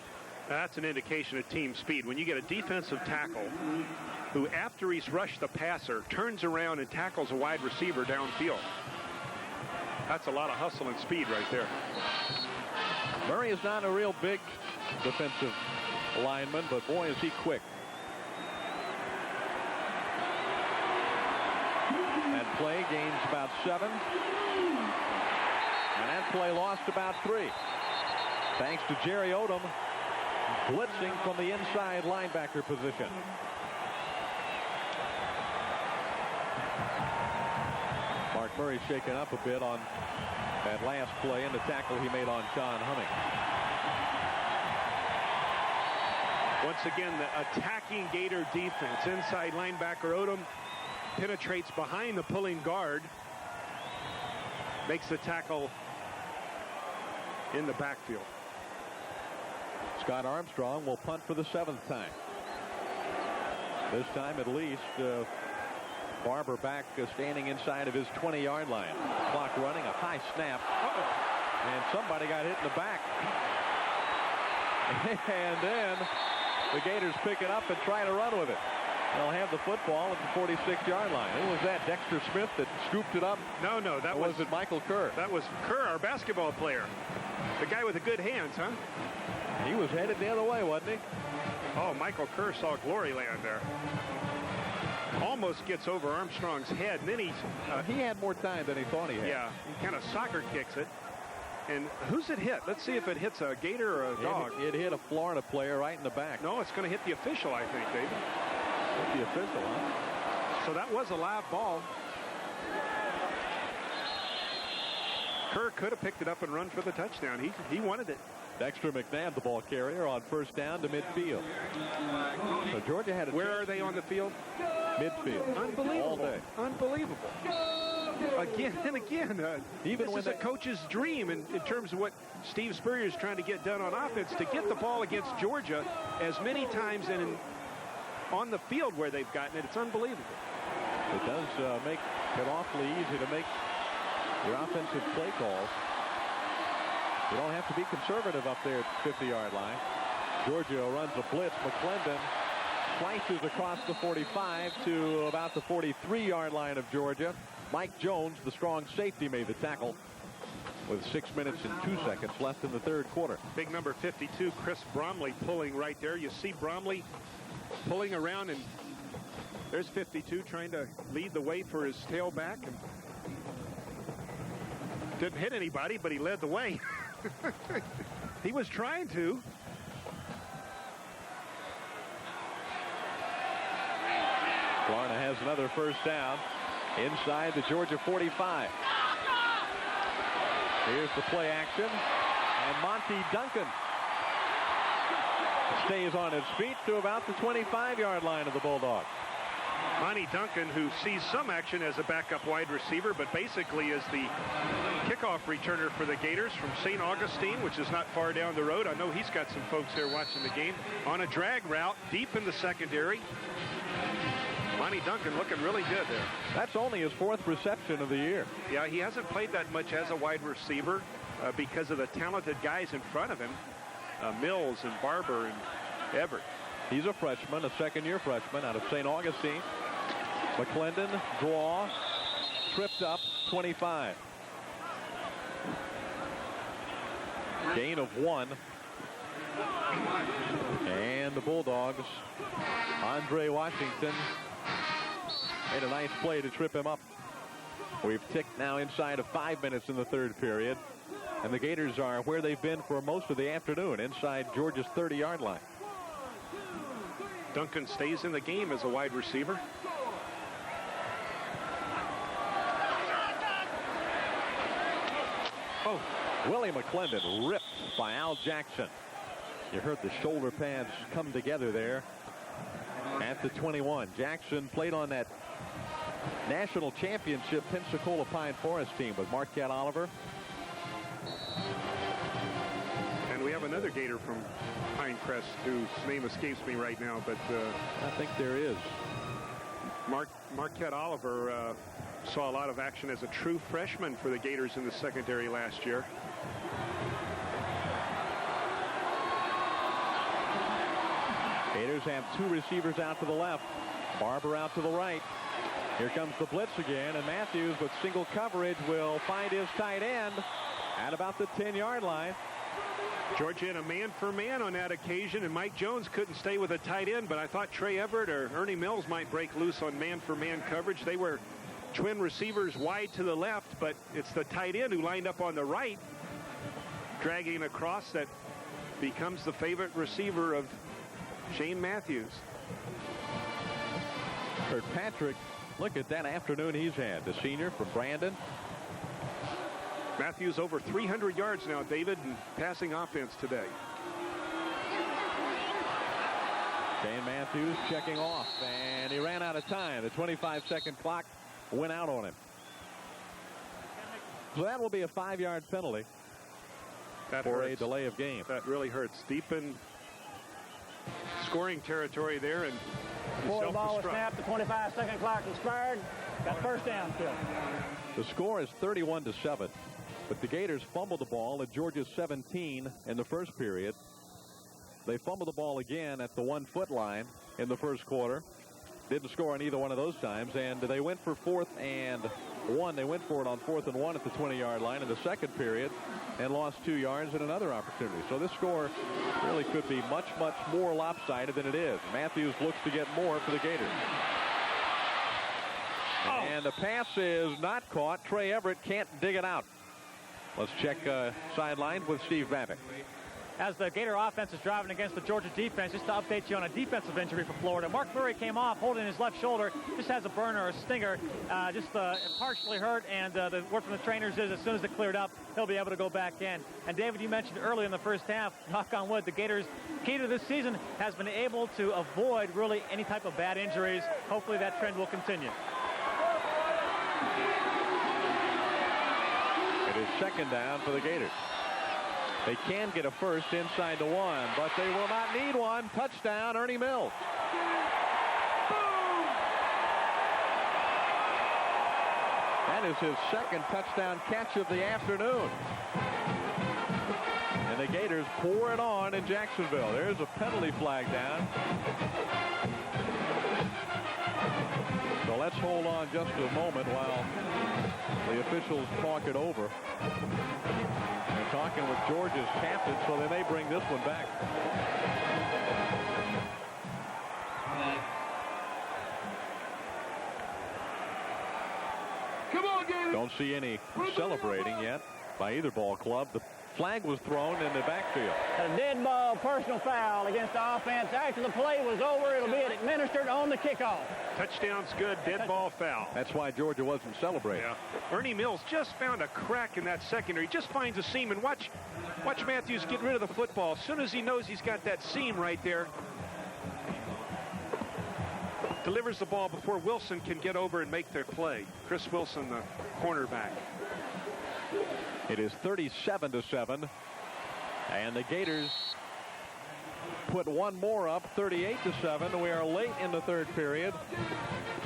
That's an indication of team speed. When you get a defensive tackle who, after he's rushed the passer, turns around and tackles a wide receiver downfield. That's a lot of hustle and speed right there. Murray is not a real big defensive lineman, but boy, is he quick. That play gains about 7. And that play lost about 3. Thanks to Jerry Odom blitzing from the inside linebacker position. Mark Murray shaken up a bit on that last play and the tackle he made on Sean Humming. Once again, the attacking Gator defense. Inside linebacker Odom penetrates behind the pulling guard. Makes the tackle in the backfield. Scott Armstrong will punt for the 7th time. This time at least. Barber back standing inside of his 20-yard line. Clock running, a high snap. And somebody got hit in the back. And then the Gators pick it up and try to run with it. They'll have the football at the 46-yard line. Who was that? Dexter Smith that scooped it up? No, that was it Michael Kerr? That was Kerr, our basketball player. The guy with the good hands, huh? He was headed the other way, wasn't he? Oh, Michael Kerr saw glory land there. Almost gets over Armstrong's head, and then he had more time than he thought he had. Yeah, he kind of soccer kicks it. And who's it hit? Let's see if it hits a Gator or a dog. It hit a Florida player right in the back. No, it's going to hit the official, I think, David. Hit the official, huh? So that was a live ball. Kerr could have picked it up and run for the touchdown. He wanted it. Dexter McNabb, the ball carrier, on first down to midfield. So Georgia had a Where are they on the field? Midfield. Unbelievable. All day. Unbelievable. Again and again. Even when the coach's dream in terms of what Steve Spurrier is trying to get done on offense, to get the ball against Georgia as many times on the field where they've gotten it. It's unbelievable. It does make it awfully easy to make your offensive play calls. You don't have to be conservative up there at the 50-yard line. Georgia runs a blitz. McClendon slices across the 45 to about the 43-yard line of Georgia. Mike Jones, the strong safety, made the tackle with 6 minutes and 2 seconds left in the third quarter. Big number 52, Chris Bromley, pulling right there. You see Bromley pulling around, and there's 52 trying to lead the way for his tailback. And didn't hit anybody, but he led the way. He was trying to. Florida has another first down inside the Georgia 45. Here's the play action, and Monty Duncan stays on his feet to about the 25-yard line of the Bulldogs. Monty Duncan, who sees some action as a backup wide receiver, but basically is the kickoff returner for the Gators from St. Augustine, which is not far down the road. I know he's got some folks here watching the game. On a drag route deep in the secondary. Monty Duncan looking really good there. That's only his 4th reception of the year. Yeah, he hasn't played that much as a wide receiver because of the talented guys in front of him. Mills and Barber and Everett. He's a freshman, a second-year freshman out of St. Augustine. McClendon, draw, tripped up, 25. Gain of 1. And the Bulldogs, Andre Washington, made a nice play to trip him up. We've ticked now inside of 5 minutes in the third period. And the Gators are where they've been for most of the afternoon, inside Georgia's 30-yard line. Duncan stays in the game as a wide receiver. Oh, Willie McClendon ripped by Al Jackson. You heard the shoulder pads come together there at the 21. Jackson played on that national championship Pensacola Pine Forest team with Marquette Oliver. And we have another Gator from Pinecrest whose name escapes me right now, but I think there is. Marquette Oliver saw a lot of action as a true freshman for the Gators in the secondary last year. Gators have 2 receivers out to the left. Barber out to the right. Here comes the blitz again, and Matthews with single coverage will find his tight end at about the 10-yard line. Georgia in a man-for-man on that occasion, and Mike Jones couldn't stay with a tight end, but I thought Trey Everett or Ernie Mills might break loose on man-for-man coverage. They were twin receivers wide to the left, but it's the tight end who lined up on the right, dragging across, that becomes the favorite receiver of Shane Matthews. Kirkpatrick, look at that afternoon he's had. The senior from Brandon. Matthews over 300 yards now, David, in passing offense today. Shane Matthews checking off, and he ran out of time. The 25-second clock went out on him. So that will be a 5-yard penalty for a delay of game. That really hurts. Deep in scoring territory there, and before the ball was snapped, the 25-second clock expired. Got first down still. The score is 31-7, but the Gators fumbled the ball at Georgia's 17 in the first period. They fumbled the ball again at the 1-foot line in the first quarter. Didn't score on either one of those times, and they went for 4th and 1. They went for it on 4th and 1 at the 20-yard line in the second period and lost 2 yards in another opportunity. So this score really could be much, much more lopsided than it is. Matthews looks to get more for the Gators. And the pass is not caught. Trey Everett can't dig it out. Let's check sideline with Steve Babbitt. As the Gator offense is driving against the Georgia defense, just to update you on a defensive injury for Florida. Mark Murray came off holding his left shoulder, just has a burn or a stinger, just partially hurt, and the word from the trainers is as soon as it cleared up, he'll be able to go back in. And David, you mentioned early in the first half, knock on wood, the Gators' key to this season has been able to avoid really any type of bad injuries. Hopefully that trend will continue. It is second down for the Gators. They can get a first inside the 1, but they will not need one. Touchdown, Ernie Mills. That is his second touchdown catch of the afternoon. And the Gators pour it on in Jacksonville. There's a penalty flag down. So let's hold on just a moment while the officials talk it over. They're talking with Georgia's captain, so they may bring this one back. Come on, Gators. Don't see any celebrating yet by either ball club. The flag was thrown in the backfield. A dead ball personal foul against the offense. After the play was over, it'll be administered on the kickoff. Touchdown's good, dead ball foul. That's why Georgia wasn't celebrating. Yeah. Ernie Mills just found a crack in that secondary. Just finds a seam, and watch Matthews get rid of the football. As soon as he knows he's got that seam right there, delivers the ball before Wilson can get over and make their play. Chris Wilson, the cornerback. It is 37-7, and the Gators put one more up, 38-7. We are late in the third period.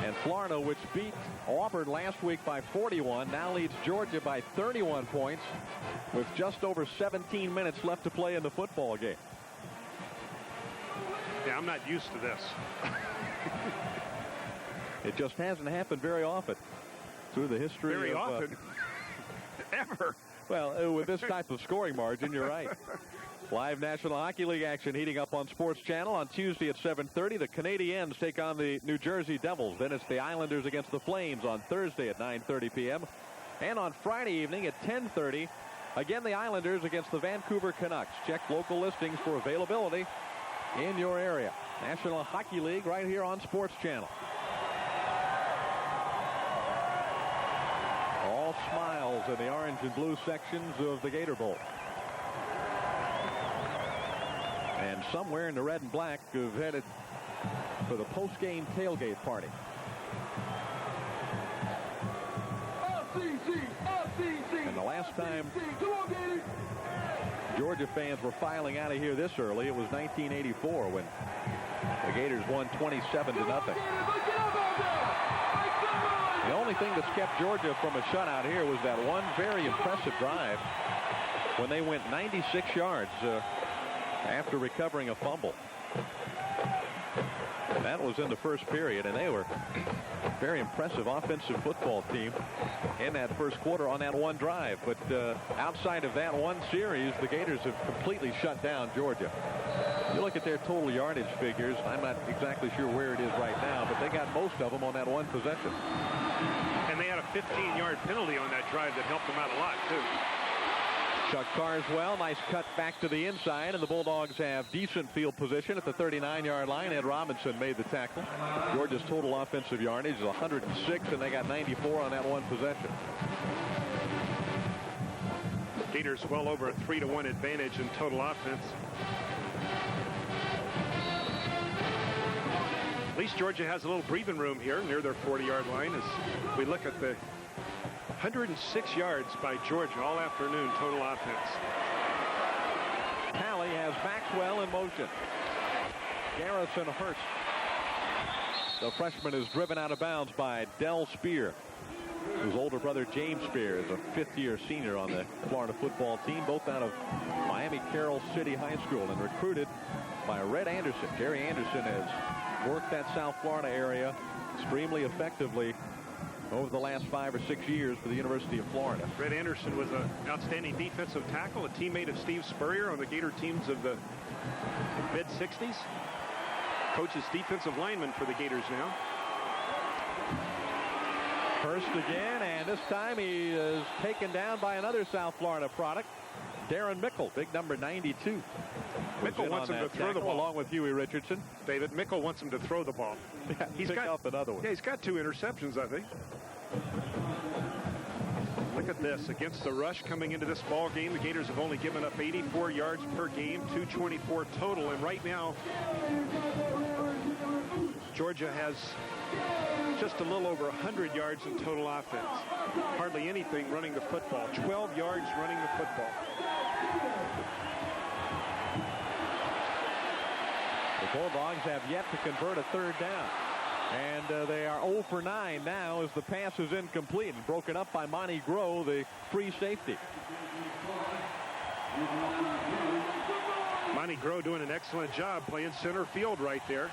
And Florida, which beat Auburn last week by 41, now leads Georgia by 31 points with just over 17 minutes left to play in the football game. Yeah, I'm not used to this. It just hasn't happened very often through the history very of... often. Ever. Well, with this type of scoring margin, you're right. Live National Hockey League action heating up on Sports Channel on Tuesday at 7:30. The Canadiens take on the New Jersey Devils. Then it's the Islanders against the Flames on Thursday at 9:30 p.m. And on Friday evening at 10:30, again the Islanders against the Vancouver Canucks. Check local listings for availability in your area. National Hockey League right here on Sports Channel. All smiles in the orange and blue sections of the Gator Bowl. And somewhere in the red and black have headed for the post-game tailgate party. And the last time Georgia fans were filing out of here this early, it was 1984 when the Gators won 27-0. The only thing that's kept Georgia from a shutout here was that one very impressive drive when they went 96 yards after recovering a fumble. That was in the first period, and they were a very impressive offensive football team in that first quarter on that one drive. But outside of that one series, the Gators have completely shut down Georgia. You look at their total yardage figures, I'm not exactly sure where it is right now, but they got most of them on that one possession. And they had a 15-yard penalty on that drive that helped them out a lot, too. Chuck Carswell, nice cut back to the inside, and the Bulldogs have decent field position at the 39-yard line. Ed Robinson made the tackle. Georgia's total offensive yardage is 106, and they got 94 on that one possession. Gators well over a 3-1 advantage in total offense. At least Georgia has a little breathing room here near their 40-yard line as we look at the 106 yards by Georgia all afternoon total offense. Talley has Maxwell in motion. Garrison Hurst. The freshman is driven out of bounds by Del Spear, whose older brother James Spear is a fifth-year senior on the Florida football team, both out of Miami Carroll City High School and recruited by Red Anderson. Gary Anderson has worked that South Florida area extremely effectively over the last 5 or 6 years for the University of Florida. Red Anderson was an outstanding defensive tackle, a teammate of Steve Spurrier on the Gator teams of the mid-60s. Coaches defensive lineman for the Gators now. Hurst again, and this time he is taken down by another South Florida product, Darren Mickle, big number 92. Mickle wants him to throw the ball. Along with Huey Richardson. David, Mickle wants him to throw the ball. Yeah, he's got up another one. Yeah, he's got 2 interceptions, I think. Look at this. Against the rush coming into this ball game, the Gators have only given up 84 yards per game, 224 total. And right now, Georgia has just a little over 100 yards in total offense. Hardly anything running the football. 12 yards running the football. The Bulldogs have yet to convert a third down. And they are 0 for 9 now as the pass is incomplete and broken up by Monty Groh, the free safety. Monty Groh doing an excellent job playing center field right there.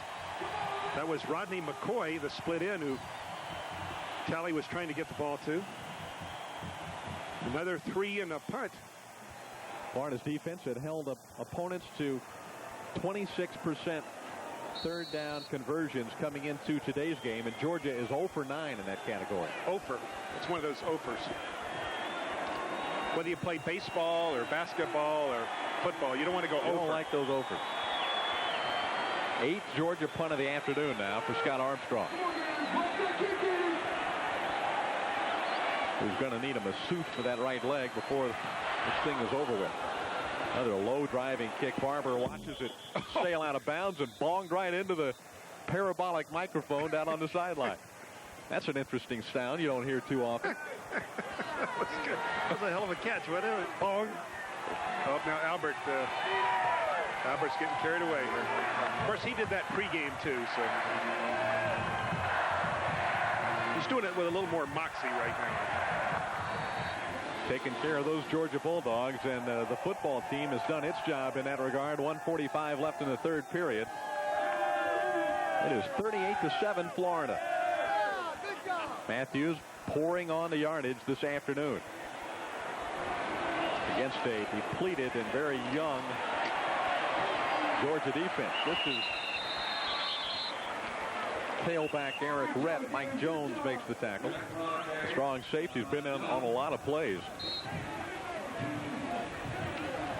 That was Rodney McCoy, the split end, who Talley was trying to get the ball to. Another 3 and a punt. Florida's defense had held up opponents to 26% third down conversions coming into today's game, and Georgia is 0 for 9 in that category. 0 for. It's one of those 0-fers. Whether you play baseball or basketball or football, you don't want to go 0 for. I don't like those 0-fers. 8th Georgia punt of the afternoon now for Scott Armstrong, who's going to need a masseuse for that right leg before this thing is over with. Another low driving kick. Barber watches it sail out of bounds and bonged right into the parabolic microphone down on the sideline. That's an interesting sound you don't hear too often. That was good. That was a hell of a catch, wasn't it? Bong. Oh, now Albert's getting carried away here. Of course, he did that pregame, too, so he's doing it with a little more moxie right now. Taking care of those Georgia Bulldogs, and the football team has done its job in that regard. 1:45 left in the third period. It is 38-7 Florida. Matthews pouring on the yardage this afternoon against a depleted and very young Georgia defense. This is tailback Eric Rett. Mike Jones makes the tackle. Strong safety has been on a lot of plays.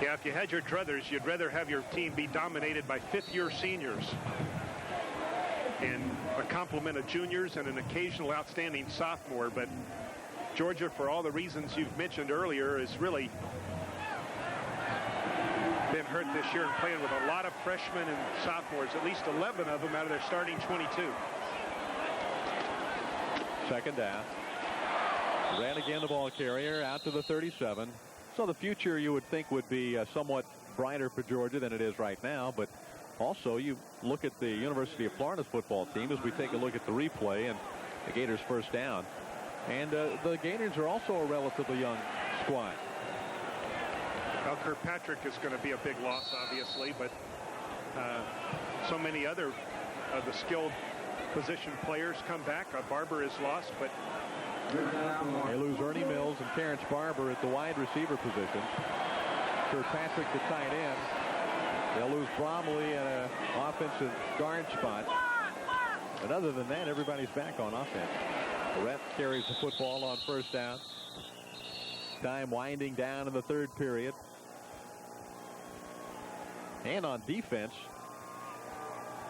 Yeah, if you had your druthers, you'd rather have your team be dominated by fifth-year seniors and a complement of juniors and an occasional outstanding sophomore. But Georgia, for all the reasons you've mentioned earlier, has really been hurt this year and playing with a lot of freshmen and sophomores, at least 11 of them out of their starting 22. Second down. Ran again, the ball carrier out to the 37. So the future, you would think, would be somewhat brighter for Georgia than it is right now. But also, you look at the University of Florida's football team as we take a look at the replay and the Gators' first down. And the Gators are also a relatively young squad. Well, Kirkpatrick is going to be a big loss, obviously, but so many other of the skilled position players come back. Barber is lost, but they lose Ernie Mills and Terrence Barber at the wide receiver position. Kirkpatrick, the tight end. They'll lose Bromley at an offensive guard spot. But other than that, everybody's back on offense. The ref carries the football on first down. Time winding down in the third period. And on defense,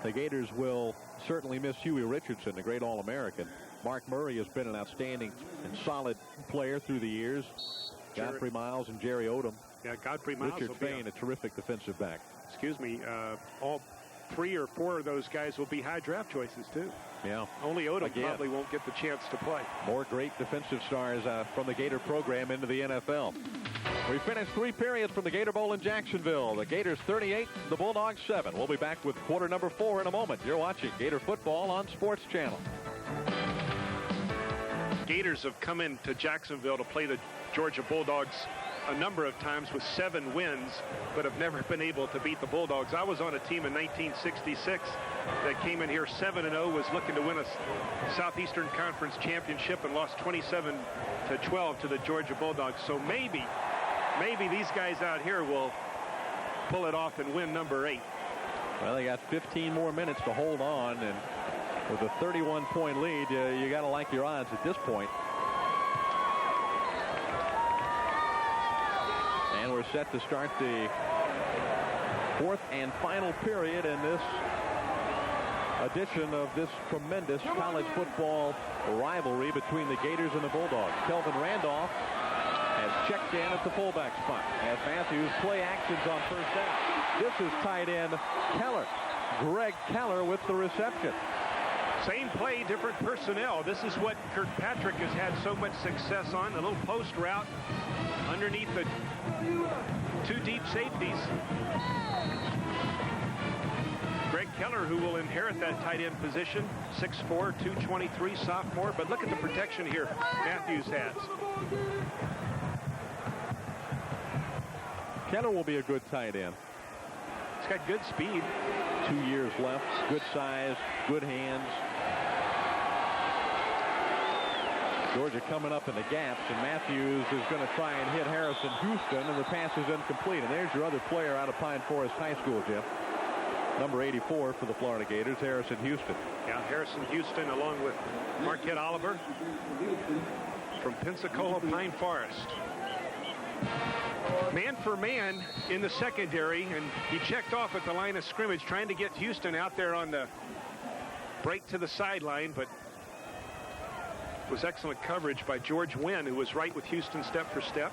the Gators will certainly miss Huey Richardson, the great All-American. Mark Murray has been an outstanding and solid player through the years. Godfrey Miles and Jerry Odom. Yeah, Godfrey Miles. Richard Fain, a terrific defensive back. Excuse me, all 3 or 4 of those guys will be high draft choices, too. Yeah. Only Odom probably won't get the chance to play. More great defensive stars from the Gator program into the NFL. We finished 3 periods from the Gator Bowl in Jacksonville. The Gators 38, the Bulldogs 7. We'll be back with quarter number 4 in a moment. You're watching Gator Football on Sports Channel. Gators have come into Jacksonville to play the Georgia Bulldogs a number of times with 7 wins, but have never been able to beat the Bulldogs. I was on a team in 1966 that came in here 7-0, was looking to win a Southeastern Conference championship and lost 27-12 to the Georgia Bulldogs. So maybe these guys out here will pull it off and win number 8. Well, they got 15 more minutes to hold on, and with a 31-point lead, you got to like your odds at this point. And we're set to start the 4th and final period in this edition of this tremendous college football rivalry between the Gators and the Bulldogs. Kelvin Randolph has checked in at the fullback spot as Matthews play actions on first down. This is tight end Keller. Greg Keller with the reception. Same play, different personnel. This is what Kirkpatrick has had so much success on. A little post route underneath the 2 deep safeties. Greg Keller, who will inherit that tight end position, 6'4", 223 sophomore. But look at the protection here Matthews has. Keller will be a good tight end. He's got good speed. 2 years left. Good size, good hands. Georgia coming up in the gaps, and Matthews is going to try and hit Harrison Houston, and the pass is incomplete. And there's your other player out of Pine Forest High School, Jim. Number 84 for the Florida Gators, Harrison Houston. Yeah, Harrison Houston along with Marquette Oliver from Pensacola Pine Forest. Man for man in the secondary, and he checked off at the line of scrimmage trying to get Houston out there on the break to the sideline, but it was excellent coverage by George Wynn, who was right with Houston step for step.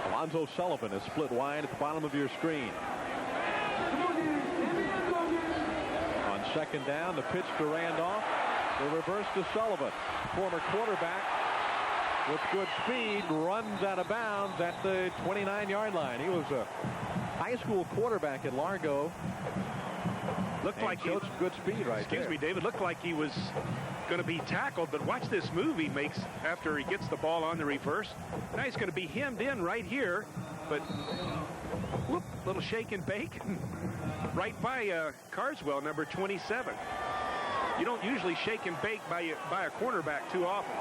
Alonzo Sullivan is split wide at the bottom of your screen. On second down, the pitch to Randolph. The reverse to Sullivan. Former quarterback with good speed, runs out of bounds at the 29-yard line. He was a high school quarterback at Largo. Looked like he showed some good speed right there. Excuse me, David. Looked like he was going to be tackled, but watch this move he makes after he gets the ball on the reverse. Now he's going to be hemmed in right here, but whoop, little shake and bake right by Carswell, number 27. You don't usually shake and bake by a cornerback too often.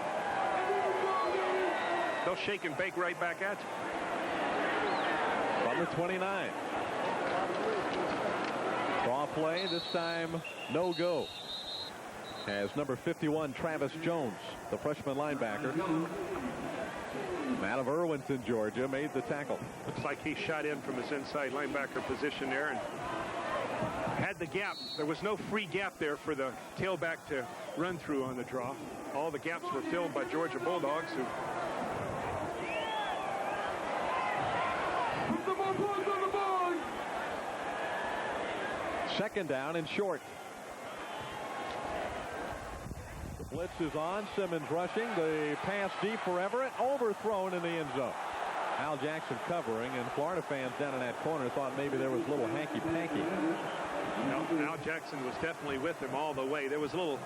They'll shake and bake right back at you. From the 29. Draw play, this time no go. As number 51, Travis Jones, the freshman linebacker, out of Irwinton, Georgia, made the tackle. Looks like he shot in from his inside linebacker position there and had the gap. There was no free gap there for the tailback to run through on the draw. All the gaps were filled by Georgia Bulldogs, who second down and short. The blitz is on. Simmons rushing. The pass deep for Everett. Overthrown in the end zone. Al Jackson covering, and Florida fans down in that corner thought maybe there was a little hanky-panky. No, Al Jackson was definitely with him all the way. There was a little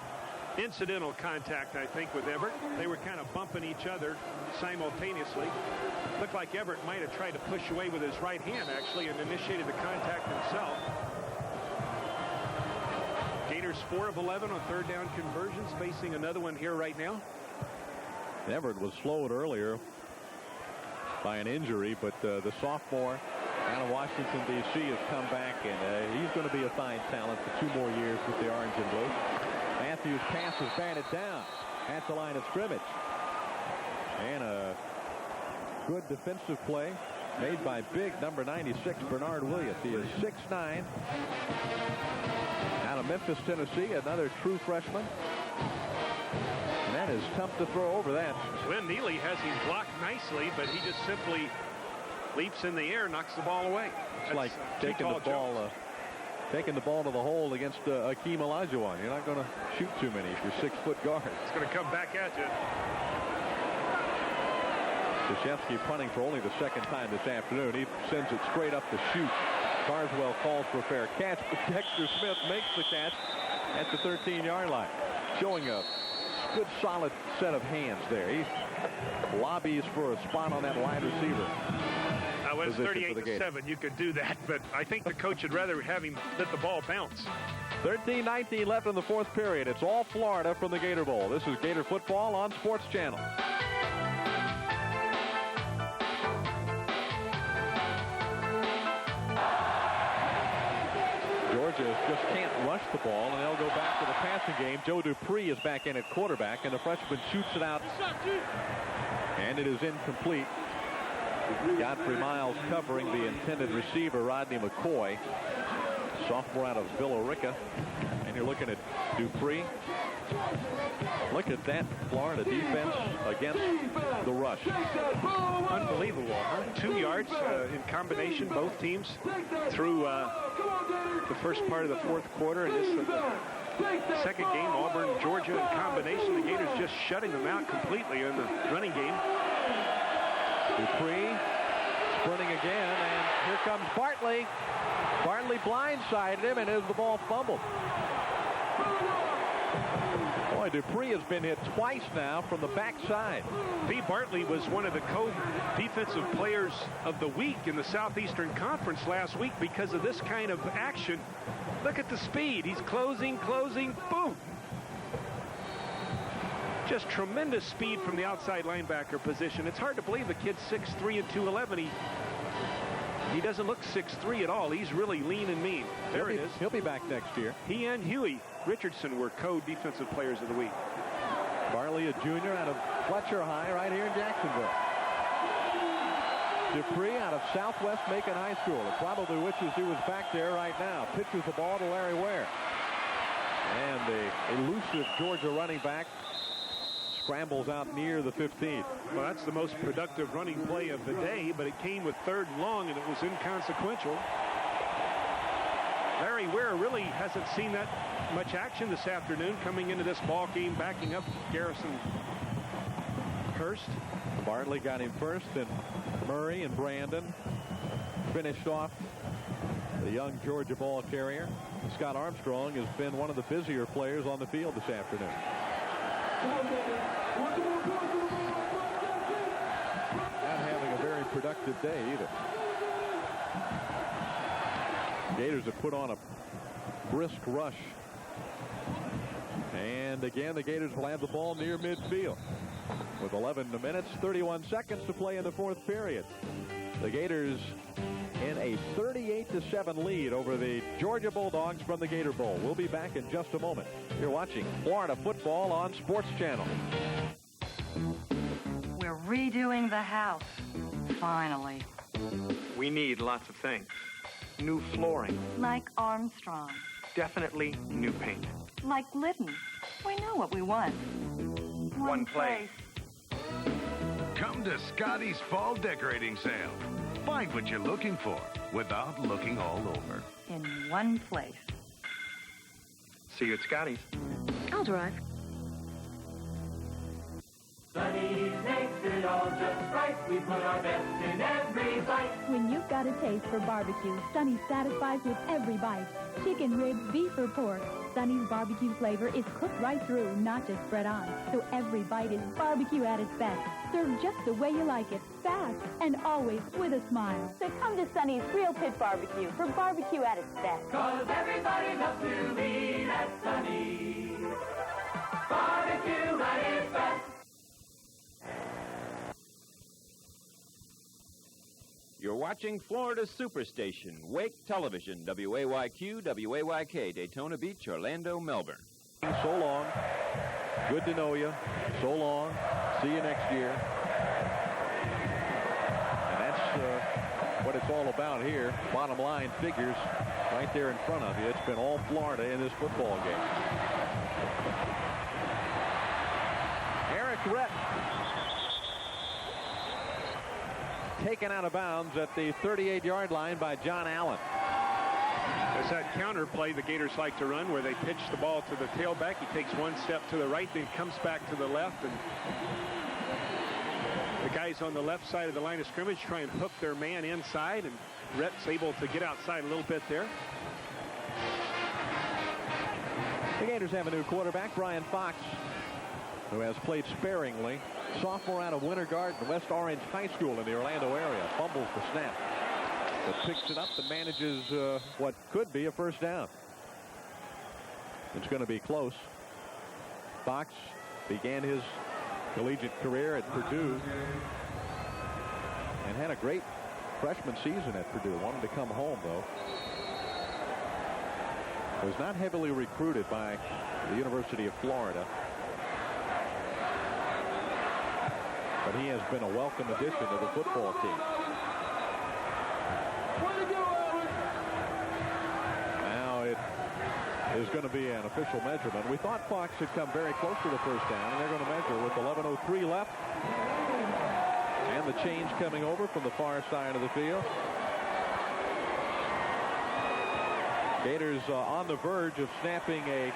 incidental contact, I think, with Everett. They were kind of bumping each other simultaneously. Looked like Everett might have tried to push away with his right hand, actually, and initiated the contact himself. Gators 4 of 11 on third down conversions, facing another one here right now. Everett was slowed earlier by an injury, but the sophomore out of Washington, D.C. has come back, and he's going to be a fine talent for 2 more years with the orange and blue. Matthews' pass is batted down at the line of scrimmage. And a good defensive play made by big number 96, Bernard Williams. He is 6'9". Out of Memphis, Tennessee, another true freshman. And that is tough to throw over that. Glenn Neely has him blocked nicely, but he just simply leaps in the air, knocks the ball away. It's like taking the ball to the hole against Akeem Olajuwon. You're not going to shoot too many if you're 6-foot guard. It's going to come back at you. Krzyzewski punting for only the second time this afternoon. He sends it straight up the chute. Carswell calls for a fair catch, but Dexter Smith makes the catch at the 13-yard line, showing a good solid set of hands there. He lobbies for a spot on that wide receiver. Now, it's 38-7. You could do that, but I think the coach would rather have him let the ball bounce. 13-19 left in the fourth period. It's all Florida from the Gator Bowl. This is Gator football on Sports Channel. Georgia just can't rush the ball, and they'll go back to the passing game. Joe Dupree is back in at quarterback, and the freshman shoots it out, and it is incomplete. Godfrey Miles covering the intended receiver, Rodney McCoy, sophomore out of Villa-Rica. And you're looking at Dupree. Look at that Florida defense against the rush. Unbelievable. 2 yards in combination, both teams through the first part of the fourth quarter. And this second game, Auburn, Georgia in combination. The Gators just shutting them out completely in the running game. Dupree sprinting again, and here comes Bartley. Bartley blindsided him, and the ball fumbled. Boy, Dupree has been hit twice now from the backside. B. Bartley was one of the co-defensive players of the week in the Southeastern Conference last week because of this kind of action. Look at the speed. He's closing, boom. Just tremendous speed from the outside linebacker position. It's hard to believe the kid's 6'3" and 211. He doesn't look 6'3" at all. He's really lean and mean. There it is. He'll be back next year. He and Huey Richardson were co-defensive players of the week. Bartley, a junior out of Fletcher High right here in Jacksonville. Dupree out of Southwest Macon High School. It probably wishes he was back there right now. Pitches the ball to Larry Ware. And the elusive Georgia running back scrambles out near the 15. Well, that's the most productive running play of the day, but it came with 3rd and long, and it was inconsequential. Larry Ware really hasn't seen that much action this afternoon coming into this ball game, backing up Garrison first. Bartley got him first, and Murray and Brandon finished off the young Georgia ball carrier. Scott Armstrong has been one of the busier players on the field this afternoon. Not having a very productive day either. Gators have put on a brisk rush. And again, the Gators will have the ball near midfield. With 11 minutes, 31 seconds to play in the fourth period. The Gators in a 38-7 lead over the Georgia Bulldogs from the Gator Bowl. We'll be back in just a moment. You're watching Florida football on Sports Channel. We're redoing the house. Finally. We need lots of things. New flooring. Like Armstrong. Definitely new paint. Like Litton. We know what we want. One place. Come to Scotty's Fall Decorating Sale. Find what you're looking for without looking all over. In one place. See you at Scotty's. I'll drive. Sunny's makes it all just right. We put our best in every bite. When you've got a taste for barbecue, Sunny's satisfies with every bite. Chicken, ribs, beef, or pork. Sunny's barbecue flavor is cooked right through, not just spread on. So every bite is barbecue at its best. Served just the way you like it, fast, and always with a smile. So come to Sunny's Grill Pit Barbecue for barbecue at its best. 'Cause everybody loves to eat at Sunny's. Barbecue at its best. You're watching Florida Superstation, Wake Television, WAYQ, WAYK, Daytona Beach, Orlando, Melbourne. So long. Good to know you. So long. See you next year. And that's what it's all about here. Bottom line figures right there in front of you. It's been all Florida in this football game. Eric Rett taken out of bounds at the 38-yard line by John Allen. There's that counter play the Gators like to run where they pitch the ball to the tailback. He takes one step to the right, then comes back to the left, and the guys on the left side of the line of scrimmage try and hook their man inside, and Rhett's able to get outside a little bit there. The Gators have a new quarterback, Brian Fox, who has played sparingly. Sophomore out of Winter Garden, West Orange High School in the Orlando area. Fumbles the snap, but picks it up and manages what could be a first down. It's going to be close. Fox began his collegiate career at Purdue and had a great freshman season at Purdue. Wanted to come home, though. Was not heavily recruited by the University of Florida. But he has been a welcome addition to the football team. Now it is going to be an official measurement. We thought Fox had come very close to the first down, and they're going to measure with 11:03 left. And the change coming over from the far side of the field. Gators on the verge of snapping a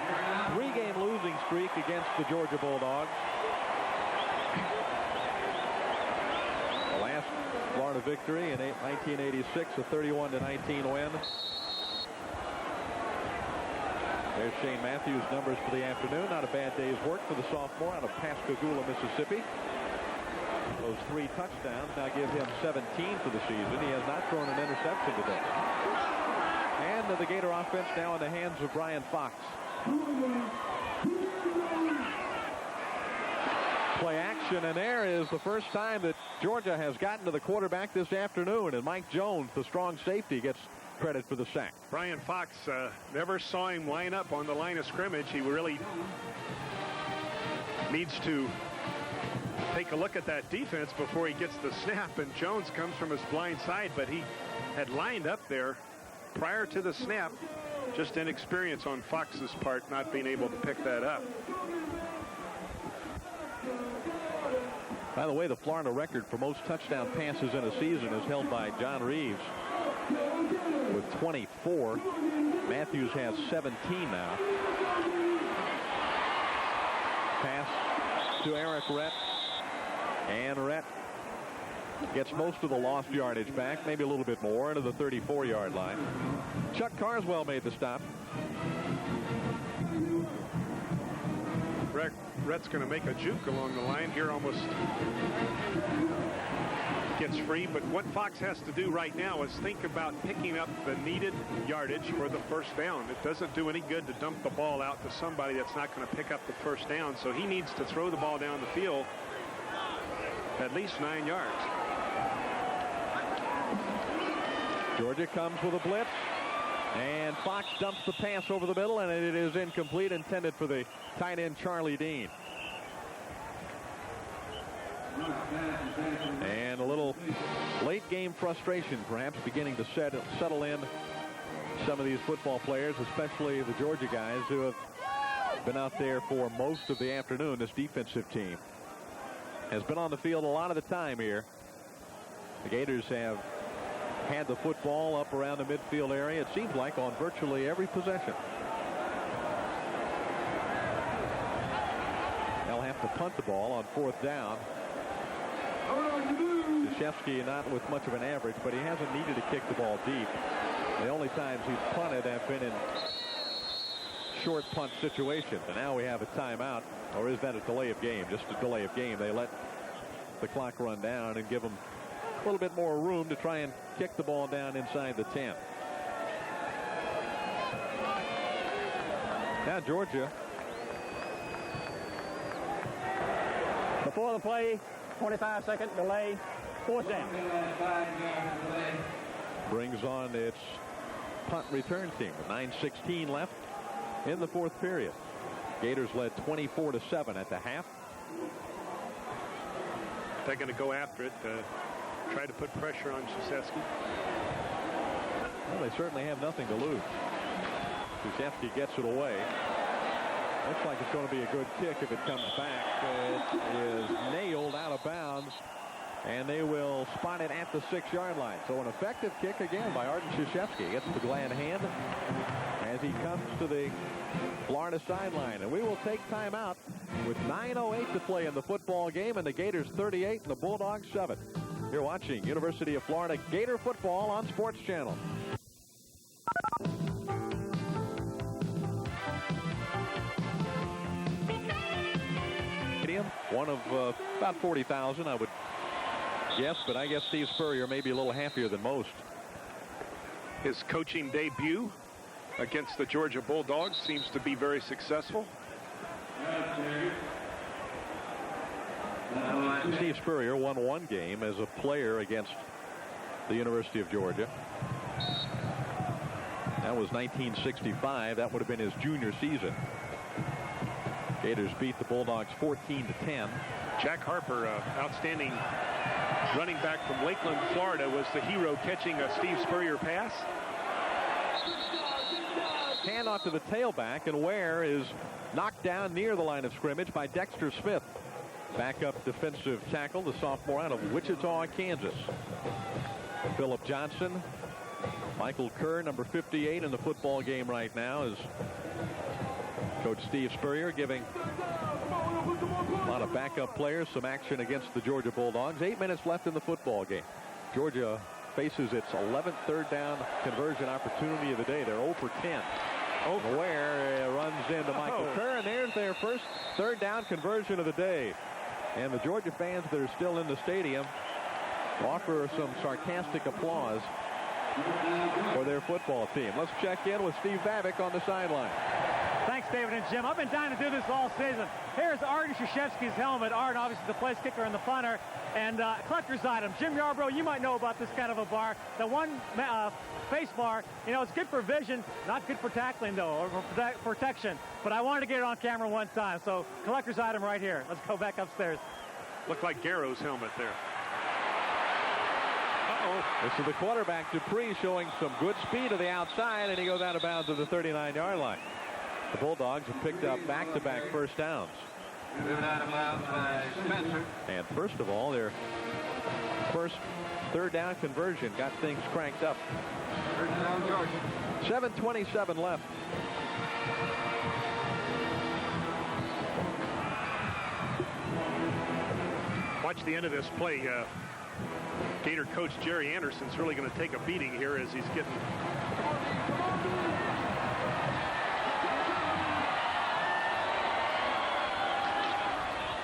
3-game losing streak against the Georgia Bulldogs. Florida victory in 1986, a 31-19 win. There's Shane Matthews' numbers for the afternoon. Not a bad day's work for the sophomore out of Pascagoula, Mississippi. Those 3 touchdowns now give him 17 for the season. He has not thrown an interception today. And the Gator offense now in the hands of Brian Fox. Play action, and there is the first time that Georgia has gotten to the quarterback this afternoon, and Mike Jones, the strong safety, gets credit for the sack. Brian Fox, never saw him line up on the line of scrimmage. He really needs to take a look at that defense before he gets the snap, and Jones comes from his blind side, but he had lined up there prior to the snap. Just inexperience on Fox's part, not being able to pick that up. By the way, the Florida record for most touchdown passes in a season is held by John Reeves with 24. Matthews has 17 now. Pass to Eric Rett. And Rhett gets most of the lost yardage back, maybe a little bit more, into the 34-yard line. Chuck Carswell made the stop. Rhett's going to make a juke along the line here, almost gets free. But what Fox has to do right now is think about picking up the needed yardage for the first down. It doesn't do any good to dump the ball out to somebody that's not going to pick up the first down. So he needs to throw the ball down the field at least 9 yards. Georgia comes with a blitz, and Fox dumps the pass over the middle, and it is incomplete, intended for the tight end Charlie Dean. And a little late game frustration perhaps beginning to settle in some of these football players, especially the Georgia guys who have been out there for most of the afternoon. This defensive team has been on the field a lot of the time here. The Gators have had the football up around the midfield area, it seems like, on virtually every possession. They'll have to punt the ball on 4th down. Krzyzewski not with much of an average, but he hasn't needed to kick the ball deep. The only times he's punted have been in short punt situations. And now we have a timeout, or is that a delay of game? Just a delay of game. They let the clock run down and give them a little bit more room to try and kick the ball down inside the 10. Now Georgia. Before the play, 25-second delay, 4th down. Brings on its punt return team with 9:16 left in the 4th period. Gators led 24-7 at the half. They're going to go after it, try to put pressure on Krzyzewski. Well, they certainly have nothing to lose. Krzyzewski gets it away. Looks like it's going to be a good kick if it comes back. It is nailed out of bounds, and they will spot it at the 6-yard line. So an effective kick again by Arden Krzyzewski. Gets the glad hand as he comes to the Florida sideline. And we will take time out with 9:08 to play in the football game, and the Gators 38 and the Bulldogs 7. You're watching University of Florida Gator football on Sports Channel. One of about 40,000, I would guess, but I guess Steve Spurrier may be a little happier than most. His coaching debut against the Georgia Bulldogs seems to be very successful. Steve Spurrier won one game as a player against the University of Georgia. That was 1965. That would have been his junior season. Gators beat the Bulldogs 14-10. Jack Harper, outstanding running back from Lakeland, Florida, was the hero catching a Steve Spurrier pass. Hand off to the tailback, and Ware is knocked down near the line of scrimmage by Dexter Smith. Backup defensive tackle, the sophomore out of Wichita, Kansas. Philip Johnson, Michael Kerr, number 58 in the football game right now, is Coach Steve Spurrier giving a lot of backup players some action against the Georgia Bulldogs. 8 minutes left in the football game. Georgia faces its 11th third down conversion opportunity of the day. They're 0 for 10. Ware runs into Michael Kerr, and there's their first third down conversion of the day. And the Georgia fans that are still in the stadium offer some sarcastic applause for their football team. Let's check in with Steve Babick on the sideline. Thanks, David and Jim. I've been dying to do this all season. Here's Arden Krzyzewski's helmet. Arden, obviously, the place kicker and the punter. And collector's item. Jim Yarbrough, you might know about this kind of a bar. The one face bar, you know, it's good for vision, not good for tackling, though, or for protection. But I wanted to get it on camera one time. So collector's item right here. Let's go back upstairs. Looked like Garrow's helmet there. This is the quarterback, Dupree, showing some good speed to the outside, and he goes out of bounds at the 39-yard line. The Bulldogs have picked up back-to-back first downs. And first of all, their first third down conversion got things cranked up. 7:27 left. Watch the end of this play. Gator coach Jerry Anderson's really going to take a beating here as he's getting...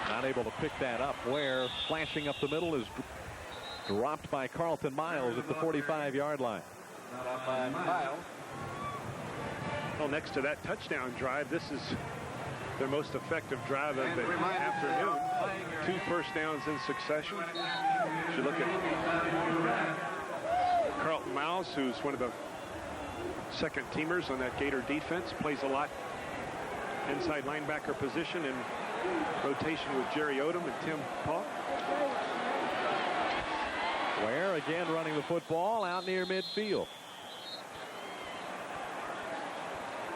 Not able to pick that up. Ware flashing up the middle is dropped by Carlton Miles at the 45-yard line. Not up by Miles. Well, next to that touchdown drive, this is their most effective drive of the afternoon. 2 first downs in succession. You look at Carlton Miles, who's one of the second teamers on that Gator defense, plays a lot inside linebacker position in rotation with Jerry Odom and Tim Paul. Ware again running the football out near midfield.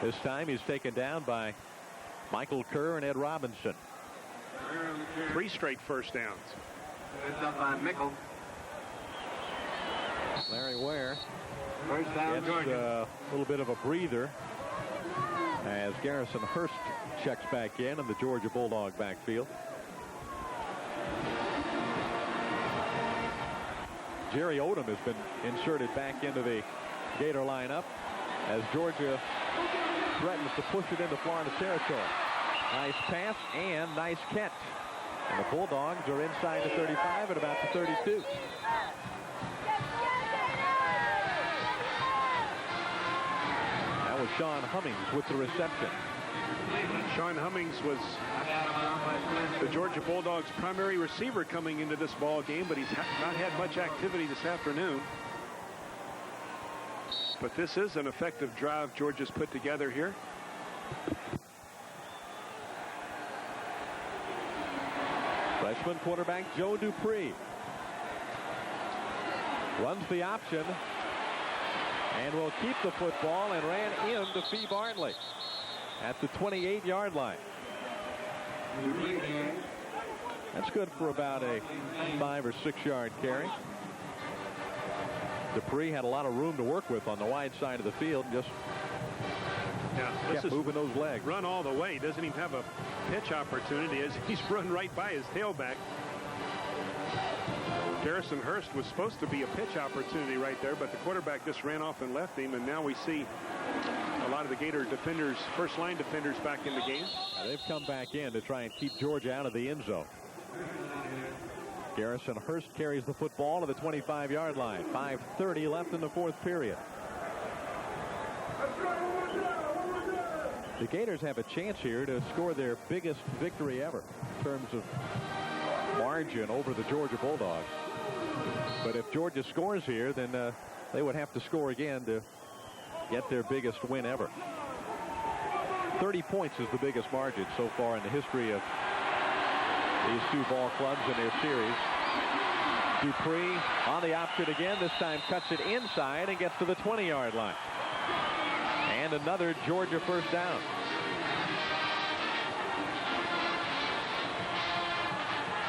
This time he's taken down by Michael Kerr and Ed Robinson. 3 straight first downs. It's up on Mickle. Larry Ware First down, gets Georgia. a little bit of a breather as Garrison Hurst checks back in the Georgia Bulldog backfield. Jerry Odom has been inserted back into the Gator lineup as Georgia threatens to push it into Florida territory. Nice pass and nice catch. And the Bulldogs are inside the 35 at about the 32. That was Sean Hummings with the reception. Sean Hummings was the Georgia Bulldogs' primary receiver coming into this ball game, but he's not had much activity this afternoon. But this is an effective drive Georgia's put together here. Freshman quarterback Joe Dupree runs the option and will keep the football and ran into Fee Bartley at the 28-yard line. That's good for about a 5 or 6 yard carry. Dupree had a lot of room to work with on the wide side of the field. Just kept moving those legs. Run all the way. Doesn't even have a pitch opportunity as he's run right by his tailback. Garrison Hurst was supposed to be a pitch opportunity right there, but the quarterback just ran off and left him, and now we see a lot of the Gator defenders, first line defenders, back in the game. They've come back in to try and keep Georgia out of the end zone. Garrison Hurst carries the football to the 25-yard line. 5:30 left in the 4th period. The Gators have a chance here to score their biggest victory ever in terms of margin over the Georgia Bulldogs. But if Georgia scores here, then they would have to score again to get their biggest win ever. 30 points is the biggest margin so far in the history of these 2 ball clubs in their series. Dupree on the option again. This time cuts it inside and gets to the 20-yard line. And another Georgia first down.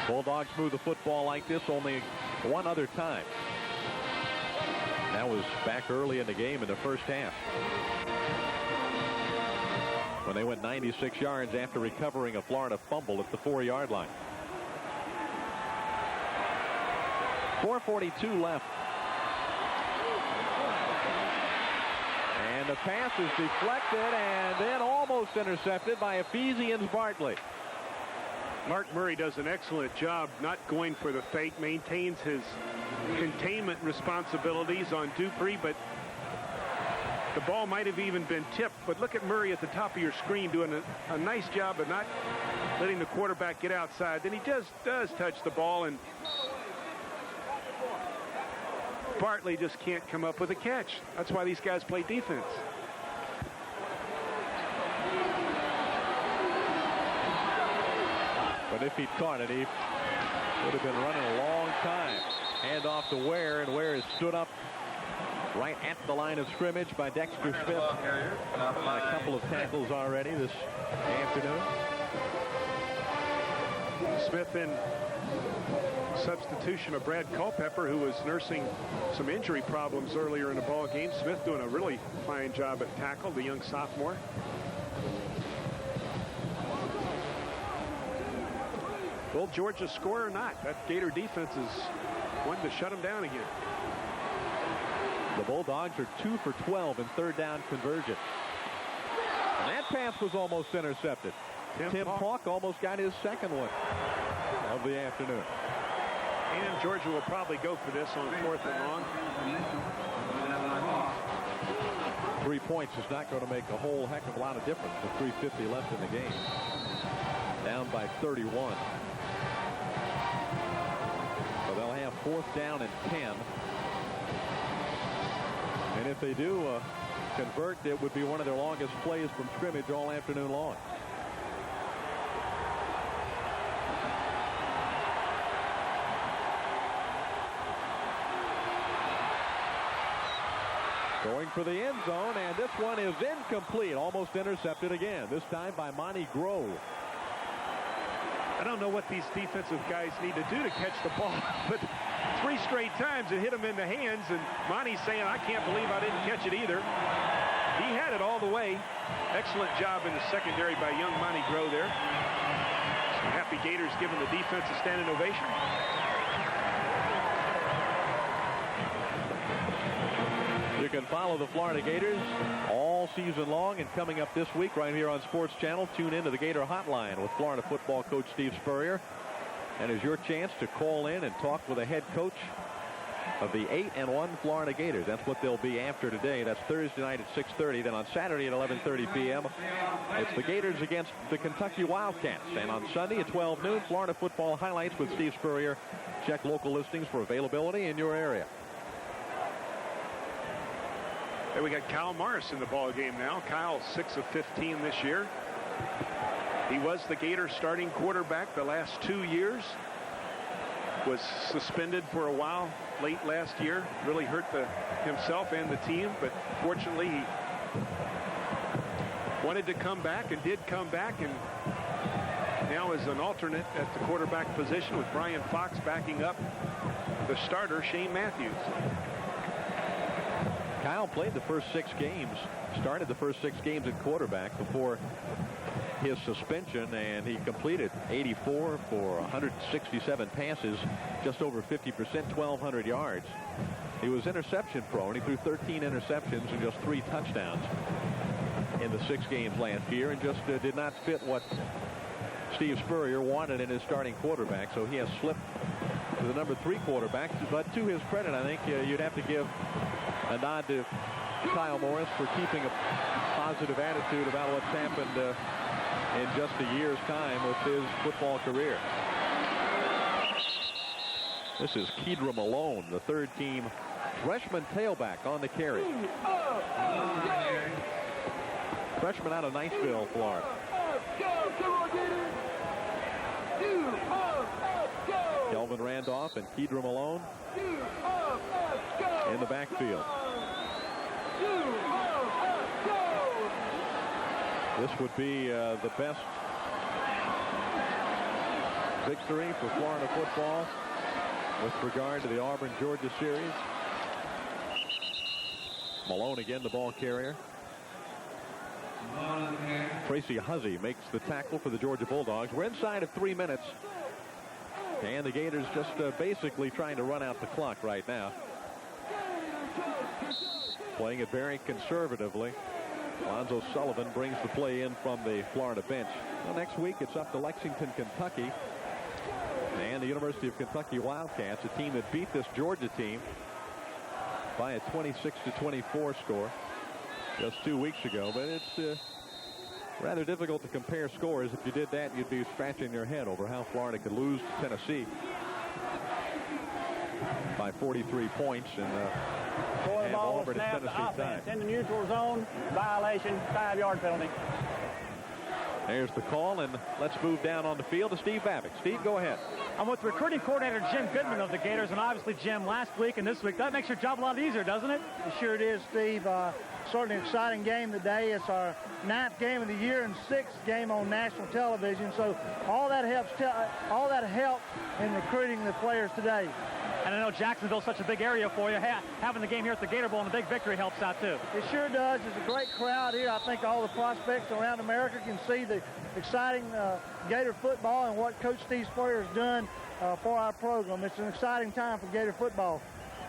Bulldogs move the football like this only one other time. That was back early in the game in the first half, when they went 96 yards after recovering a Florida fumble at the 4-yard line. 4:42 left. And the pass is deflected and then almost intercepted by Ephesians Bartley. Mark Murray does an excellent job not going for the fake, maintains his containment responsibilities on Dupree, but the ball might have even been tipped. But look at Murray at the top of your screen doing a nice job of not letting the quarterback get outside. Then he does touch the ball, and Bartley just can't come up with a catch. That's why these guys play defense. But if he'd caught it, he would have been running a long time. Hand off to Ware, and Ware has stood up right at the line of scrimmage by Dexter Smith. A couple of tackles already this afternoon. Smith in substitution of Brad Culpepper, who was nursing some injury problems earlier in the ball game. Smith doing a really fine job at tackle, the young sophomore. Will Georgia score or not? That Gator defense is one to shut them down again. The Bulldogs are 2 for 12 in third down conversion. And that pass was almost intercepted. Tim Hawk almost got his second one of the afternoon. And Georgia will probably go for this on 4th and long. 3 points is not going to make a whole heck of a lot of difference with 3:50 left in the game. Down by 31. So they'll have 4th down and 10. And if they do convert, it would be one of their longest plays from scrimmage all afternoon long. Going for the end zone, and this one is incomplete. Almost intercepted again, this time by Monty Grove. I don't know what these defensive guys need to do to catch the ball, but 3 straight times it hit him in the hands, and Monty's saying, I can't believe I didn't catch it either. He had it all the way. Excellent job in the secondary by young Monty Grove there. Some happy Gators giving the defense a standing ovation. You can follow the Florida Gators all season long, and coming up this week right here on Sports Channel, tune into the Gator Hotline with Florida football coach Steve Spurrier. And it's your chance to call in and talk with a head coach of the 8-1 Florida Gators. That's what they'll be after today. That's Thursday night at 6:30. Then on Saturday at 11:30 p.m., it's the Gators against the Kentucky Wildcats. And on Sunday at 12 noon, Florida football highlights with Steve Spurrier. Check local listings for availability in your area. There we got Kyle Morris in the ball game now. Kyle 6 of 15 this year. He was the Gator starting quarterback the last 2 years. Was suspended for a while late last year. Really hurt himself and the team, but fortunately he wanted to come back and did come back, and now is an alternate at the quarterback position with Brian Fox backing up the starter Shane Matthews. Kyle played the first 6 games, started the first 6 games at quarterback before his suspension, and he completed 84 for 167 passes, just over 50%, 1,200 yards. He was interception prone. He threw 13 interceptions and just 3 touchdowns in the 6 games last year, and just did not fit what Steve Spurrier wanted in his starting quarterback, so he has slipped to the number 3 quarterback. But to his credit, I think you'd have to give a nod to Kyle Morris for keeping a positive attitude about what's happened in just a year's time with his football career. This is Kedra Malone, the third-team freshman tailback on the carry. Freshman out of Niceville, Florida. Kelvin Randolph and Kedra Malone in the backfield. This would be the best victory for Florida football with regard to the Auburn-Georgia series. Malone again, the ball carrier. Tracy Huzzy makes the tackle for the Georgia Bulldogs. We're inside of 3 minutes. And the Gators just basically trying to run out the clock right now. Playing it very conservatively. Alonzo Sullivan brings the play in from the Florida bench. Well, next week it's up to Lexington, Kentucky. And the University of Kentucky Wildcats, a team that beat this Georgia team by a 26-24 score just 2 weeks ago. But it's rather difficult to compare scores. If you did that, you'd be scratching your head over how Florida could lose to Tennessee by 43 points and have Auburn at Tennessee time. In the neutral zone, violation, 5-yard penalty. There's the call, and let's move down on the field to Steve Babick. Steve, go ahead. I'm with recruiting coordinator Jim Goodman of the Gators, and obviously, Jim, last week and this week, that makes your job a lot easier, doesn't it? It sure it is, Steve. Certainly an exciting game today. It's our 9th game of the year and 6th game on national television. So all that helps in recruiting the players today. And I know Jacksonville's such a big area for you. Having the game here at the Gator Bowl and a big victory helps out, too. It sure does. It's a great crowd here. I think all the prospects around America can see the exciting Gator football and what Coach Steve Spurrier has done for our program. It's an exciting time for Gator football.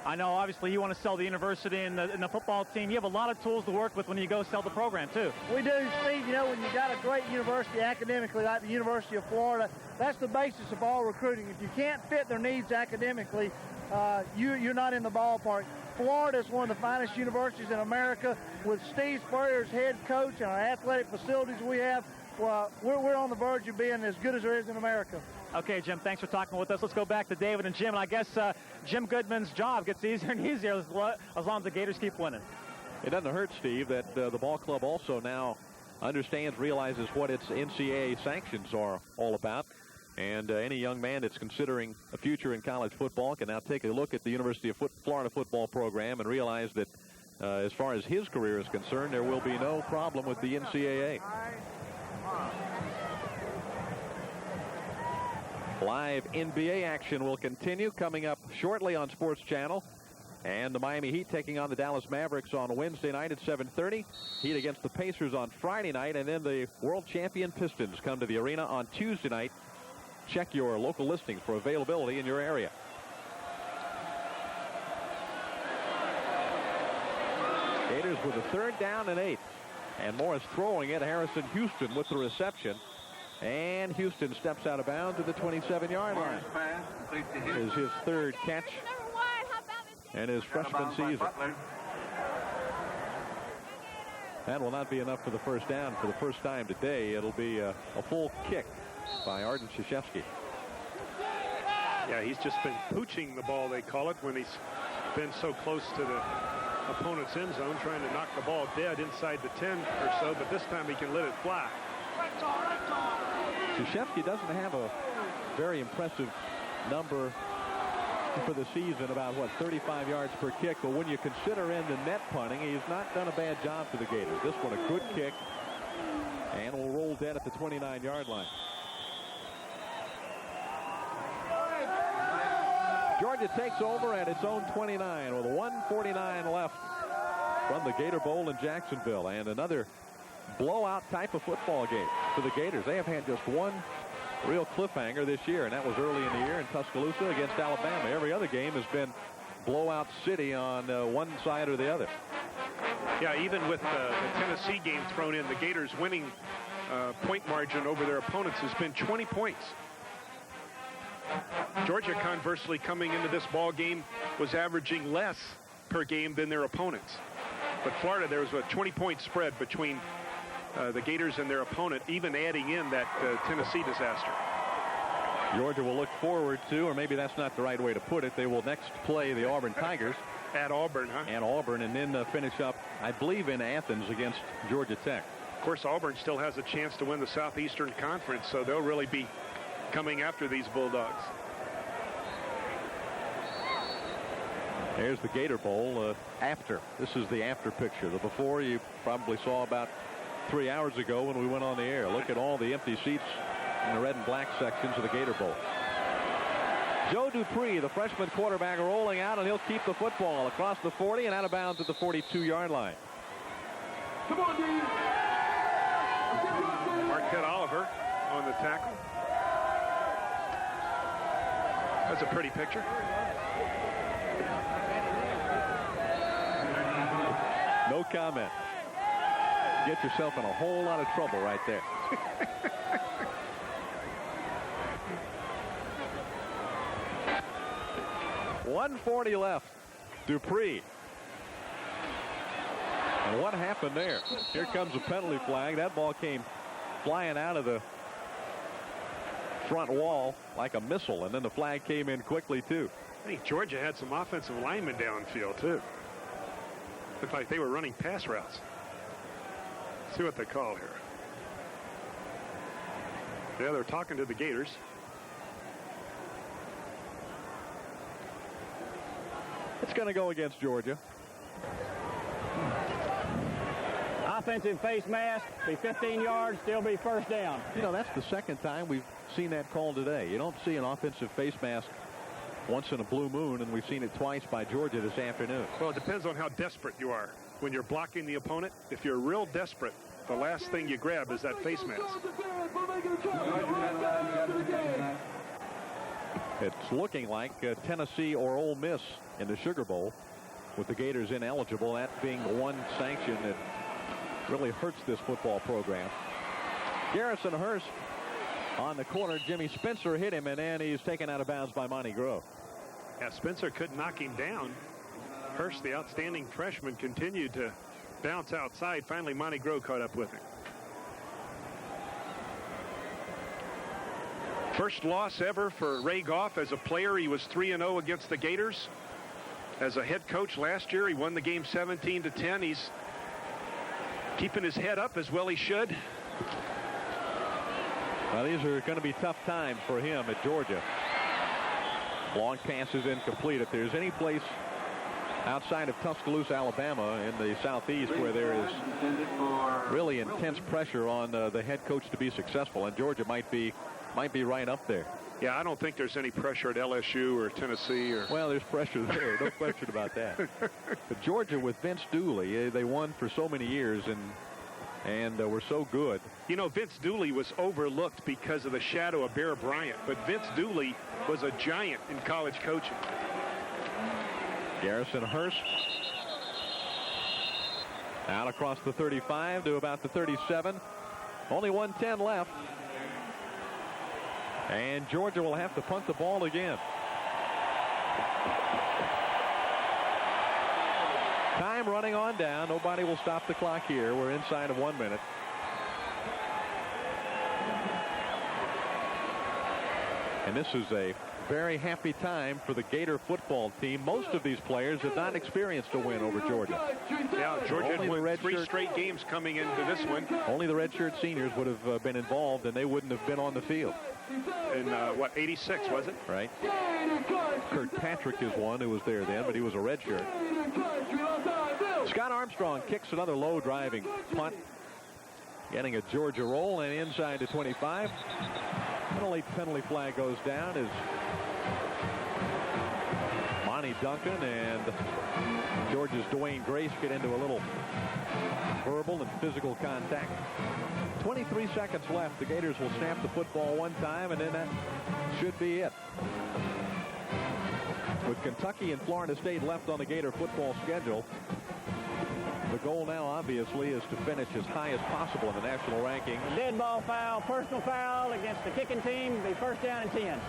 I know, obviously, you want to sell the university and the football team. You have a lot of tools to work with when you go sell the program, too. We do, Steve. You know, when you got a great university academically, like the University of Florida, that's the basis of all recruiting. If you can't fit their needs academically, you're not in the ballpark. Florida is one of the finest universities in America. With Steve Spurrier as head coach and our athletic facilities we have, we're on the verge of being as good as there is in America. Okay, Jim, thanks for talking with us. Let's go back to David and Jim. And I guess Jim Goodman's job gets easier and easier as long as the Gators keep winning. It doesn't hurt, Steve, that the ball club also now understands, realizes what its NCAA sanctions are all about. And any young man that's considering a future in college football can now take a look at the University of Florida football program and realize that as far as his career is concerned, there will be no problem with the NCAA. Live NBA action will continue coming up shortly on Sports Channel. And the Miami Heat taking on the Dallas Mavericks on Wednesday night at 7:30. Heat against the Pacers on Friday night. And then the world champion Pistons come to the arena on Tuesday night. Check your local listings for availability in your area. Gators with a 3rd down and 8. And Morris throwing it. Harrison Houston with the reception. And Houston steps out of bounds at the 27-yard line. It is his 3rd catch and his freshman season. That will not be enough for the 1st down for the first time today. It'll be a full kick by Arden Krzyzewski. Yeah, he's just been pooching the ball, they call it, when he's been so close to the opponent's end zone, trying to knock the ball dead inside the 10 or so, but this time he can let it fly. Krzyzewski doesn't have a very impressive number for the season, about, 35 yards per kick. But when you consider in the net punting, he's not done a bad job for the Gators. This one a good kick, and will roll dead at the 29-yard line. Georgia takes over at its own 29 with 1:49 left from the Gator Bowl in Jacksonville. And another blowout type of football game for the Gators. They have had just one real cliffhanger this year, and that was early in the year in Tuscaloosa against Alabama. Every other game has been blowout city on one side or the other. Yeah, even with the Tennessee game thrown in, the Gators winning point margin over their opponents has been 20 points. Georgia, conversely, coming into this ball game, was averaging less per game than their opponents. But Florida, there was a 20-point spread between the Gators and their opponent, even adding in that Tennessee disaster. Georgia will look forward to, or maybe that's not the right way to put it, they will next play the Auburn Tigers. At Auburn, huh? At Auburn, and then finish up, I believe, in Athens against Georgia Tech. Of course, Auburn still has a chance to win the Southeastern Conference, so they'll really be coming after these Bulldogs. There's the Gator Bowl after. This is the after picture. The before you probably saw about 3 hours ago when we went on the air. Look at all the empty seats in the red and black sections of the Gator Bowl. Joe Dupree, the freshman quarterback, rolling out, and he'll keep the football across the 40 and out of bounds at the 42-yard line. Come on, dude. Marquette Oliver on the tackle. That's a pretty picture. No comment. Get yourself in a whole lot of trouble right there. .140 left. Dupree. And what happened there? Here comes a penalty flag. That ball came flying out of the front wall like a missile, and then the flag came in quickly too. I think Georgia had some offensive linemen downfield too. Looked like they were running pass routes. Let's see what they call here. Yeah, they're talking to the Gators. It's going to go against Georgia. Offensive face mask, be 15 yards, still be first down. You know, that's the second time we've seen that call today. You don't see an offensive face mask once in a blue moon, and we've seen it twice by Georgia this afternoon. Well, it depends on how desperate you are. When you're blocking the opponent, if you're real desperate, the last thing you grab is that face mask. It's looking like Tennessee or Ole Miss in the Sugar Bowl, with the Gators ineligible. That being one sanction that really hurts this football program. Garrison Hurst on the corner. Jimmy Spencer hit him, and then he's taken out of bounds by Monty Grove. Yeah, Spencer couldn't knock him down. Hurst, the outstanding freshman, continued to bounce outside. Finally, Monty Grove caught up with him. First loss ever for Ray Goff as a player. He was 3-0 against the Gators. As a head coach last year, he won the game 17-10. He's keeping his head up as well he should. Well, these are going to be tough times for him at Georgia. Long passes incomplete. If there's any place outside of Tuscaloosa, Alabama, in the southeast where there is really intense pressure on the head coach to be successful, and Georgia might be right up there. Yeah, I don't think there's any pressure at LSU or Tennessee. Well, there's pressure there, no question about that. But Georgia with Vince Dooley, they won for so many years and were so good. You know, Vince Dooley was overlooked because of the shadow of Bear Bryant, but Vince Dooley was a giant in college coaching. Garrison Hurst out across the 35 to about the 37. Only 1:10 left. And Georgia will have to punt the ball again. Time running on down. Nobody will stop the clock here. We're inside of 1 minute. And this is a very happy time for the Gator football team. Most of these players have not experienced a win over Georgia. Yeah, Georgia had won 3 straight games coming into this one. Only the redshirt seniors would have been involved, and they wouldn't have been on the field. In, 86, was it? Right. Kirkpatrick is one who was there then, but he was a redshirt. Scott Armstrong kicks another low driving punt, getting a Georgia roll, and inside to 25. And a late penalty flag goes down as Monty Duncan and Georgia's Dwayne Grace get into a little verbal and physical contact. 23 seconds left. The Gators will snap the football one time, and then that should be it. With Kentucky and Florida State left on the Gator football schedule, the goal now obviously is to finish as high as possible in the national ranking. Dead ball foul, personal foul against the kicking team. Be first down and 10.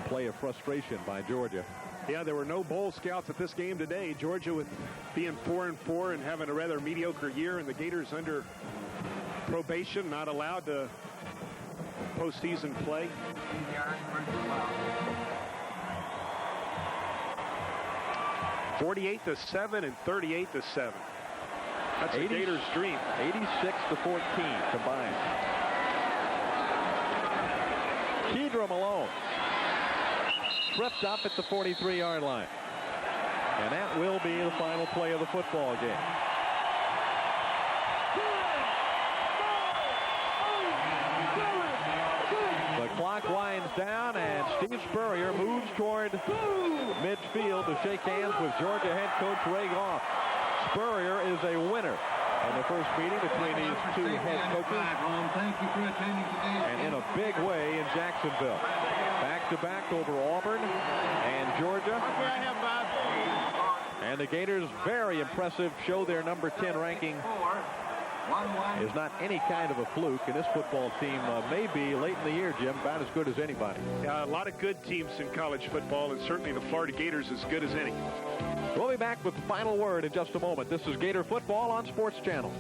Play of frustration by Georgia. Yeah, there were no bowl scouts at this game today. Georgia with being 4-4 and having a rather mediocre year, and the Gators under probation, not allowed to postseason play. 48-7 and 38-7. That's a Gators dream. 86-14 combined. Kedra Malone tripped up at the 43-yard line. And that will be the final play of the football game. The clock winds down, and Steve Spurrier moves toward midfield to shake hands with Georgia head coach Ray Goff. Spurrier is a winner in the first meeting between these two head coaches. And in a big way in Jacksonville. Back-to-back over Auburn and Georgia. And the Gators, very impressive, show their number 10 ranking is not any kind of a fluke, and this football team may be late in the year, Jim, about as good as anybody. Yeah, a lot of good teams in college football, and certainly the Florida Gators as good as any. We'll be back with the final word in just a moment. This is Gator Football on Sports Channel.